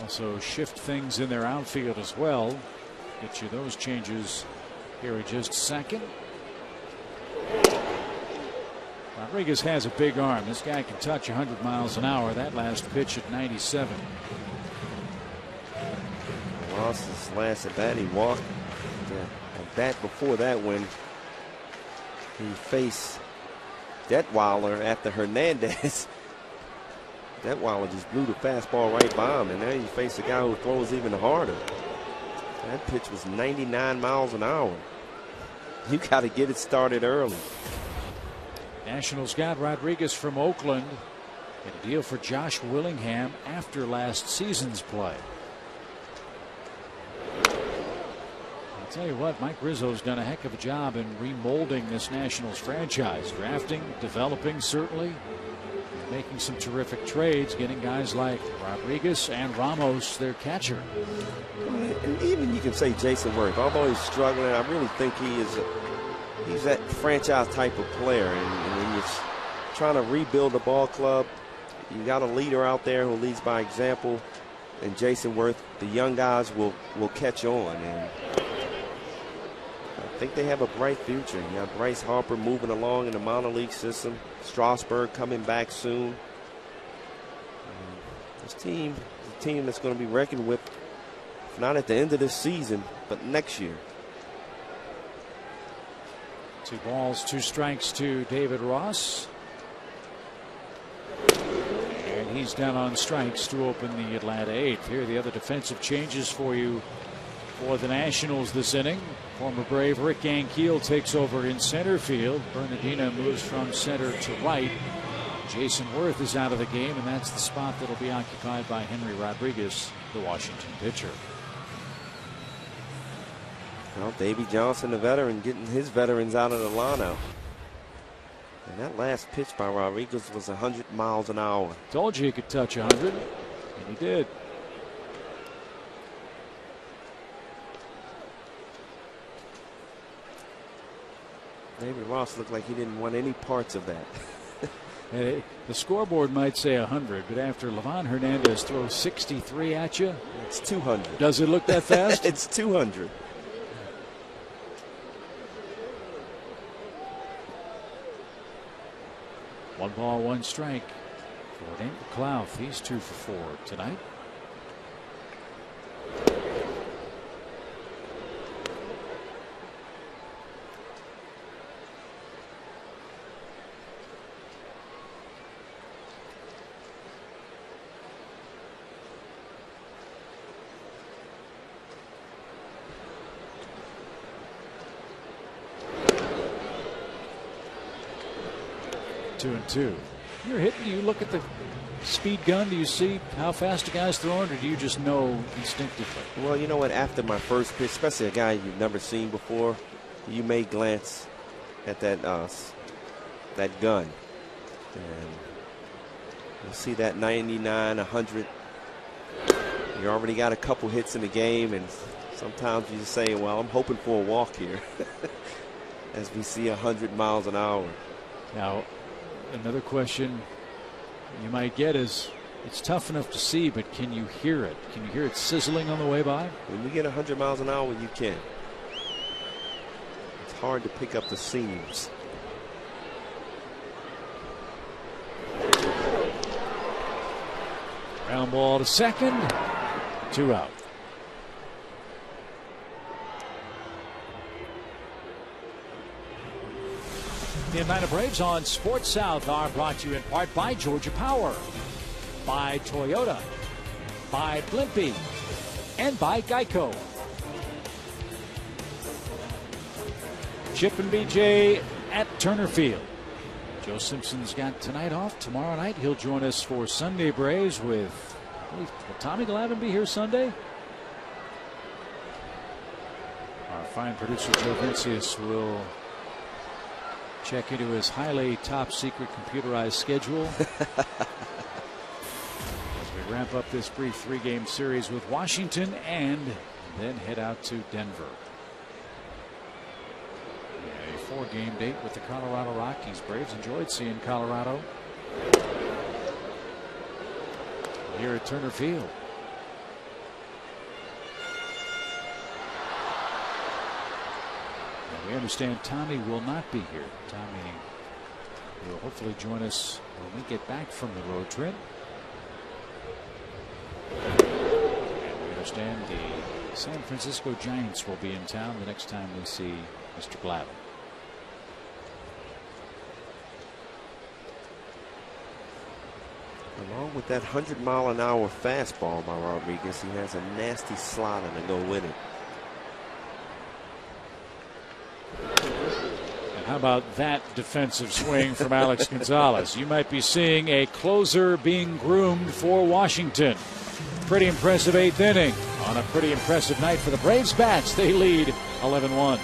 Also shift things in their outfield as well. Get you those changes here in just a second. Rodriguez has a big arm. This guy can touch 100 miles an hour. That last pitch at 97. Ross's last at bat, he walked. A bat before that when he faced Detweiler after Hernandez. Detweiler just blew the fastball right by him, and now you face a guy who throws even harder. That pitch was 99 miles an hour. You got to get it started early. Nationals got Rodriguez from Oakland. Get a deal for Josh Willingham after last season's play. I'll tell you what, Mike Rizzo's done a heck of a job in remolding this Nationals franchise. Drafting, developing, certainly. Making some terrific trades, getting guys like Rodriguez and Ramos, their catcher. And even you can say Jason Worth, although he's struggling, I really think he's that franchise type of player. And when you're trying to rebuild the ball club, you got a leader out there who leads by example. And Jason Worth, the young guys will catch on. And I think they have a bright future. You got Bryce Harper moving along in the minor league system. Strasburg coming back soon. This team is a team that's going to be reckoned with, if not at the end of this season, but next year. 2 balls, 2 strikes to David Ross. And he's down on strikes to open the Atlanta 8th. Here are the other defensive changes for you for the Nationals this inning. Former Brave Rick Ankiel takes over in center field. Bernardino moves from center to right. Jason Worth is out of the game, and that's the spot that'll be occupied by Henry Rodriguez, the Washington pitcher. Well, Davey Johnson, the veteran, getting his veterans out of the lineup. And that last pitch by Rodriguez was 100 miles an hour. Told you he could touch 100, and he did. David Ross looked like he didn't want any parts of that. The scoreboard might say 100, but after Livan Hernandez throws 63 at you, it's 200. Does it look that fast? It's 200. One ball, 1 strike for Daniel Clouth. He's 2 for 4 tonight. Two and two. You're hitting. Do you look at the speed gun? Do you see how fast a guy's throwing, or do you just know instinctively? Well, you know what? After my first pitch, especially a guy you've never seen before, you may glance at that gun, and you'll see that 99, 100. You already got a couple hits in the game, and Sometimes you just say, well, I'm hoping for a walk here as we see 100 miles an hour. Now, another question you might get is, it's tough enough to see, but can you hear it? Can you hear it sizzling on the way by? When you get 100 miles an hour, you can. It's hard to pick up the seams. Ground ball to second. 2 out. The Atlanta Braves on Sports South are brought to you in part by Georgia Power, by Toyota, by Blimpie, and by Geico. Chip and BJ at Turner Field. Joe Simpson's got tonight off. Tomorrow night he'll join us for Sunday Braves with, will Tommy Glavine be here Sunday? Our fine producer Joe Vincius will check into his highly top secret computerized schedule as we ramp up this brief 3-game series with Washington and then head out to Denver. A 4-game date with the Colorado Rockies. Braves enjoyed seeing Colorado here at Turner Field. We understand Tommy will not be here. Tommy will hopefully join us when we get back from the road trip. And we understand the San Francisco Giants will be in town the next time we see Mr. Glavine. Along with that 100-mile-an-hour fastball by Rodriguez, he has a nasty slider to go with it. How about that defensive swing from Alex Gonzalez? You might be seeing a closer being groomed for Washington. Pretty impressive 8th inning on a pretty impressive night for the Braves bats. They lead 11-1.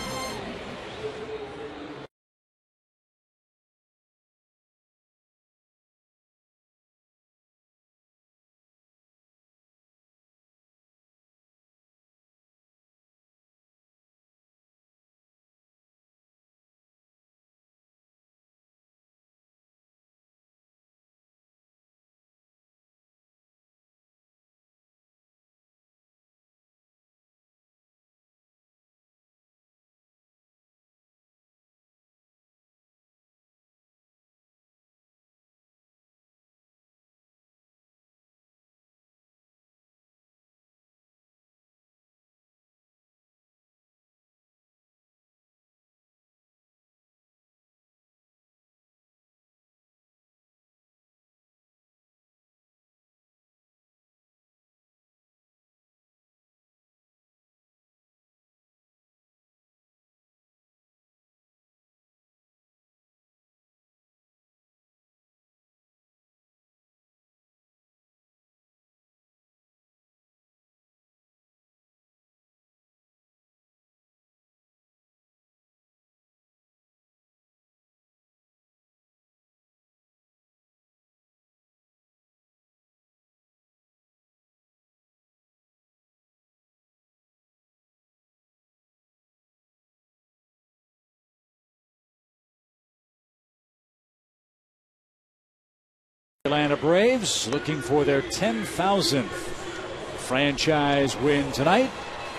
Atlanta Braves looking for their 10,000th franchise win tonight,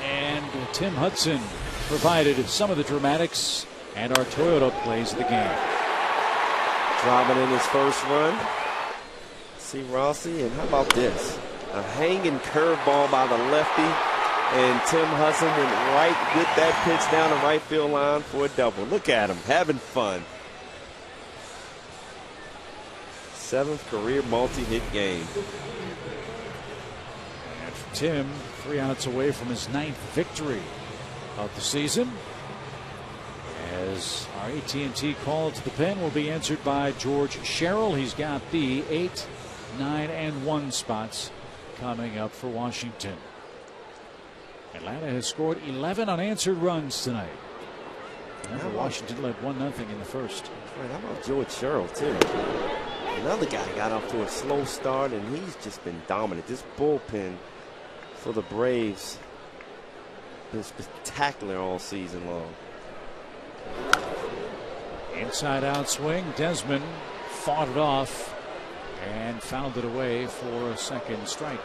and Tim Hudson provided some of the dramatics, and our Toyota plays the game. Driving in his first run. See Rossi, and how about this? A hanging curveball by the lefty, and Tim Hudson went right with that pitch down the right field line for a double. Look at him having fun. 7th career multi-hit game. And for Tim, 3 outs away from his 9th victory of the season. As our AT&T call to the pen will be answered by George Sherrill. He's got the 8, 9, and 1 spots coming up for Washington. Atlanta has scored 11 unanswered runs tonight. Remember, Washington led 1-0 in the first. Right, how about George Sherrill, too? Another guy got off to a slow start, and he's just been dominant. This bullpen for the Braves been spectacular all season long. Inside out swing. Desmond fought it off and fouled it away for a second strike.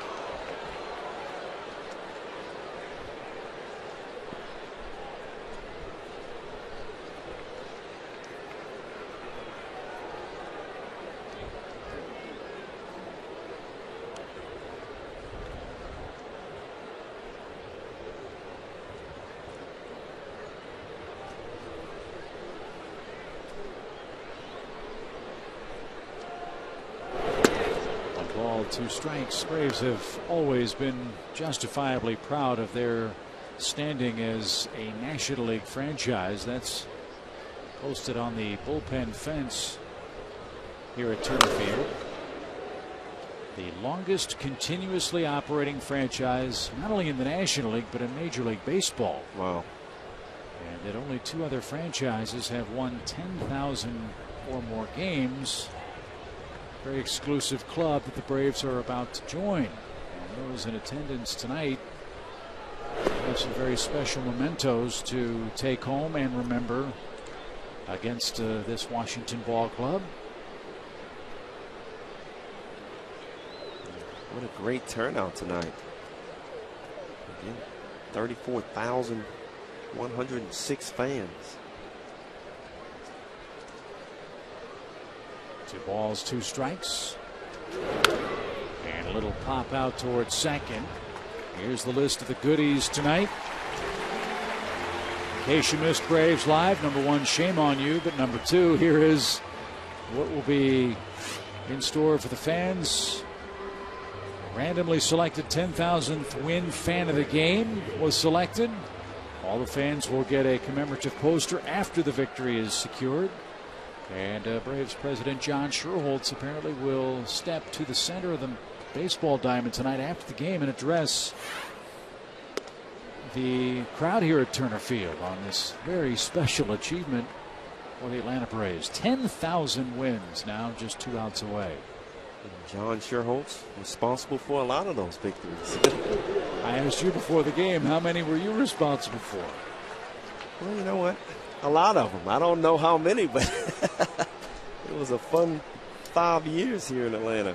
Two strikes. Braves have always been justifiably proud of their standing as a National League franchise. That's posted on the bullpen fence here at Turner Field. The longest continuously operating franchise, not only in the National League, but in Major League Baseball. Wow. And that only 2 other franchises have won 10,000 or more games. Very exclusive club that the Braves are about to join. And those in attendance tonight have some very special mementos to take home and remember against this Washington ball club. What a great turnout tonight. Again, 34,106 fans. 2 balls, 2 strikes. And a little pop out towards second. Here's the list of the goodies tonight. In case you missed Braves Live, number 1, shame on you. But number 2, here is what will be in store for the fans. Randomly selected 10,000th win fan of the game was selected. All the fans will get a commemorative poster after the victory is secured. And Braves President John Schuerholz apparently will step to the center of the baseball diamond tonight after the game and address the crowd here at Turner Field on this very special achievement for the Atlanta Braves. 10,000 wins now, just 2 outs away. John Schuerholz responsible for a lot of those victories. I asked you before the game, how many were you responsible for? Well, you know what? A lot of them. I don't know how many, but it was a fun 5 years here in Atlanta.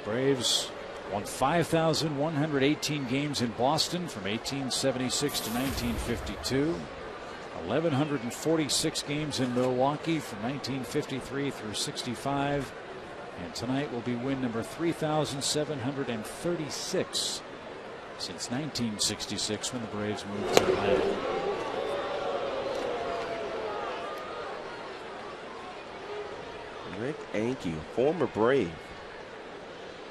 Braves won 5,118 games in Boston from 1876 to 1952. 1,146 games in Milwaukee from 1953 through 65. And tonight will be win number 3,736 since 1966 when the Braves moved to Atlanta. Rick Ankiel, former Brave,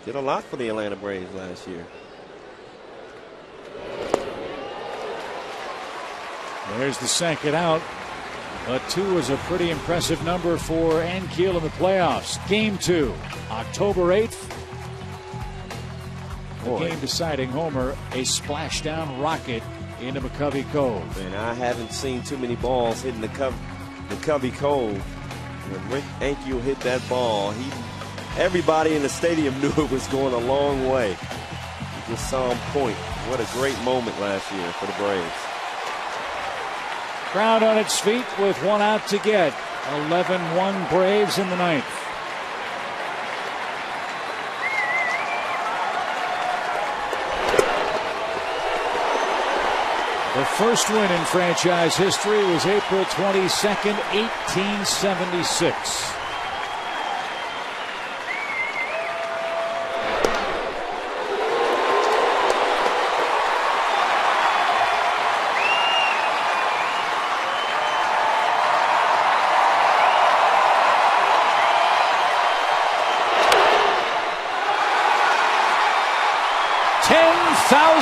did a lot for the Atlanta Braves last year. There's the second out, but 2 is a pretty impressive number for Ankiel in the playoffs. Game 2, October 8th. The game-deciding homer, a splashdown rocket into McCovey Cove. And I haven't seen too many balls hitting the Covey Cove. When Rick Ankiel hit that ball, everybody in the stadium knew it was going a long way. You just saw him point. What a great moment last year for the Braves. Crowd on its feet with 1 out to get. 11-1 Braves in the 9th. The first win in franchise history was April 22nd, 1876.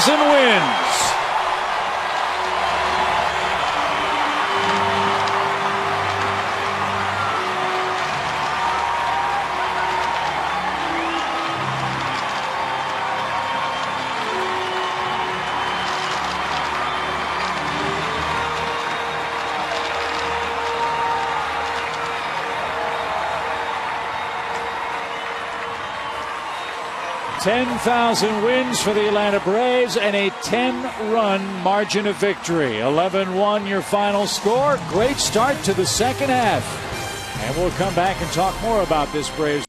Wins. 10,000 wins for the Atlanta Braves and a 10-run margin of victory. 11-1 your final score. Great start to the second half. And we'll come back and talk more about this Braves